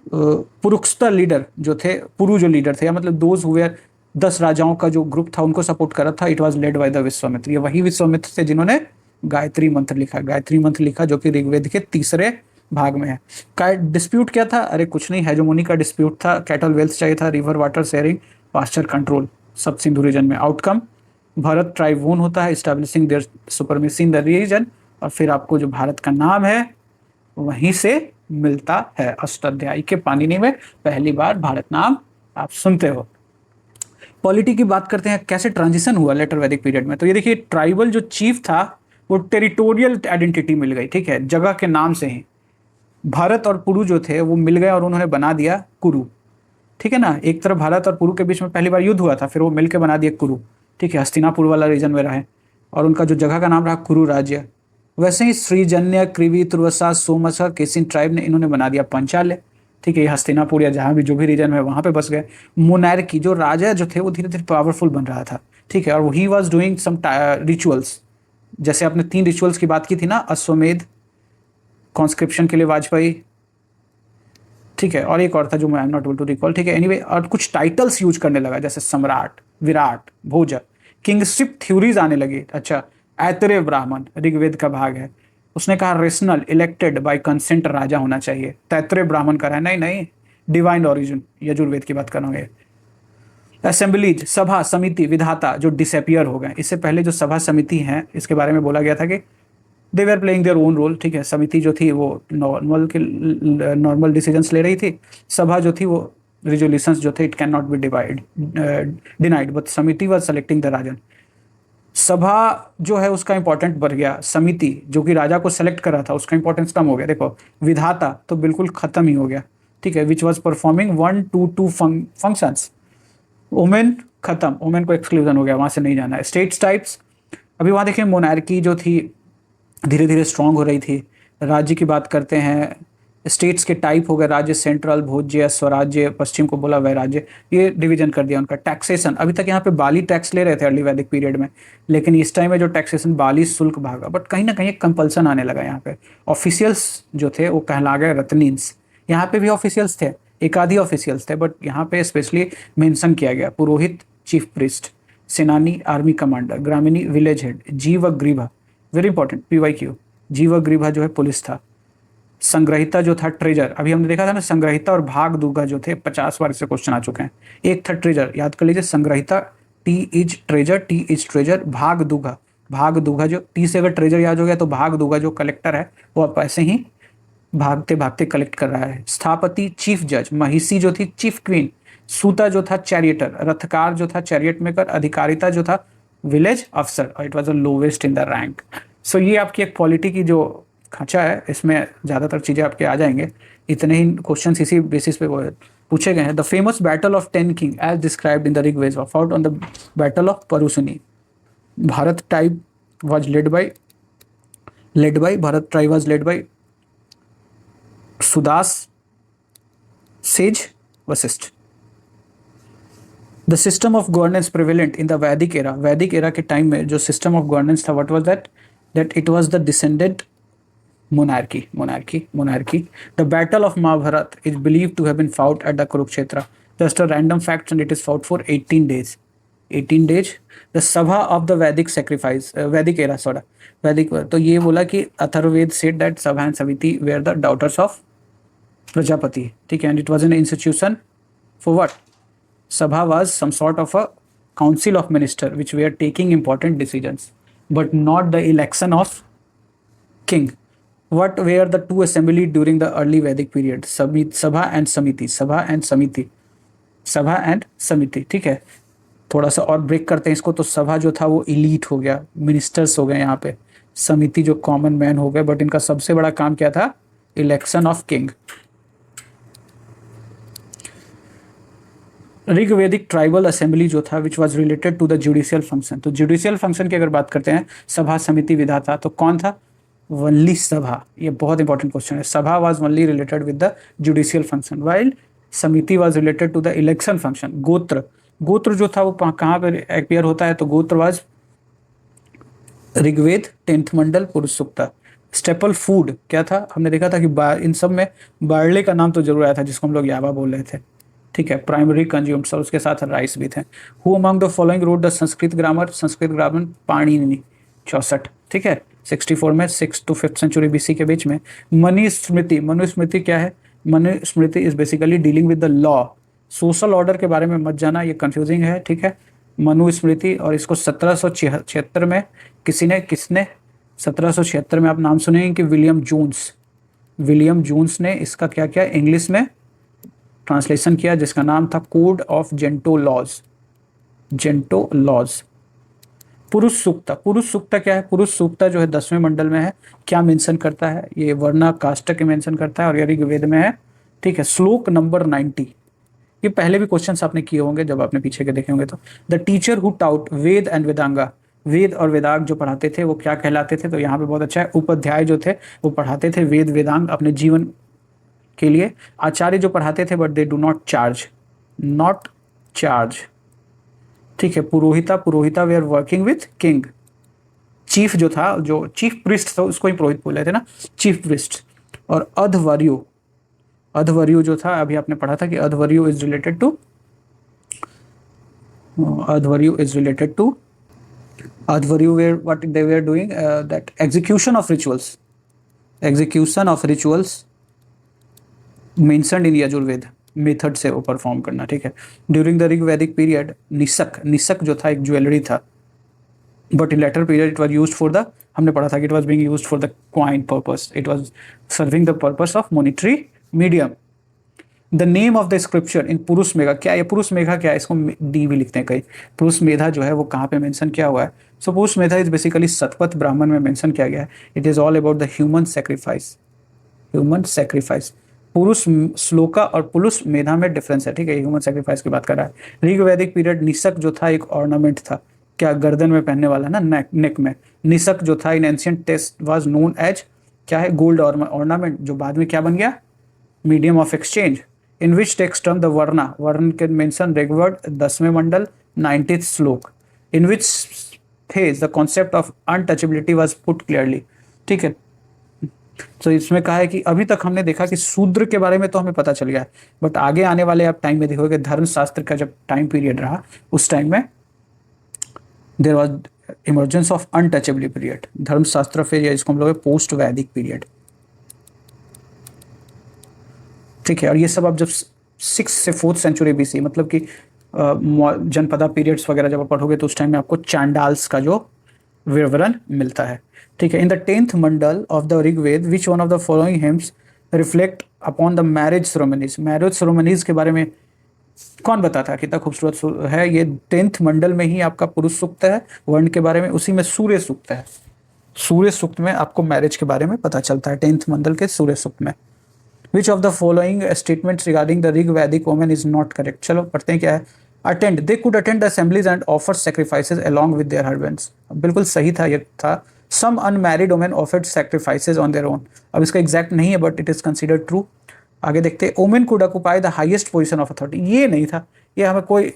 पुरुषता लीडर जो थे, पुरु जो लीडर थे, मतलब दोज हुए 10 राजाओं का जो ग्रुप था उनको सपोर्ट कर रहा था, it was led by the Vishwamitra. ये वही विश्वामित्र थे जिन्होंने गायत्री मंत्र लिखा, गायत्री मंत्र लिखा जो कि ऋग्वेद के तीसरे भाग में है। का डिस्प्यूट क्या था? अरे कुछ नहीं, हेजोमोनी का डिस्प्यूट था, कैटल वेल्थ चाहिए था, river water sharing, pasture control, सब सिंधु रीजन में। आउटकम भारत ट्राइब वोन होता है, establishing their supremacy in the region. और फिर आपको जो भारत का नाम है वहीं से मिलता है, अष्टाध्यायी के पाणिनि में पहली बार भारत नाम आप सुनते हो। पॉलिटी की बात करते हैं, कैसे ट्रांजिशन हुआ लेटर वैदिक पीरियड में। तो ये देखिए, ट्राइबल जो चीफ था वो टेरिटोरियल आइडेंटिटी मिल गई, ठीक है, जगह के नाम से ही। भारत और पुरु जो थे वो मिल गए और उन्होंने बना दिया कुरु, ठीक है ना। एक तरफ भारत और पुरु के बीच में पहली बार युद्ध हुआ था, फिर वो मिलकर बना दिया कुरु, ठीक है, हस्तिनापुर वाला रीजन में रहे और उनका जो जगह का नाम रहा कुरु राज्य। वैसे ही श्रीजन्य, कृवि, तुर्वसा, सोमसा, केसिन ट्राइब ने इन्होंने बना दिया पंचालय, ठीक है, ये हस्तिनापुर या जहाँ भी जो भी रीजन है वहाँ पे बस गए। मोनार्की, जो राजा जो थे वो धीरे धीरे पावरफुल बन रहा था, ठीक है, और he was doing some rituals, जैसे आपने 3 रिचुअल्स की बात की थी ना, अश्वमेध, कॉन्स्क्रिप्शन के लिए वाजपेयी, ठीक है, और एक और था जो मैं I am not able to recall, ठीक है, एनीवे। और कुछ टाइटल्स यूज करने लगा जैसे सम्राट, विराट, भोज, किंगशिप थ्योरीज आने लगी। अच्छा, ऐतरेय ब्राह्मण ऋग्वेद का भाग है, उसने कहा रेशनल इलेक्टेड बाय कंसेंट राजा होना चाहिए। तैतरेय ब्राह्मण का है, नहीं नहीं, डिवाइन ओरिजिन, यजुर्वेद की बात कर रहा हूँ। असेंबलीज, सभा, समिति, विधाता जो डिसअपियर हो गए। इससे पहले जो सभा समिति हैं इसके बारे में बोला गया था कि they were playing their own role, ठीक है। समिति जो थी वो नॉर्मल डिसीजंस ले रही थी, सभा जो थी वो रिजोल्यूशंस जो थे it can not be denied, but समिति वाज सेलेक्टिंग द राजन। सभा जो है उसका इंपॉर्टेंट बढ़ गया, समिति जो कि राजा को सेलेक्ट कर रहा था उसका इंपॉर्टेंस कम हो गया। देखो, विधाता तो बिल्कुल खत्म ही हो गया, ठीक है, which was performing 1 to 2 functions. Women खत्म, वुमेन को एक्सक्लूजन हो गया, वहां से नहीं जाना है। स्टेट्स टाइप्स, अभी वहां देखिए मोनार्की जो थी धीरे धीरे स्ट्रांग हो रही थी। राज्य की बात करते हैं, स्टेट्स के टाइप हो गए, राज्य, सेंट्रल, भोज्य, स्वराज्य, पश्चिम को बोला वैराज्य, ये डिवीजन कर दिया उनका। टैक्सेशन, अभी तक यहाँ पे बाली टैक्स ले रहे थे अर्ली वैदिक पीरियड में, लेकिन इस टाइम में जो टैक्सेशन बाली शुल्क भागा, बट कहीं ना कहीं एक कंपल्सन आने लगा यहाँ पे। ऑफिशियल्स जो थे वो कहला गए रत्नीन्स, यहाँ पे भी ऑफिशियल्स थे, एक आधी ऑफिशियल्स थे, बट यहाँ पे स्पेशली मेंशन किया गया। Purohit, chief priest, senani, army commander, gramani, village head, Jivagriva, very important, PYQ, Jivagriva जो है पुलिस था। संग्रहिता जो था ट्रेजर, अभी हमने देखा था ना, संग्रहिता और भाग दुगा जो थे 50 बार से क्वेश्चन आ चुके हैं। एक था ट्रेजर, याद कर लीजिए, संग्रहिता टी इज ट्रेजर, भाग दुगा, भाग दुगा जो टी से अगर ट्रेजर याद हो गया तो भाग दुगा जो कलेक्टर है वो आप ऐसे ही भागते भागते कलेक्ट कर रहा है। स्थापति, चीफ जज, महिषी जो थी चीफ क्वीन, सूता जो था चैरियटर, रथकार जो था चैरियट मेकर, अधिकारिता जो था विलेज अफसर, और it was the lowest in the rank. So ये आपकी एक पॉलिटी की जो खांचा है, इसमें ज़्यादातर चीज़ें आपके आ जाएंगे। इतने ही क्वेश्चन इसी बेसिस पे पूछे गए हैं। The famous battle of 10 king as described in the Rigveda fought on the battle of Parushni. Bharata tribe was led by Bharata tribe was led by Sudas, sage, Vashishtha. The system of governance prevalent in the Vedic era, Vedic era के time में जो system of governance था, what was that it was the descendant monarchy. The battle of Mahabharat is believed to have been fought at the Kurukshetra. Just a random fact, and it is fought for 18 days. 18 days. The Sabha of the Vedic sacrifice, Vedic era, Vedic. तो ये बोला कि Atharvaveda said that Sabha and Saviti were the daughters of Prajapati. ठीक है, and it was an institution for what? Sabha was some sort of a council of ministers which were taking important decisions, but not the election of king. What were the two assembly during the early Vedic period? सभा and समिति, सभा and समिति, सभा and समिति। ठीक है, थोड़ा सा और ब्रेक करते हैं इसको। तो सभा जो था वो इलीट हो गया, मिनिस्टर्स हो गए यहाँ पे, समिति जो कॉमन मैन हो गए, बट इनका सबसे बड़ा काम क्या था? Election of king. Rigvedic tribal assembly जो था which was related to the judicial function. तो जुडिशियल फंक्शन की अगर बात करते हैं, सभा समिति विधाता, तो कौन था? वनली सभा। ये बहुत इंपॉर्टेंट क्वेश्चन है। Sabha was only related with the judicial function, while Samiti was related to the election function. Gotra, gotra जो था वो कहाँ पर अपीयर होता है? तो गोत्र वाज ऋग्वेद 10th मंडल पुरुष सूक्ता। स्टेपल फूड क्या था? हमने देखा था कि इन सब में बार्ले का नाम तो जरूर आया था, जिसको हम लोग यावा बोल रहे थे। ठीक है, प्राइमरी कंज्यूम्स, और उसके साथ राइस भी थे। Who among the following wrote the Sanskrit grammar? Sanskrit grammar Panini 64। ठीक है, 64 में 6 to 5th सेंचुरी बीसी के बीच में। मनुस्मृति, मनुस्मृति क्या है? Manusmriti is basically dealing with the law. Social order के बारे में मत जाना, ये कंफ्यूजिंग है। ठीक है, मनुस्मृति, और इसको 1776 में किसने 1776 में आप नाम सुनेंगे कि विलियम जोन्स, विलियम जोन्स ने इसका क्या किया? इंग्लिश में ट्रांसलेशन किया, जिसका नाम था कोड ऑफ जेंटो लॉज, जेंटो लॉज। पुरुष सूक्ता, पुरुष सूक्ता क्या है? पुरुष सूक्ता जो है 10वें मंडल में है। क्या मेंशन करता है? ये वर्णा काष्ट के मेंशन करता है, और ये ऋग्वेद में है। ठीक है, श्लोक नंबर 90। ये पहले भी क्वेश्चंस आपने किए होंगे जब आपने पीछे के देखे होंगे। तो the teacher who taught Veda and Vedanga, Veda और वेदांग जो पढ़ाते थे वो क्या कहलाते थे? तो यहाँ पे बहुत अच्छा है, उपाध्याय जो थे वो पढ़ाते थे वेद वेदांग अपने जीवन के लिए। आचार्य जो पढ़ाते थे, but they do not charge, not charge. ठीक है, पुरोहिता, पुरोहिता they are working with king. Chief जो था, जो चीफ प्रिस्ट था, उसको ही पुरोहित बोले थे ना, चीफ प्रिस्ट। और अधवर्यु, अधवर्यु जो था, अभी आपने पढ़ा था कि Adhvaryu is related to, Adhvaryu is related to, Adhvaryu were what they were doing, that execution of rituals, execution of rituals mentioned in Yajurveda method से वो परफॉर्म करना। ठीक है, during the Rigvedic period nishka, nishka जो था एक ज्वेलरी था, but in later period it was used for the, हमने पढ़ा था कि it was being used for the coin purpose, it was serving the purpose of monetary medium. The name of the scripture in Purusha Medha, क्या ये पुरुष मेघा क्या है? इसको डी भी लिखते हैं कई। पुरुष मेधा जो है वो कहाँ पे मेंशन किया हुआ है? सो पुरुष मेधा इज बेसिकली शतपथ ब्राह्मण में मेंशन किया गया है। It is all about the human sacrifice, human sacrifice. पुरुष श्लोका और पुरुष मेधा में डिफरेंस है। ठीक है, ह्यूमन सेक्रीफाइस की बात कर रहा है। ऋग्वैदिक पीरियड निसक जो था एक ऑर्नामेंट था, क्या गर्दन में पहनने वाला ना, नेक में। निसक जो था in ancient text was known as क्या है? गोल्ड ऑर्नामेंट, जो बाद में क्या बन गया? Medium of exchange. In which text term the varna, वर्ण के मेंशन ऋग्वेद 10वें मंडल 90th श्लोक। In which phase the concept of untouchability was put clearly. ठीक है, तो इसमें कहा है कि अभी तक हमने देखा कि शूद्र के बारे में तो हमें पता चल गया, बट आगे आने वाले आप टाइम में देखोगे, धर्मशास्त्र का जब टाइम पीरियड रहा, उस टाइम में there was emergence of untouchability period, Dharmashastra phase, या इसको हम लोग पोस्ट वैदिक पीरियड। ठीक है, और ये सब आप जब 6th से 4th सेंचुरी बीसी, मतलब कि जनपदा पीरियड्स वगैरह जब आप पढ़ोगे, तो उस टाइम में आपको चांडाल्स का जो विवरण मिलता है। ठीक है, in the 10th mandal of the Rigveda which one of the following hymns reflect upon the marriage ceremonies, marriage ceremonies के बारे में कौन बताता है? कितना खूबसूरत है ये। 10th मंडल में ही आपका पुरुष सूक्त है वर्ण के बारे में, उसी में सूर्य सूक्त है। सूर्य सूक्त में आपको मैरिज के बारे में पता चलता है, 10th मंडल के सूर्य सूक्त में। Which of the following statements regarding the Rigvedic women is not correct? चलो पढ़ते हैं क्या है। Attend, they could attend the assemblies and offer sacrifices along with their husbands. बिल्कुल सही था, ये था। Some unmarried women offered sacrifices on their own. अब इसका एग्जैक्ट नहीं है, but it is considered true. आगे देखते हैं, women could occupy the highest position of authority. ये नहीं था, ये हमें कोई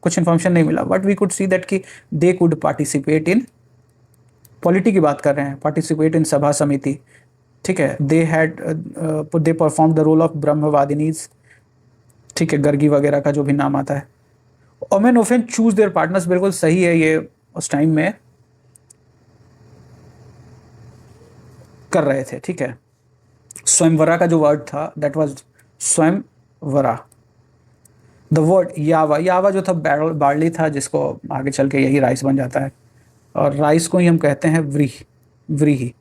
कुछ इन्फॉर्मेशन नहीं मिला, but we could see that कि they could participate in, polity की बात कर रहे हैं, पार्टिसिपेट इन सभा समिति। ठीक है, they perform the role of Brahmavadinis. ठीक है, गर्गी वगैरह का जो भी नाम आता है। Women often choose there partners, बिल्कुल सही है, ये उस टाइम में कर रहे थे। ठीक है, स्वयंवरा का जो वर्ड था दैट वाज स्वयंवरा। द वर्ड यावा, यावा जो था बार्ली था, जिसको आगे चल के यही राइस बन जाता है, और राइस को ही हम कहते हैं व्रीहि, व्रीहि,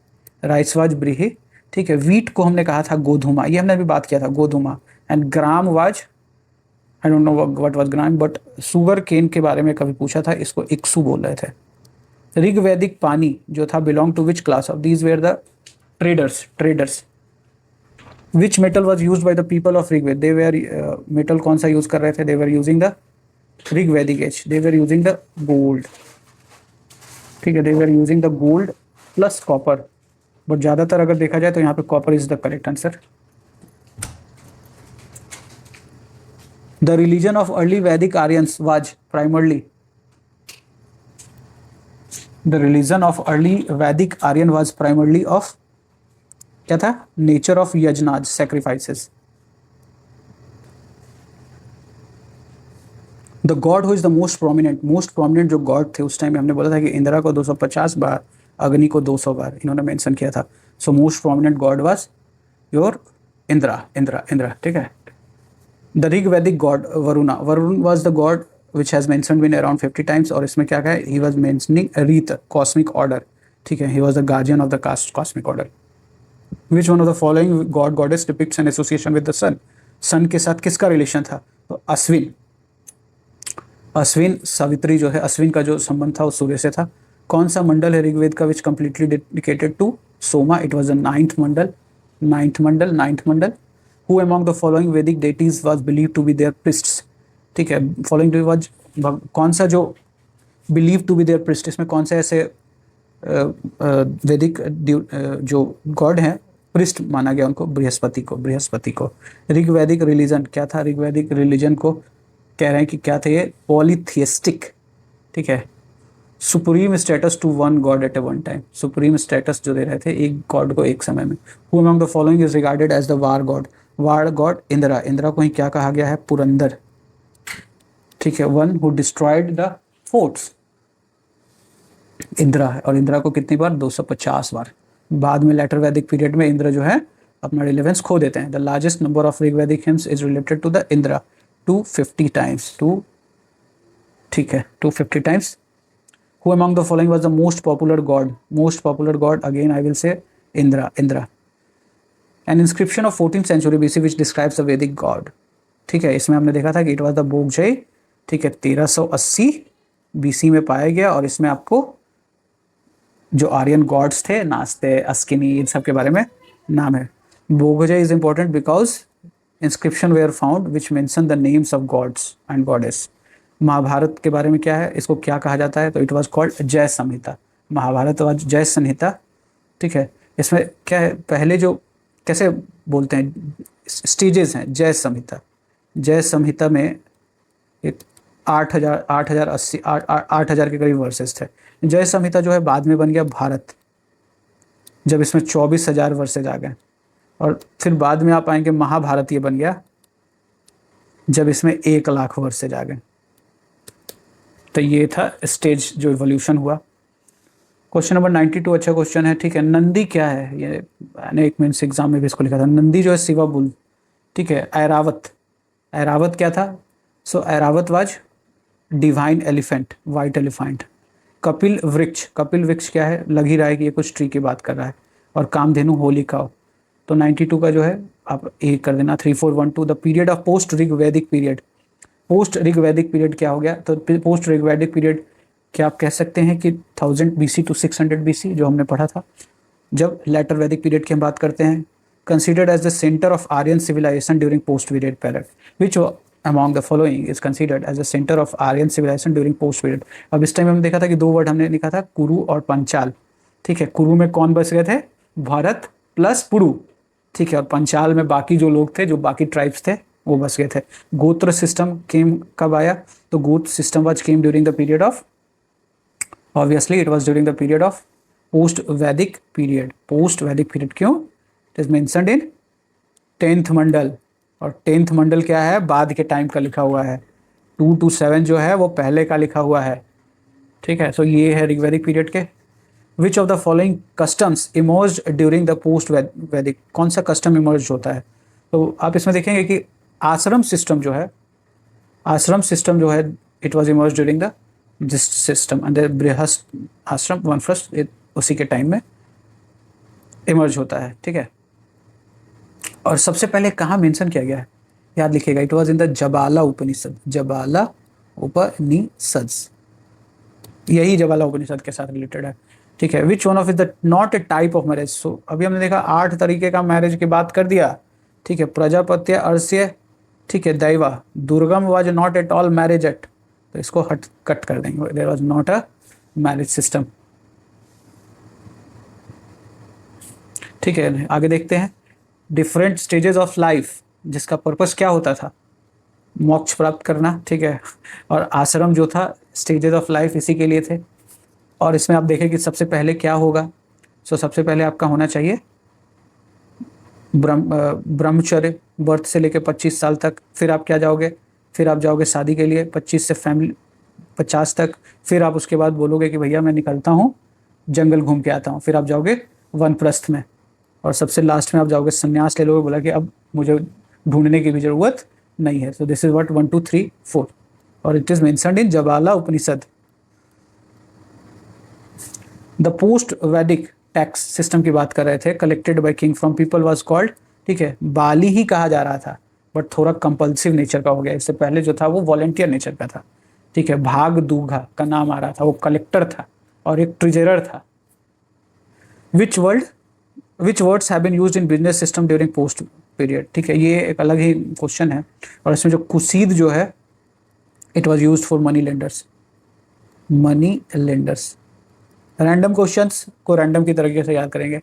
राइस वाज व्रीहि। ठीक है। वीट को हमने कहा था गोधुमा, ये हमने अभी बात किया था godhuma. And gram was, I don't know what was gram, but sugar cane के बारे में कभी पूछा था, इसको इक्सु बोल रहे थे। ऋग्वैदिक पानी जो था belong to which class of these were the traders. Which metal was use by the people of Rigveda, they were metal कौन सा यूज कर रहे थे, they were using the Rigvedic age, they were using the gold. ठीक है, they were using the gold plus copper, but ज्यादातर अगर देखा जाए तो यहाँ पे copper is the correct answer. The religion of early Vedic Aryans was primarily, the religion of early Vedic Aryan was primarily of, क्या था, nature of yajnas, sacrifices. The god who is the most prominent जो गॉड थे उस time में, हमने बोला था कि इंदिरा को 250 बार, अग्नि को 200 बार इन्होंने मेंशन किया था। So most prominent god was your Indra. ठीक है। The Rigvedic god Varuna was the god which has mentioned been around 50 times, और इसमें क्या है, he was mentioning rita, cosmic order. ठीक है, he was the guardian of the cosmic order. Which one of the following god goddess depicts an association with the sun, sun के साथ किसका relation था, तो अश्विन सावित्री जो है, अश्विन का जो संबंध था वो सूर्य से था। कौन सा मंडल है ऋग्वेद का which completely dedicated to Soma, it was the ninth mandala. Who among the following Vedic deities was believe to be their priests. ठीक है, फॉलोइंग वाज, कौन सा जो believe to be their priest, इसमें कौन से ऐसे वैदिक जो गॉड हैं प्रिस्ट माना गया उनको, बृहस्पति को। ऋग्वैदिक रिलीजन क्या था, ऋग्वैदिक रिलीजन को कह रहे हैं कि क्या थे ये, पॉलीथियस्टिक। ठीक है, supreme status to one god at a one time, supreme status जो दे रहे थे एक गॉड को एक समय में। Who among the following is regarded as the war god Indra को ही क्या कहा गया है, पुरंदर। ठीक है, one who destroyed the forts, Indra है, और इंदिरा को कितनी बार, 250 बार। बाद में लेटर वैदिक पीरियड में इंद्र जो है अपना रिलेवेंस खो देते हैं। The largest number of Rigvedic hymns is related to the Indra, 250 times, ठीक है 250 times. Who among the following was the most popular god? Again I will say Indra. An inscription of 14th century BC which describes the Vedic god. ठीक है, इसमें हमने देखा था कि it was the बोगजय, ठीक है 1380 BC में पाया गया, और इसमें आपको जो आर्यन गॉड्स थे, नास्ते, अस्किनी, इन सब के बारे में नाम है। बोगजय is important because inscription were found which mention the names of gods and goddess. Mahabharata के बारे में क्या है, इसको क्या कहा जाता है, तो इट वाज कॉल्ड जय संहिता। महाभारत वाज जय संहिता। ठीक है, इसमें क्या है, पहले जो कैसे बोलते हैं, स्टेजेस हैं। जय संहिता में एक 8,000 के करीब वर्सेस थे। जय संहिता जो है बाद में बन गया भारत, जब इसमें 24,000 वर्सेज आ गए, और फिर बाद में आप आएंगे महाभारत, ये बन गया जब इसमें 1,00,000 वर्सेज आ गए। तो ये था स्टेज जो इवोल्यूशन हुआ। क्वेश्चन नंबर 92 अच्छा क्वेश्चन है। ठीक है, नंदी क्या है, ये मैंने एक मिनट एग्जाम में भी इसको लिखा था। नंदी जो है शिवा बुल। ठीक है, ऐरावत क्या था, so Airavata was divine elephant, white elephant. कपिल वृक्ष क्या है, लग ही रहा है कि ये कुछ ट्री की बात कर रहा है। और कामधेनु होलिका। तो 92 का जो है आप ए कर देना। 3412 the period of post Rigvedic period. Post Rigvedic period क्या हो गया, तो पोस्ट ऋग्वैदिक पीरियड क्या आप कह सकते हैं कि 1000 BC टू 600 BC जो हमने पढ़ा था। जब लेटर वैदिक पीरियड की हम बात करते हैं, considered as the centre of Aryan civilisation during post period period, which among the following is considered as the center of Aryan civilization during post period। अब इस टाइम हमने देखा था कि 2 वर्ड हमने लिखा था, कुरु और पंचाल। ठीक है, कुरु में कौन बस गए थे, भारत प्लस पुरु। ठीक है, और पंचाल में बाकी जो लोग थे, जो बाकी ट्राइब्स थे, वो बस गए थे। गोत्र सिस्टम केम कब आया, तो गोत्र system was came during the period of, obviously it was during the period of post वैदिक पीरियड। पोस्ट वैदिक पीरियड क्यों, it is mentioned in 10th मंडल, और 10th मंडल क्या है, बाद के टाइम का लिखा हुआ है। 2 to 7 जो है वो पहले का लिखा हुआ है। ठीक है, सो ये है ऋग्वैदिक पीरियड के। विच of the following customs emerge during the post वैदिक, कौन सा कस्टम इमर्ज होता है, तो आप इसमें देखेंगे कि आश्रम सिस्टम जो है it was emerge during the this system, and Brihaspati आश्रम वन फर्स्ट उसी के टाइम में इमर्ज होता है। ठीक है, और सबसे पहले कहाँ मेंशन किया गया है, याद लिखिएगा, it was in the Jabala Upanishad, Jabala Upanishad, यही जबाला उपनिषद के साथ रिलेटेड है। ठीक है, which one of is the not a type of marriage. So अभी हमने देखा 8 तरीके का मैरिज की बात कर दिया। ठीक है, प्रजापत्य, अर्ष्य, ठीक है, दैवा, दुर्गम was not at all marriage at, तो इसको हट कट कर देंगे, there was not a marriage system. ठीक है, आगे देखते हैं, डिफरेंट स्टेजेस ऑफ लाइफ, जिसका पर्पस क्या होता था, मोक्ष प्राप्त करना। ठीक है, और आश्रम जो था, स्टेजेस ऑफ लाइफ इसी के लिए थे। और इसमें आप देखें कि सबसे पहले क्या होगा। सो सबसे पहले आपका होना चाहिए ब्रह्मचर्य, बर्थ से लेकर 25 साल तक। फिर आप क्या जाओगे, फिर आप जाओगे शादी के लिए 25 से फैमिली 50 तक। फिर आप उसके बाद बोलोगे कि भैया मैं निकलता हूँ, जंगल घूम के आता हूँ। फिर आप जाओगे वनप्रस्थ में, और सबसे लास्ट में आप जाओगे संन्यास ले लोगे, बोला कि अब मुझे ढूंढने की भी जरूरत नहीं है। सो दिस इज व्हाट 1 2 3 4, और it is mentioned in Jabala Upanishad. The post वैदिक टैक्स सिस्टम की बात कर रहे थे, collected by king from people was called, ठीक है, बाली ही कहा जा रहा था, बट थोड़ा कंपल्सिव नेचर का हो गया। इससे पहले जो था वो वॉलेंटियर नेचर का था। ठीक है, भाग दूघा का नाम आ रहा था, वो कलेक्टर था और एक ट्रेजरर था। Which words have been used in business system during post period. ठीक है, ये एक अलग ही क्वेश्चन है, और इसमें जो कुसीद जो है, it was use for money lenders, money lenders. Random questions को रैंडम की तरीके से याद करेंगे।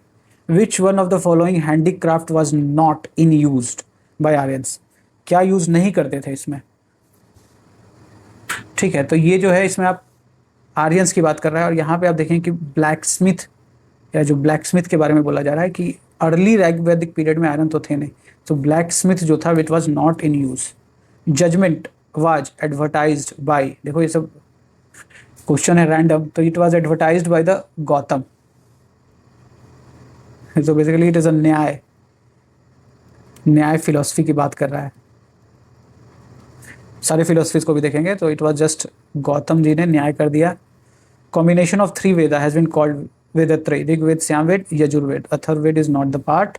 विच one of the following handicraft was not in used by Aryans, क्या यूज नहीं करते थे इसमें। ठीक है, तो ये जो है इसमें आप आर्यंस की बात कर रहा है, और यहाँ पे आप देखें कि ब्लैक स्मिथ, या जो ब्लैक स्मिथ के बारे में बोला जा रहा है कि अर्ली वैदिक पीरियड में आयरन तो थे नहीं, तो ब्लैक स्मिथ जो था it was not in use. Judgement was advertised by, देखो ये सब क्वेश्चन है रैंडम, तो it was advertised by the Gautam. तो बेसिकली इट इज अ न्याय फिलोसफी की बात कर रहा है। सारे फिलोसफीज को भी देखेंगे तो it was just Gautam ji ने न्याय कर दिया। Combination of 3 Veda has been called Vedatrayi, Rigveda, Samaveda, Yajurveda. Atharvaveda is not the part.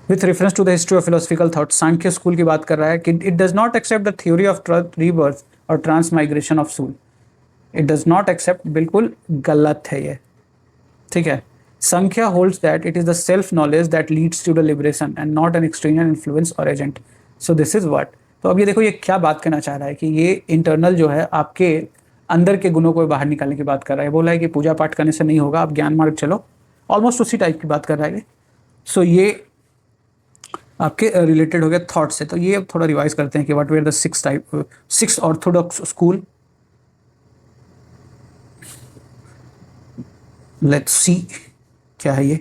With reference to the history of philosophical thought, Sankhya school की बात कर रहा है कि it does not accept the theory of rebirth और transmigration of soul. It does not accept, बिल्कुल गलत है ये। ठीक है, Sankhya holds that it is the self knowledge that leads to the liberation and not an external influence और agent. So this is what, तो अब ये देखो ये क्या बात करना चाह रहा है कि ये इंटरनल जो है आपके अंदर के गुणों को बाहर निकालने की बात कर रहा है। बोला है कि पूजा पाठ करने से नहीं होगा, आप ज्ञान मार्ग चलो, ऑलमोस्ट उसी टाइप की बात कर रहा है। सो ये आपके रिलेटेड हो गया थॉट से। तो ये थोड़ा रिवाइज करते हैं कि what were the 6 orthodox school. Let's see क्या है ये।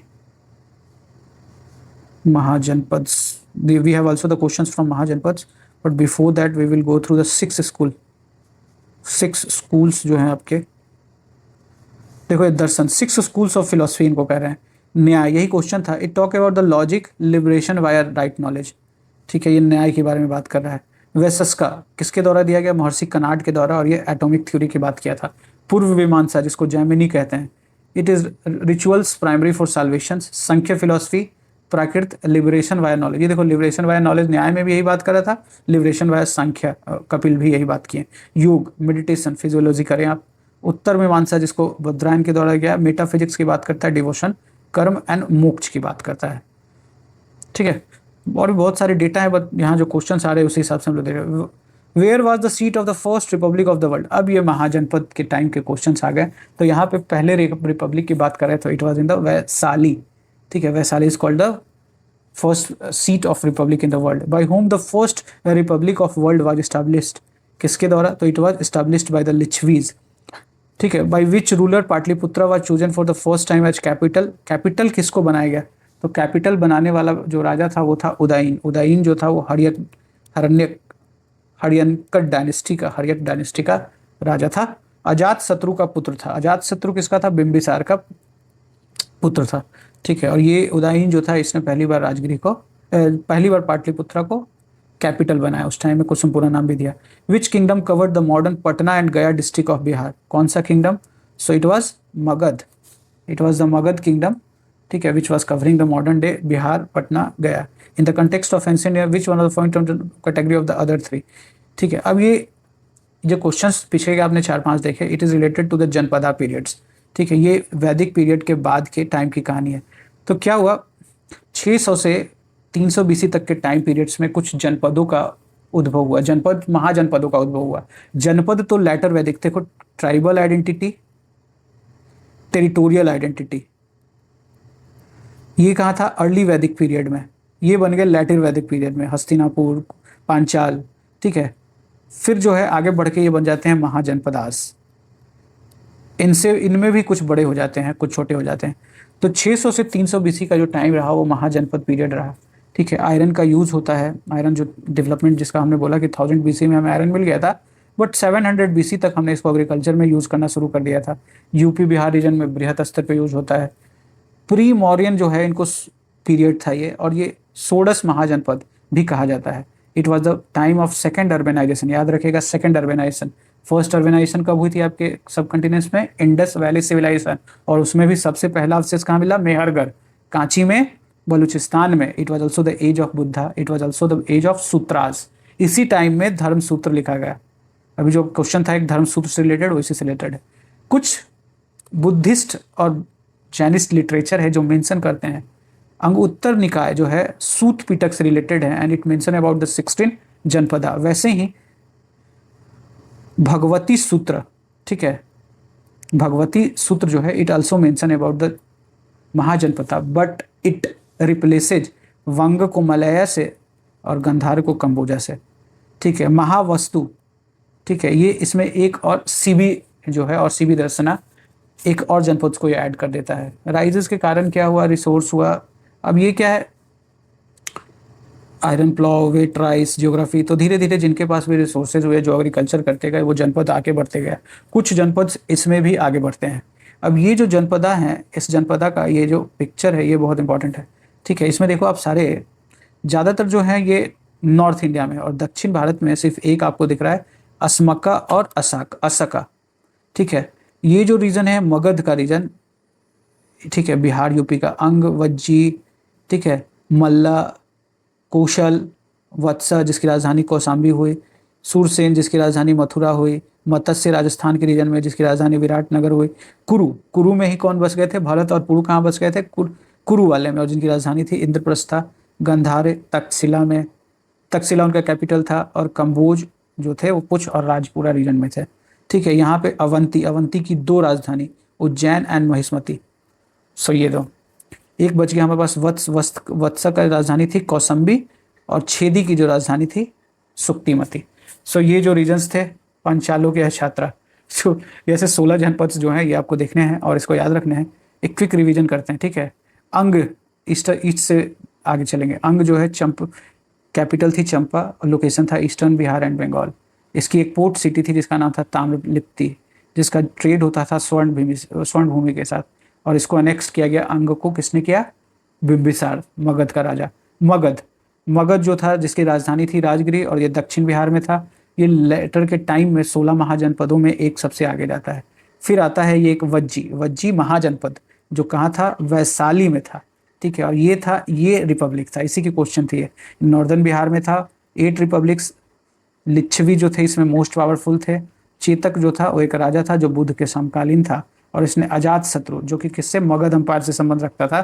Mahajanapadas, we have also the questions from Mahajanapadas, but before that we will go through the 6 schools जो हैं आपके। देखो ये दर्शन, 6 स्कूल्स ऑफ फिलोसफी इनको कह रहे हैं। न्याय, यही क्वेश्चन था। It talk about the logic, liberation via right knowledge. ठीक है, ये न्याय के बारे में बात कर रहा है। वैसस्का किसके द्वारा दिया गया, महर्षि कनाड के द्वारा, और ये एटॉमिक थ्योरी की बात किया था। पूर्व मीमांसा, जिसको जैमिनी कहते हैं, it is rituals primary for salvation. Sankhya philosophy, Prakriti, liberation via knowledge. ये देखो लिबरेशन वाया नॉलेज न्याय में भी यही बात कर रहा था, लिबरेशन वाया सांख्य कपिल भी यही बात किए। योग, मेडिटेशन, फिजियोलॉजी करें आप। उत्तर मीमांसा, जिसको बद्रायन के द्वारा गया, मेटाफिजिक्स की बात करता है, डिवोशन, कर्म एंड मोक्ष की बात करता है। ठीक है, और भी बहुत सारे डेटा है, बट यहाँ जो क्वेश्चन आ रहे हैं उसी हिसाब से हम लोग देख रहे हैं। Where was the seat of the first republic of the world. अब ये महाजनपद के टाइम के क्वेश्चन आ गए, तो यहाँ पे पहले रिपब्लिक की बात कर रहे हैं, तो it was in the Vaishali. ठीक है, Vaishali is called the first seat of republic in the world. By whom the first republic of world was established, किसके द्वारा, तो it was established by the Licchavis. ठीक है, by which ruler Pataliputra was chosen for the first time as capital. Capital किसको बनाया गया, तो capital बनाने वाला जो राजा था वो था उदयन। उदयन जो था वो हर्यंकट डायनेस्टी का राजा था। अजात शत्रु का पुत्र था। अजात शत्रु किसका था, बिंबिसार का पुत्र था। ठीक है, और ये उदयन जो था इसने पहली बार पाटलिपुत्रा को कैपिटल बनाया। उस टाइम में कुसुमपुरा नाम भी दिया। Which kingdom covered the modern Patna and Gaya district of Bihar. कौन सा kingdom, so it was Magadha. It was the Magadha kingdom. ठीक है, which was covering the modern day Bihar, Patna, Gaya. In the context of ancient year which one of the point of the category of the other three. ठीक है, अब ये जो questions पीछे के आपने 4-5 देखे, it is related to the Janapada periods. ठीक है, ये वैदिक पीरियड के बाद के टाइम की कहानी है। तो क्या हुआ, 600 से 300 बीसी तक के टाइम पीरियड्स में कुछ जनपदों का उद्भव हुआ, जनपद महाजनपदों का उद्भव हुआ। जनपद तो लेटर वैदिक, देखो, ट्राइबल आइडेंटिटी, टेरिटोरियल आइडेंटिटी, ये कहाँ था, अर्ली वैदिक पीरियड में। ये बन गए लेटर वैदिक पीरियड में, हस्तिनापुर, पांचाल। ठीक है, फिर जो है आगे बढ़ के ये बन जाते हैं महाजनपदास। इनमें भी कुछ बड़े हो जाते हैं, कुछ छोटे हो जाते हैं। तो 600 से 300 बीसी का जो टाइम रहा वो महाजनपद पीरियड रहा। ठीक है, आयरन का यूज़ होता है, आयरन जो डेवलपमेंट जिसका हमने बोला कि 1000 बीसी में हमें आयरन मिल गया था, बट 700 बीसी तक हमने इसको एग्रीकल्चर में यूज़ करना शुरू कर दिया था। यूपी बिहार रीजन में बृहत स्तर पर यूज़ होता है। प्री मौर्यन जो है इनको पीरियड था ये, और ये सोडस महाजनपद भी कहा जाता है। It was the time of second urbanisation, याद रखिएगा, सेकेंड अर्बेनाइजेशन। फर्स्ट अर्बेनाइजेशन कब हुई थी आपके सब कंटिनेंट्स में, इंडस वैली सिविलाइजेशन, और उसमें भी सबसे पहला अवशेष कहाँ मिला, मेहरगढ़, कांची में, बलूचिस्तान में। It was also the age of Buddha, it was also the age of sutras. इसी टाइम में धर्म सूत्र लिखा गया। अभी जो क्वेश्चन था एक धर्म सूत्र से रिलेटेड, वैसे से रिलेटेड है। कुछ बुद्धिस्ट और जैनिस्ट लिटरेचर है जो मेंशन करते हैं, अंग उत्तर निकाय जो है सूत पिटक से रिलेटेड है, and it mention about the 16 जनपदा। वैसे ही भगवती सूत्र, ठीक है, भगवती सूत्र जो है it also mention about the Mahajanapada, but it replaces Vanga को मलया से और गंधार को कंबोजा से। ठीक है, महावस्तु, ठीक है, ये इसमें एक और सीबी जो है, और सीबी दर्शना एक और जनपद को ये ऐड कर देता है। राइजेस के कारण क्या हुआ, रिसोर्स हुआ। अब ये क्या है, आयरन प्लॉव, वेट राइस, जियोग्राफी। तो धीरे धीरे जिनके पास भी रिसोर्सेज हुए, जो एग्रीकल्चर करते गए, वो जनपद आगे बढ़ते गए। कुछ जनपद इसमें भी आगे बढ़ते हैं। अब ये जो जनपदा हैं, इस जनपदा का ये जो पिक्चर है ये बहुत इंपॉर्टेंट है। ठीक है, इसमें देखो आप सारे ज़्यादातर जो हैं ये नॉर्थ इंडिया में, और दक्षिण भारत में सिर्फ एक आपको दिख रहा है, असमका और असका। ठीक है, ये जो रीजन है मगध का रीजन, ठीक है, बिहार यूपी का, अंग, वज्जी, ठीक है, मल्ला, कौशल, वत्सा जिसकी राजधानी कौशाम्बी हुई, सूरसेन जिसकी राजधानी मथुरा हुई, मत्स्य राजस्थान के रीजन में जिसकी राजधानी विराटनगर हुई, कुरु में ही कौन बस गए थे, भरत और पुरु कहाँ बस गए थे, कुरु वाले में, और जिनकी राजधानी थी इंद्रप्रस्था, गंधार तक्षशिला में, तक्षशिला उनका कैपिटल था, और कंबोज जो थे वो पुछ और राजपुरा रीजन में थे। ठीक है, यहाँ पे अवंती की 2 राजधानी, उज्जैन एंड महिष्मती। सो ये दो, एक बच गया हमारे पास, वत्सा का राजधानी थी कौसम्बी, और छेदी की जो राजधानी थी सुक्तिमती। सो ये जो रीजन्स थे पंचालों के छात्रा। सो ऐसे 16 जनपद जो हैं ये आपको देखने हैं और इसको याद रखने हैं। एक क्विक रिवीजन करते हैं, ठीक है। अंग, ईस्ट से आगे चलेंगे। अंग जो है कैपिटल थी चंपा, और लोकेशन था ईस्टर्न बिहार एंड बंगाल। इसकी एक पोर्ट सिटी थी जिसका नाम था ताम्रलिप्ति, जिसका ट्रेड होता था स्वर्ण भूमि के साथ, और इसको अनेक्स किया गया अंग को। किसने किया? बिम्बिसार, मगध का राजा। मगध जो था जिसकी राजधानी थी राजगिरी, और ये दक्षिण बिहार में था। ये लेटर के टाइम में 16 महाजनपदों में एक सबसे आगे जाता है। फिर आता है ये एक वज्जी महाजनपद, जो कहाँ था? वैशाली में था, ठीक है। और ये रिपब्लिक था, इसी की क्वेश्चन थी ये। नॉर्दर्न बिहार में था। 8 रिपब्लिक्स। लिच्छवी जो थे इसमें मोस्ट पावरफुल थे। चेतक जो था वो एक राजा था जो बुद्ध के समकालीन था, और इसने अजात शत्रु, जो कि किससे? मगध अंपायर से संबंध रखता था,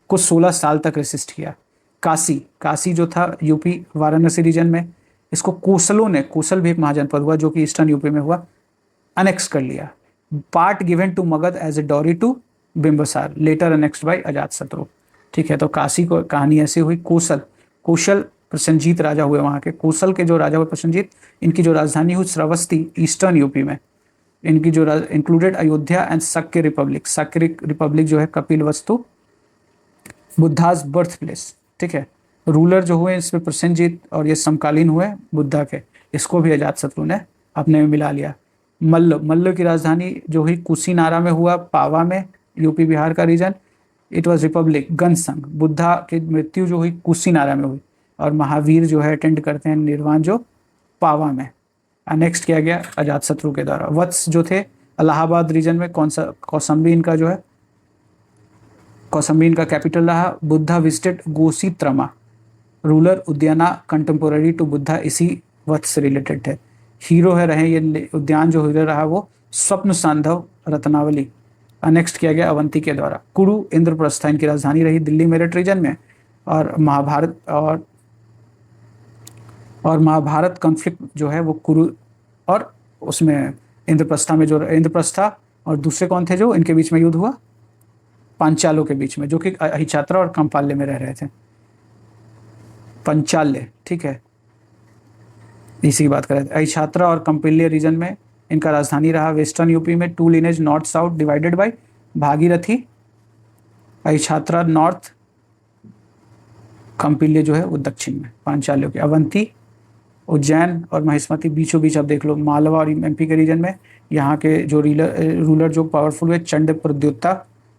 को 16 साल तक रेसिस्ट किया। काशी जो था यूपी वाराणसी रीजन में, इसको कोसल भी एक महाजनपद हुआ जो कि ईस्टर्न यूपी में हुआ, अनेक्स कर लिया। Part given to Magadha as a dowry to Bimbisara, later annexed by Ajatashatru, ठीक है। तो काशी को कहानी ऐसी हुई। कौशल प्रसन्नजीत राजा हुए वहाँ के। कौशल के जो राजा हुए प्रसन्नजीत, इनकी जो राजधानी हुई श्रावस्ती, ईस्टर्न यूपी में। इनकी जो इंक्लूडेड अयोध्या एंड शक्य रिपब्लिक जो है कपिलवस्तु, बुद्धाज बर्थ प्लेस, ठीक है। रूलर जो हुए इसमें प्रसन्नजीत, और ये समकालीन हुए बुद्धा के। इसको भी अजात शत्रु ने अपने में मिला लिया। मल्ल की राजधानी जो हुई कुशीनारा में हुआ, पावा में, यूपी बिहार का region. It was republic Ganasangha. Buddha की मृत्यु जो हुई कुशीनारा में हुई, और महावीर जो है अटेंड करते हैं निर्वाण जो पावा में। नेक्स्ट किया गया अजात शत्रु के द्वारा। वत्स जो थे इलाहाबाद रीजन में, कौन सा? कौशाम्बी इनका जो है कौशाम्बी इनका कैपिटल रहा। Buddha visited Ghositarama, ruler Udayana contemporary to Buddha, इसी वक्त से रिलेटेड थे। हीरो है रहे ये उद्यान, जो हीरो रहा वो स्वप्न सांधव रत्नावली अनेक्स्ट किया गया अवंती के द्वारा। कुरु इंद्रप्रस्था इनकी राजधानी रही दिल्ली मेरठ रीजन में। और महाभारत कॉन्फ्लिक्ट जो है वो कुरु और उसमें इंद्रप्रस्था में, जो इंद्रप्रस्था और दूसरे कौन थे जो इनके बीच में युद्ध हुआ, पांचालों के बीच में, जो कि अहिछात्रा और कंपाल्य में रह रहे थे। पंचाल्य, ठीक है, इसी की बात कर रहे थे। अहिछात्रा और कंपिल्य रीजन में इनका राजधानी रहा। वेस्टर्न यूपी में two lineage north south divided by Bhagirathi, Ahichhatra north, Kampilya जो है वो दक्षिण में पांचालियों के। अवंती, उज्जैन और महिष्मती बीचों बीच, अब देख लो मालवा और एमपी के रीजन में। यहाँ के जो रूलर जो पावरफुल हुए चंड प्रद्योता,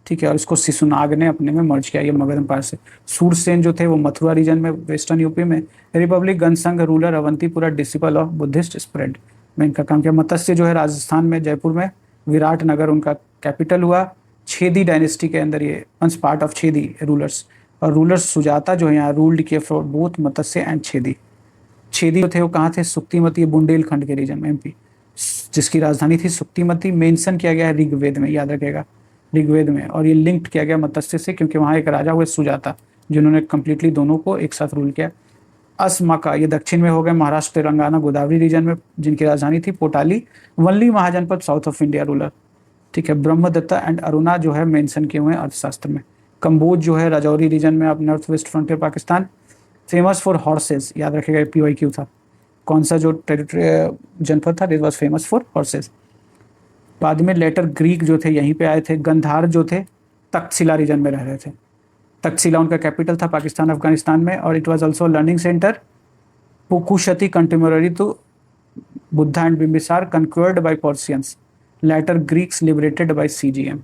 ठीक है, और इसको शिशुनाग ने अपने में मर्ज किया ये मगध एम्पायर से। सूरसेन जो थे वो मथुरा रीजन में वेस्टर्न यूपी में। Republic Ganasangha ruler Avantipura disciple of Buddhist spread में इनका काम किया। मत्स्य जो है राजस्थान में जयपुर में, विराटनगर उनका कैपिटल हुआ। छेदी डायनेस्टी के अंदर ये once part of Chedi rulers, और रूलर्स सुजाता जो है यहाँ रूल्ड किए for both Matsya and Chedi. Chedi जो थे वो कहाँ थे, सुक्तिमती बुंदेलखंड के रीजन में एमपी, जिसकी राजधानी थी सुक्तिमती। मेंशन किया गया है ऋग्वेद में, याद रखेगा ऋग्वेद में, और ये लिंक्ड किया गया मत्स्य से क्योंकि वहाँ एक राजा हुए सुजाता जिन्होंने कंप्लीटली दोनों को एक साथ रूल किया। असमका ये दक्षिण में हो गए, महाराष्ट्र तेलंगाना गोदावरी रीजन में, जिनकी राजधानी थी पोटाली। वल्ली महाजनपद साउथ ऑफ इंडिया रूलर, ठीक है। ब्रह्मदत्ता एंड अरुणा जो है मेंशन किए हुए हैं अर्थशास्त्र में। कंबोज जो है राजौरी रीजन में, अब north west frontier Pakistan. Famous for horse's, याद रखेगा PYQ था, कौन सा जो टेरिटरी जनपद था, this was famous for horse's. बाद में लेटर ग्रीक जो थे यहीं पे आए थे। गंधार जो थे तक्षशिला रीजन में रह रहे थे। तक्षशिला उनका कैपिटल था पाकिस्तान अफगानिस्तान में, और it was also learning centre. पुकुशती contemporary to Buddha and Bimbisara, conquered by Persians, later Greeks liberated by CGM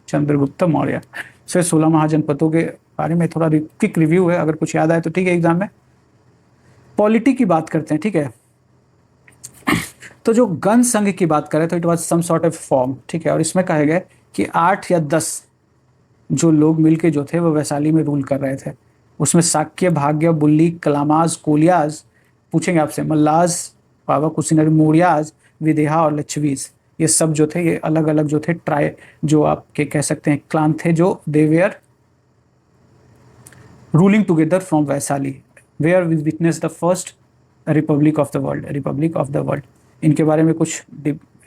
Chandragupta Maurya. So 16 महाजनपदों के बारे में थोड़ा क्विक रिव्यू है, अगर कुछ याद आए तो ठीक है एग्जाम में। पॉलिटी की बात करते हैं, ठीक है। तो जो गण संघ की बात करें तो it was some sort of form, ठीक है, और इसमें कहा गया कि 8 या 10 जो लोग मिलके जो थे वो वैशाली में रूल कर रहे थे। उसमें साक्य, भाग्य, बुल्ली, कलामाज, कोलियाज, पूछेंगे आपसे, मल्लाज, पावा, कुशीनरी, मौर्याज, विदेहा और लच्छवीज, ये सब जो थे ये अलग अलग जो थे जो आपके कह सकते हैं क्लान थे, जो they were ruling together from Vaishali, where we witness the first republic of the world. इनके बारे में कुछ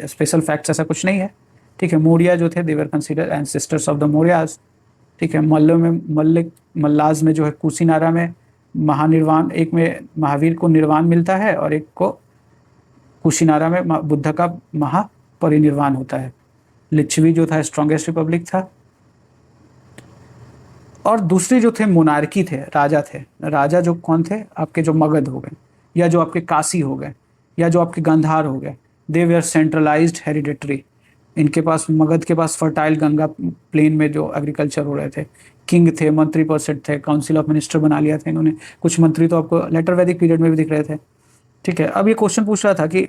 स्पेशल फैक्ट्स ऐसा कुछ नहीं है, ठीक है। मौर्या जो थे they were consider ancestors of the Mauryas, ठीक है। मल्लाज में जो है कुशीनारा में महानिर्वाण, एक में महावीर को निर्वाण मिलता है और एक को कुशीनारा में बुद्ध का महापरिनिर्वाण होता है। लिच्छवी जो था स्ट्रॉन्गेस्ट रिपब्लिक था। और दूसरे जो थे मोनार्की थे, राजा थे। राजा जो कौन थे, आपके जो मगध हो गए, या जो आपके काशी हो गए, या जो आपके गांधार हो गए, दे वेयर सेंट्रलाइज्ड हेरिडेटरी। इनके पास, मगध के पास फर्टाइल गंगा प्लेन में जो एग्रीकल्चर हो रहे थे। किंग थे, मंत्री परिषद थे, काउंसिल ऑफ मिनिस्टर बना लिया था इन्होंने। कुछ मंत्री तो आपको लेटर वैदिक पीरियड में भी दिख रहे थे, ठीक है। अब ये क्वेश्चन पूछ रहा था कि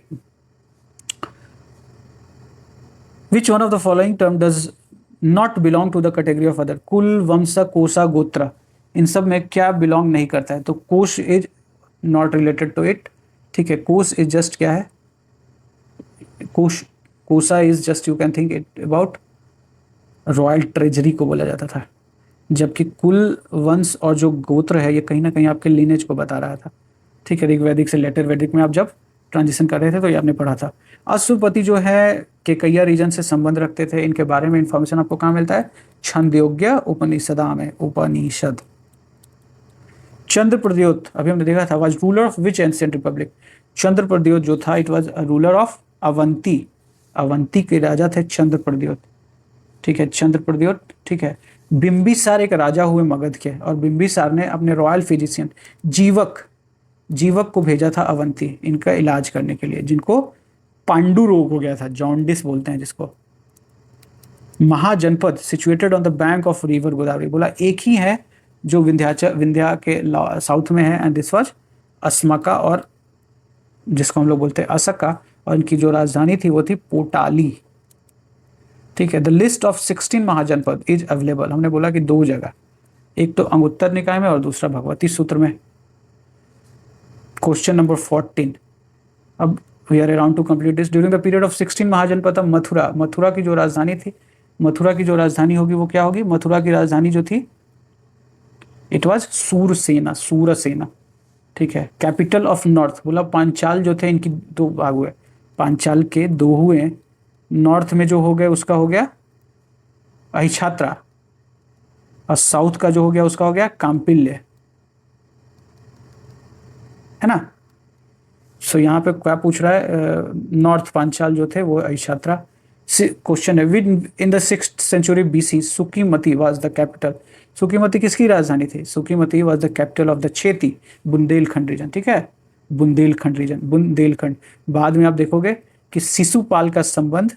which one of the following term does not belong to the category of other. Kul, vansh, कोसा, गोत्र, इन सब में क्या बिलोंग नहीं करता है, तो kosh is not related to it, ठीक है। कोश इज जस्ट क्या है, kosa is just, you can think it about royal treasury को बोला जाता था, जबकि कुल, वंश और जो गोत्र है ये कहीं ना कहीं आपके लिनेज को बता रहा था, ठीक है। ऋग्वैदिक से लेटर वैदिक में आप जब ट्रांजिशन कर रहे थे तो ये आपने पढ़ा था। अश्वपति जो है केकैया रीजन से संबंध रखते थे। इनके बारे में इंफॉर्मेशन आपको कहाँ मिलता है, छंदोग्य उपनिषदा में, उपनिषद। चंद्र प्रद्योत, अभी हमने देखा था, was ruler of which ancient republic. Chanda Pradyota जो था it was ruler of Avanti. Avanti के राजा थे चंद्र प्रद्योत, ठीक है, चंद्र प्रद्योत, ठीक है। बिंबिसार एक राजा हुए मगध के, और बिंबिसार ने अपने रॉयल फिजिशियन जीवक को भेजा था अवंती इनका इलाज करने के लिए, जिनको पांडु रोग हो गया था, जॉन्डिस बोलते हैं जिसको। Mahajanapada situated on the bank of river Godavari, बोला एक ही है जो विंध्या के साउथ में है, एंड दिस वाज अस्मका, और जिसको हम लोग बोलते हैं असका, और इनकी जो राजधानी थी वो थी पोटाली। ठीक है। The list of 16 mahajanapada is available, हमने बोला कि 2 जगह, एक तो अंगुत्तर निकाय में और दूसरा भगवती सूत्र में। क्वेश्चन नंबर 14, अब we are around to complete this. During the period of 16 mahajanapada Mathura, Mathura की जो राजधानी थी, मथुरा की जो राजधानी होगी वो क्या होगी? मथुरा की राजधानी जो थी इट वाज सूरसेना, सूरसेना। ठीक है। कैपिटल ऑफ नॉर्थ, बोला पांचाल जो थे इनकी 2 भाग हुए, पांचाल के 2 हुए। नॉर्थ में जो हो गया उसका हो गया अहिछात्रा, और साउथ का जो हो गया उसका हो गया काम्पिल्य, है ना। सो यहाँ पे क्या पूछ रहा है? नॉर्थ पांचाल जो थे वो अहिछात्रा। क्वेश्चन है, विद इन द 6th century BC Suktimati was the capital. Suktimati किसकी राजधानी थी? Suktimati was the capital of the Chedi, Bundelkhand region. ठीक है, बुंदेलखंड रीजन, बुंदेलखंड। बाद में आप देखोगे कि शिशुपाल का संबंध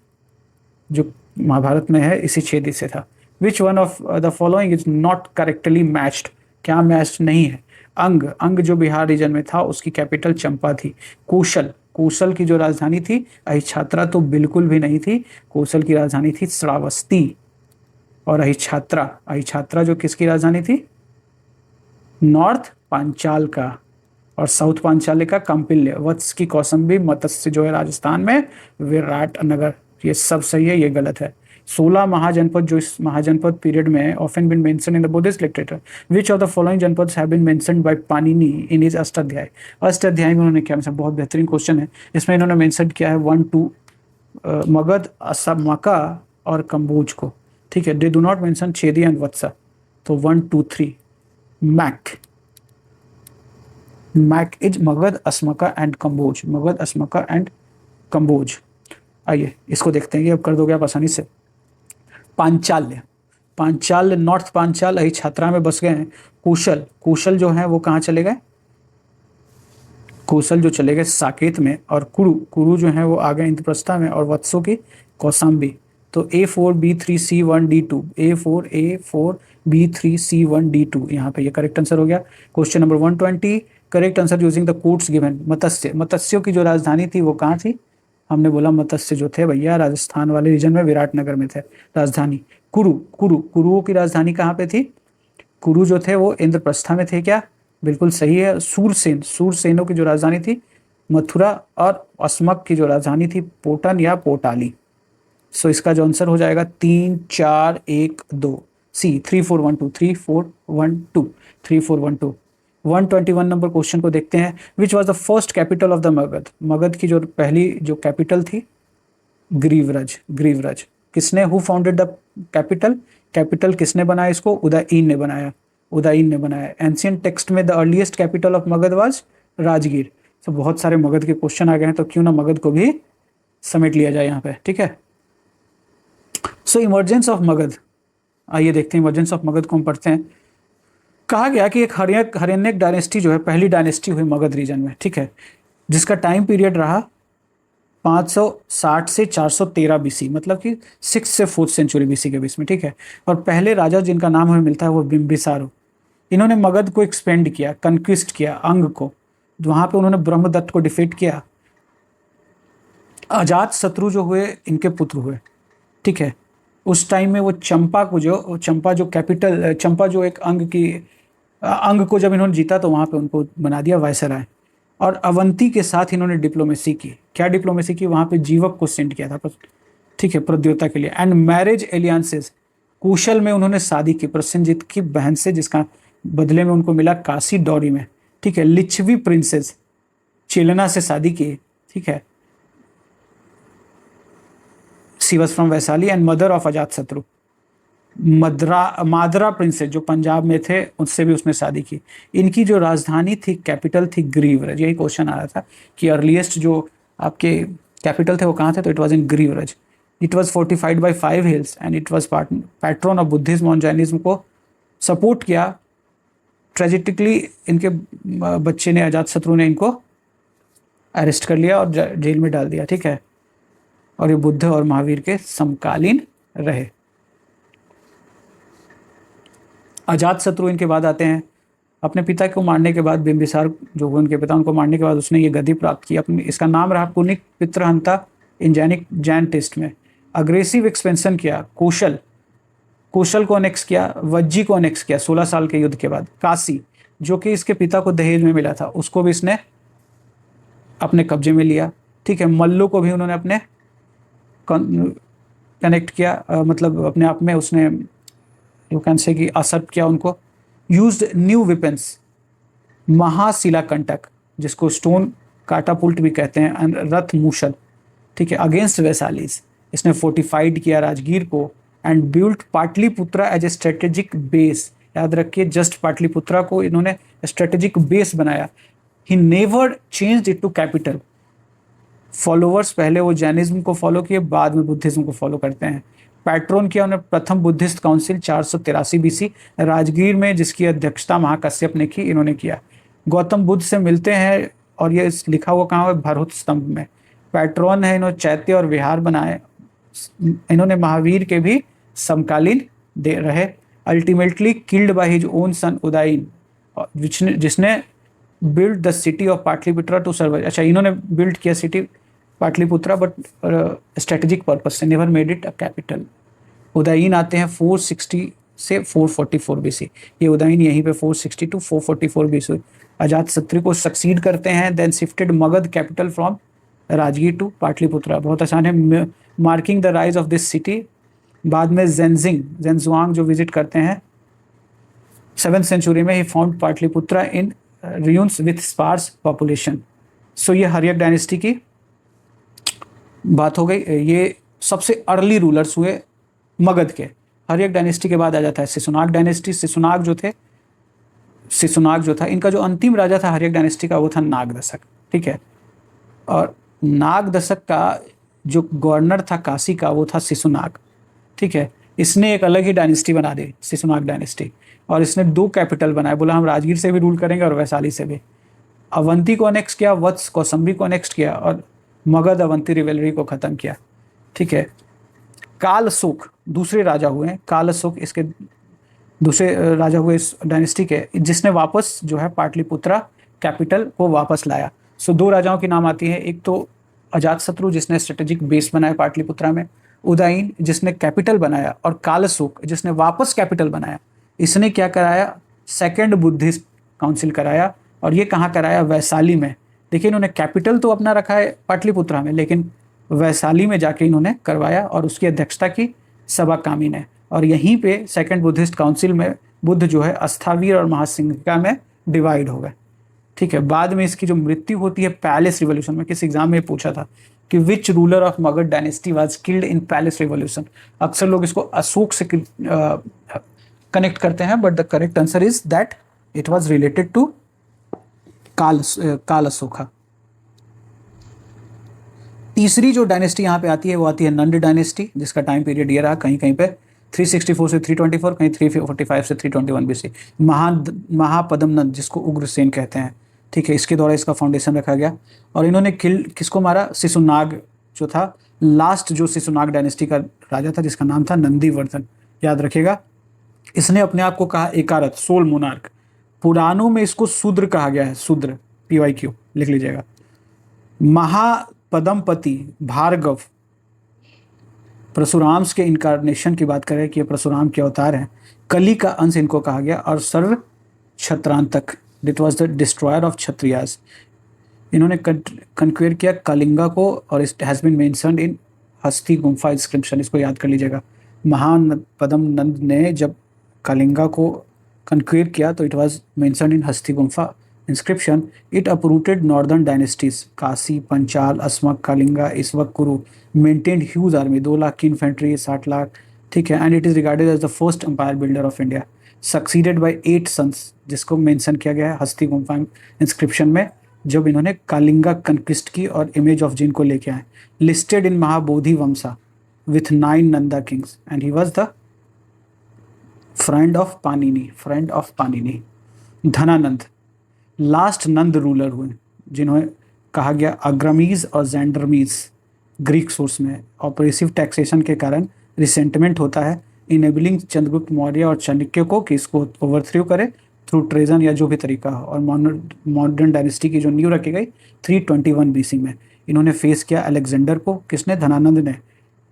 जो महाभारत में है इसी छेदी से था। विच one of the following is not correctly matched, क्या मैच नहीं है? अंग, अंग जो बिहार रीजन में था उसकी कैपिटल चंपा थी। कौशल, कौशल की जो राजधानी थी अहिछात्रा तो बिल्कुल भी नहीं थी, कौशल की राजधानी थी श्रावस्ती। और अहिछात्रा, अहिछात्रा जो किसकी राजधानी थी? नॉर्थ पांचाल का, और साउथ पांचाल का कौंपिल्य। वत्स की कौसंबी, मत्स्य जो है राजस्थान में, विराटनगर। ये सब सही है, ये गलत है। 16 महाजनपद जो इस महाजनपद पीरियड में often been mention in the Buddhist literature. Which of the following janapadas have been mentioned by Panini in his Ashtadhyayi. Ashtadhyayi में उन्होंने क्या मेंशन, बहुत बेहतरीन क्वेश्चन है। इसमें इन्होंने मेंशन किया है 1 2 मगध, असमका और कंबोज को। ठीक है। They do not mention Chedi and Vatsa. तो 1 2 3 मैक, मैक इज मगध, अस्मका एंड कंबोज, मगध, अस्मका एंड कंबोज। आइए इसको देखते हैं, ये अब कर दोगे आप आसानी से। पांचाल्य, पांचाल, नॉर्थ पांचाल अहिछात्रा में बस गए हैं। कौशल, कौशल जो है वो कहाँ चले गए? कौशल जो चले गए साकेत में। और कुरु, कुरु जो है वो आ गए इंद्रप्रस्था में। और वत्सों की कौसाम्बी। तो A4B3C1D2, A4B3C1D2, यहाँ पे ये करेक्ट आंसर हो गया। Question number 120, correct answer using the quotes given. Matsya, मत्स्यों की जो राजधानी थी वो कहाँ थी? हमने बोला मत्स्य जो थे भैया राजस्थान वाले रीजन में विराटनगर में थे राजधानी। कुरु, कुरु, कुरुओं की राजधानी कहाँ पे थी? कुरु जो थे वो इंद्रप्रस्था में थे क्या? बिल्कुल सही है। सूरसेन, सूरसेनों की जो राजधानी थी मथुरा। और अस्मक की जो राजधानी थी पोटन या पोटाली। सो इसका जो आंसर हो जाएगा 3 4 1 2 सी, 3 4 1 2, 3 4 1 2, 3 4 1 2। 121 नंबर क्वेश्चन को देखते हैं। Which was the first capital of the Magadh. Magadh की जो पहली जो कैपिटल थी ग्रीवराज, ग्रीवराज। किसने, who founded the capital, capital किसने बनाया इसको? उदयीन ने बनाया, उदयीन ने बनाया। एंशियंट टेक्स्ट में the earliest capital of Magadh was Rajgir. तो बहुत सारे मगध के क्वेश्चन आ गए हैं, तो क्यों ना मगध को भी समेट लिया जाए यहाँ पे। ठीक है। सो इमर्जेंस ऑफ मगध, आइए देखते हैं इमर्जेंस ऑफ मगध को हम पढ़ते हैं। कहा गया कि एक हर्यन्यक डायनेस्टी जो है पहली डायनेस्टी हुई मगध रीजन में। ठीक है। जिसका टाइम पीरियड रहा 560 से 413 बीसी, मतलब कि 6 से 4th सेंचुरी बीसी के बीच में। ठीक है। और पहले राजा जिनका नाम हमें मिलता है वो बिंबिसार। इन्होंने मगध को एक्सपेंड किया, कंक्विस्ट किया, अंग को। वहां पे उन्होंने ब्रह्मदत्त को डिफीट किया। अजात शत्रु जो हुए इनके पुत्र हुए। ठीक है। उस टाइम में वो चंपा को जो, चंपा जो कैपिटल, चंपा जो एक अंग की, अंग को जब इन्होंने जीता तो वहाँ पे उनको बना दिया वायसराय। और अवंती के साथ इन्होंने डिप्लोमेसी की। क्या डिप्लोमेसी की? वहाँ पे जीवक को सेंड किया था, ठीक है, प्रद्योता के लिए। एंड मैरिज एलियंसेस, कौशल में उन्होंने शादी की प्रसेनजीत की बहन से, जिसका बदले में उनको मिला काशी डॉरी में। ठीक है। लिच्छवी प्रिंसेस, चेलना से शादी की। ठीक है। She was from Vaishali and mother of Ajatashatru. मादरा princess जो पंजाब में थे उससे भी उसने शादी की। इनकी जो राजधानी थी, कैपिटल थी ग्रीवराज। यही क्वेश्चन आ रहा था कि अर्लीस्ट जो आपके कैपिटल थे वो कहाँ थे, तो it was in Girivraj. It was fortified by 5 hills and it was patron of Buddhism और जैनिज्म को सपोर्ट किया। ट्रेजिटिकली इनके बच्चे ने, अजात शत्रु ने इनको अरेस्ट कर लिया और जेल में डाल दिया। ठीक है। और ये बुद्ध और महावीर के समकालीन रहे। अजात शत्रु इनके बाद आते हैं। अपने पिता को मारने के बाद बिंबिसार जो हुए उनके पिता, उनको मारने के बाद उसने ये गद्दी प्राप्त की। अपनी इसका नाम रहा पुनिक पितृहंता इन जैन टेस्ट में। अग्रेसिव एक्सपेंशन किया, कौशल को अनेक्स किया, वज्जी को अनेक्स किया 16 साल के युद्ध के बाद। काशी जो कि इसके पिता को दहेज में मिला था उसको भी इसने अपने कब्जे में लिया। ठीक है, मल्लू को भी उन्होंने अपने कनेक्ट किया, मतलब अपने आप में उसने यू कैन से कि असर किया उनको। यूज्ड न्यू वेपन्स, महाशिलाकंटक जिसको स्टोन काटापुल्ट भी कहते हैं, रथ मूषल, ठीक है, अगेंस्ट वैसालीज। इसने फोर्टिफाइड किया राजगीर को and built Pataliputra as a strategic base. याद रखिए, जस्ट पाटलिपुत्रा को इन्होंने स्ट्रेटेजिक बेस बनाया। He never changed it to capital. Followers पहले वो जैनिज्म को फॉलो किए, बाद में बुद्धिज्म को फॉलो करते हैं। पैट्रोन किया उन्होंने प्रथम बुद्धिस्ट काउंसिल 483 बीसी राजगीर में, जिसकी अध्यक्षता महाकश्यप ने की, इन्होंने किया। गौतम बुद्ध से मिलते हैं और ये लिखा हुआ कहाँ है, भरहुत स्तंभ में। पैट्रोन है, इन्होंने चैत्य और विहार बनाए। इन्होंने महावीर के भी समकालीन दे रहे। Ultimately killed by his own son Udayan, जिसने build the city of Pataliputra to survive. अच्छा, इन्होंने बिल्ड किया city Pataliputra but strategic purpose से, never made it a capital. Udayan आते हैं 460 से 444 बीसी। ये उदयन यहीं पे 460 टू 444 बीसी अजातशत्रु को सक्सीड करते हैं। Then shifted Magadh capital from Rajgir to Pataliputra. बहुत आसान है, marking the rise of this city. बाद में जेनजुआंग जो विजिट करते हैं 7th सेंचुरी में, he found Pataliputra in ruins with sparse population। So ये हर्यक डायनेस्टी की बात हो गई। ये सबसे अर्ली रूलर्स हुए मगध के। हर्यक डायनेस्टी के बाद आ जाता है सिसुनाग डायनेस्टी। सिसुनाग जो था, इनका जो अंतिम राजा था हर्यक डायनेस्टी का, वो था नागदशक। ठीक है, और नागदशक का जो गवर्नर था काशी का, वो था सिसुनाग। ठीक है, इसने एक अलग ही डायनेस्टी बना दी, सिसुनाग डायनेस्टी, और इसने 2 कैपिटल बनाए। बोला हम राजगीर से भी रूल करेंगे और वैशाली से भी। अवंती को अनेक्स किया, वत्स कौसंबी को अनेक्स किया, और मगध अवंती रिवेलरी को खत्म किया। ठीक है, काल अशोक दूसरे राजा हुए। काल अशोक इसके दूसरे राजा हुए इस डायनेस्टी के, जिसने वापस जो है पाटलिपुत्रा कैपिटल को वापस लाया। सो 2 राजाओं की नाम आती है, एक तो अजातशत्रु जिसने स्ट्रेटेजिक बेस बनाया पाटलिपुत्रा में, उदयन जिसने कैपिटल बनाया, और काल अशोक जिसने वापस कैपिटल बनाया। इसने क्या कराया, सेकंड बुद्धिस्ट काउंसिल कराया, और ये कहाँ कराया, वैशाली में। देखिए, इन्होंने कैपिटल तो अपना रखा है पाटलिपुत्रा में, लेकिन वैशाली में जाके इन्होंने करवाया, और उसकी अध्यक्षता की सबा कामी ने। और यहीं पे सेकंड बुद्धिस्ट काउंसिल में बुद्ध जो है अस्थावीर और महासिंहिका में डिवाइड हो गए। ठीक है, बाद में इसकी जो मृत्यु होती है पैलेस रिवॉल्यूशन में। किस एग्जाम में पूछा था कि which ruler of Magadh dynasty was killed in palace revolution. अक्सर लोग इसको अशोक से कनेक्ट करते हैं, but the correct answer is that it was related to Kalashoka. तीसरी जो डायनेस्टी यहाँ पे आती है वो आती है नंद डायनेस्टी, जिसका टाइम पीरियड ये रहा, कहीं कहीं पे 364 से 324, कहीं 345 से 321 बीसी। महापद्म नंद, जिसको उग्रसेन कहते हैं। ठीक है, इसके द्वारा इसका फाउंडेशन रखा गया। और इन्होंने किसको मारा, सिसुनाग जो था, लास्ट जो सिसुनाग डायनेस्टी का राजा था, जिसका नाम था नंदीवर्धन। याद रखिएगा, इसने अपने आप को कहा एकारथ, सोल मोनार्क। पुराणों में इसको शूद्र कहा गया है, शूद्र, PYQ लिख लीजिएगा। महापदमपति भार्गव, परशुराम के इनकारनेशन की बात करें कि ये परशुराम के अवतार हैं। कली का अंश इनको कहा गया। और सर्व क्षत्रांतक, it was the destroyer of Kshatriyas. इन्होंने कंक्वेयर किया कलिंगा को, और it has been mentioned in Hasti Gumpha inscription. इसको याद कर लीजिएगा। महान पद्म नंद ने जब कलिंगा को कंक्वेयर किया तो it was mentioned in Hasti Gumpha inscription. It uprooted northern dynasties, Kashi, Panchal, Asmak, Kalinga, इसवक, Kuru. Maintained huge army, 2 lakh की इन्फेंट्री, 60 लाख। ठीक है, and it is regarded as the first empire builder of India. Succeeded by 8 sons, जिसको मेंशन किया गया है हस्ती गुम्फा इंस्क्रिप्शन में, जब इन्होंने कलिंगा कंक्विस्ट की और इमेज ऑफ जिन को लेके आए। लिस्टेड इन महाबोधि वंशा with 9 Nanda kings, and he was the friend of Panini। Dhanananda last Nand ruler हुए, जिन्हें कहा गया अग्रमीज और जैंडरमीज ग्रीक सोर्स में। ऑपरेसिव टैक्सेशन के कारण रिसेंटमेंट होता है, इनेबलिंग चंद्रगुप्त मौर्य और चाणक्य को कि इसको ओवरथ्रो करे थ्रू ट्रेजन या जो भी तरीका हो। और मॉडर्न डायनेस्टी की जो नींव रखी गई 321 BC में। इन्होंने फेस किया अलेक्जेंडर को, किसने, धनानंद ने।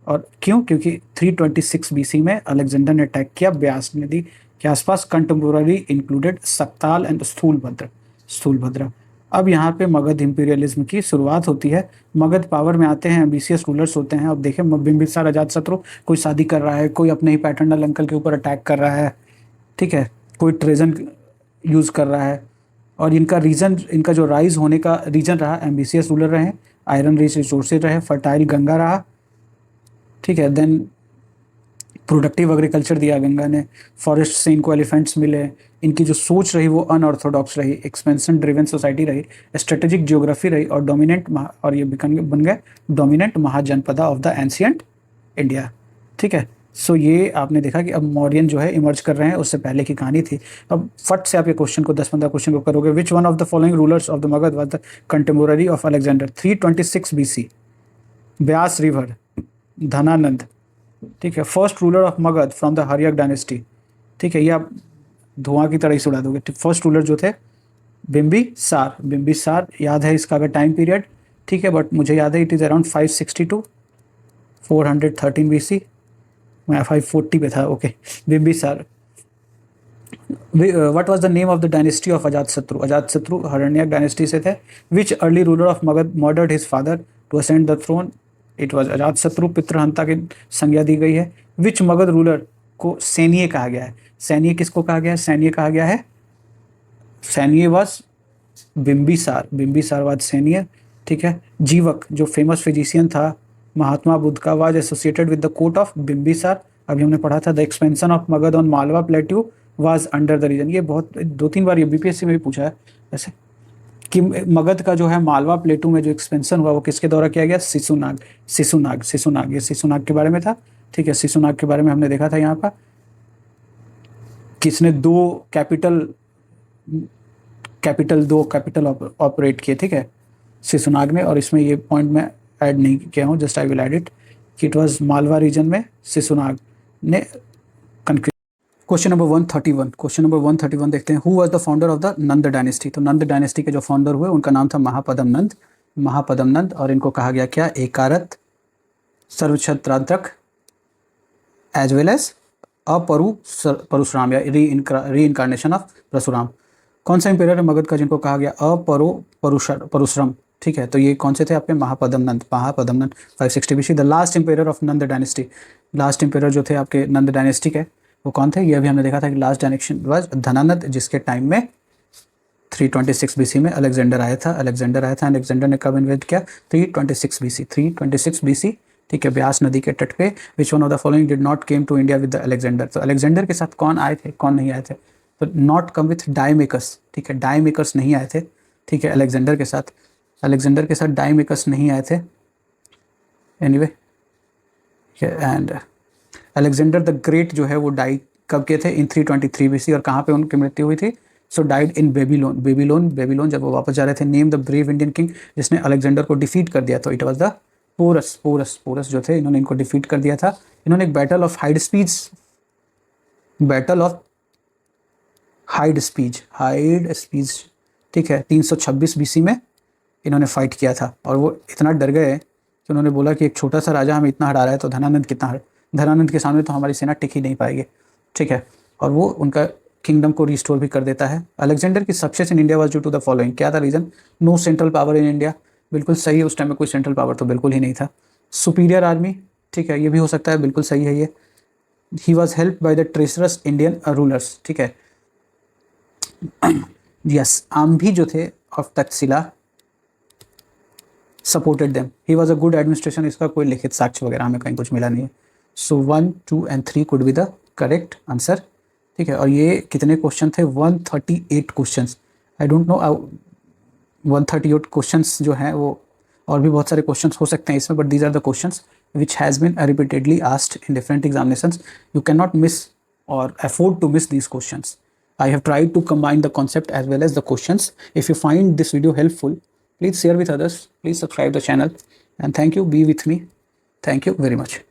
और क्यों? क्योंकि 326 बीसी में अलेक्जेंडर ने अटैक किया ब्यास नदी के आसपास। Contemporary included Sakatal and Sthulabhadra. अब यहाँ पे मगध इंपीरियलिज्म की शुरुआत होती है। मगध पावर में आते हैं, एम्बिशियस रूलर्स होते हैं। अब देखें, बिम्बिसार अजातशत्रु कोई शादी कर रहा है, कोई अपने ही पैटर्नल अंकल के ऊपर अटैक कर रहा है, ठीक है, कोई ट्रेजन यूज़ कर रहा है। और इनका जो राइज होने का रीजन रहा, एम्बिशियस रूलर रहे, आयरन रिच रिसोर्सेज रहे, फर्टाइल गंगा रहा, ठीक है, देन प्रोडक्टिव एग्रीकल्चर दिया गंगा ने, फॉरेस्ट से इनको एलिफेंट्स मिले, इनकी जो सोच रही वो अनऑर्थोडॉक्स रही, एक्सपेंशन ड्रिवन सोसाइटी रही, स्ट्रेटेजिक जियोग्राफी रही, और और ये बन गए dominant Mahajanapada of the ancient India. ठीक है, सो ये आपने देखा कि अब मौर्यन जो है इमर्ज कर रहे हैं, उससे पहले की कहानी थी। अब फट से आप ये क्वेश्चन को 10-15 क्वेश्चन को करोगे। Which one of the following rulers of the Magadh was the contemporary of Alexander? 326 BC, Beas river, Dhanananda, ठीक है, first ruler of Magadh from the Haryanka dynasty. ठीक है, ये आप धुआं की तरह ही उड़ा दोगे। फर्स्ट रूलर जो थे बिम्बिसार याद है इसका अगर टाइम पीरियड, ठीक है, बट मुझे याद है इट इज़ अराउंड 562 413 बीसी। मैं 540 पे था। Okay, Bimbisara. What was the name of the dynasty of Ajatashatru? Ajatashatru Haryanka dynasty से थे। Which early ruler of Magadha murdered his father to ascend the throne? It was Ajatashatru. पितृहंता की संज्ञा दी गई है। विच मगध रूलर को सैन्य कहा गया है? सैन्य किसको कहा गया है? सैन्य कहा गया है, सैन्य वाज बिम्बिसार वाज सैन्य। ठीक है, जीवक जो फेमस फिजिशियन था महात्मा बुद्ध का, was associated with the court of Bimbisara. अभी हमने पढ़ा था the expansion of Magadh on Malwa plateau was under the region. ये बहुत 2-3 बार ये बीपीएससी में भी पूछा है ऐसे कि मगध का जो है मालवा प्लेटू में जो एक्सपेंशन हुआ वो किसके द्वारा किया गया? सिसुनाग। ये सिसुनाग के बारे में था। ठीक है, सिसुनाग के बारे में हमने देखा था यहाँ पर किसने दो कैपिटल ऑपरेट किए। ठीक है, सिसुनाग ने। और इसमें ये पॉइंट मैं ऐड नहीं किया हूँ, just I will add it कि इट वाज मालवा रीजन में सिसुनाग ने। क्वेश्चन नंबर 131 देखते हैं। Who was the founder of the Nand dynasty? तो नंद डायनेस्टी के जो फाउंडर हुए उनका नाम था महापदम नंद। और इनको कहा गया क्या? एकारत, सर्वछत्रांतक, एज वेल एज परशुराम या री इनकारनेशन ऑफ परशुराम। कौन सा इंपेरियर है मगध का जिनको कहा गया परशुराम? ठीक है, तो ये कौन से थे आपके? महापदम नंद 560 BC. The last imperial of Nand dynasty, last imperial जो थे आपके नंद डायनेस्टी के वो कौन थे? ये अभी हमने देखा था कि लास्ट डायनेस्टी वाज धनानंद, जिसके टाइम में 326 बीसी में अलेक्जेंडर आया था। अलेक्जेंडर ने कब इन्वेट किया? 326 बीसी। ठीक है, ब्यास नदी के तट पे। Which one of the following did not came to India with the Alexander? तो अलेक्जेंडर के साथ कौन आए थे, कौन नहीं आए थे? तो नॉट कम विथ डायमेकर्स। ठीक है, डायमेकर्स नहीं आए थे। ठीक है, अलेक्जेंडर के साथ डायमेकर्स नहीं आए थे। Anyway, and Alexander the great जो है वो डाई कब के थे? इन 323 बीसी। और कहाँ पे उनकी मृत्यु हुई थी? सो डाइड इन बेबीलोन जब वो वापस जा रहे थे। Name the brave Indian king जिसने अलेक्जेंडर को डिफीट कर दिया? तो इट वाज द पोरस जो थे, इन्होंने इनको डिफीट कर दिया था। इन्होंने एक बैटल ऑफ हाइड स्पीच, ठीक है, 326 बीसी में इन्होंने फाइट किया था। और वो इतना डर गए कि उन्होंने बोला कि एक छोटा सा राजा हमें इतना हरा रहा है तो धनानंद के सामने तो हमारी सेना टिक ही नहीं पाएगी। ठीक है, और वो उनका किंगडम को रिस्टोर भी कर देता है। अलेक्जेंडर की success in India was due to the following. क्या था reason? No central power in India. बिल्कुल सही है, उस टाइम में कोई सेंट्रल पावर तो बिल्कुल ही नहीं था। सुपीरियर आर्मी, ठीक है, ये भी हो सकता है, बिल्कुल सही है ये। He was help by the treacherous Indian rulers. ठीक है, यस, आम्भी जो थे of Taxila supported them. He was a good administration. इसका कोई लिखित साक्ष्य वगैरह हमें कहीं कुछ मिला नहीं है। सो 1, 2 and 3 could be the correct answer. ठीक है, और ये कितने क्वेश्चन थे? 138 question. I don't no 138 questions जो हैं वो और भी बहुत सारे क्वेश्चंस हो सकते हैं इसमें, but these are the questions which has been repeatedly asked in different examinations. You cannot miss or afford to miss these questions. I have tried to combine the concept as well as the questions. If you find this video helpful, please share with others. Please subscribe the channel and thank you. Be with me. Thank you very much.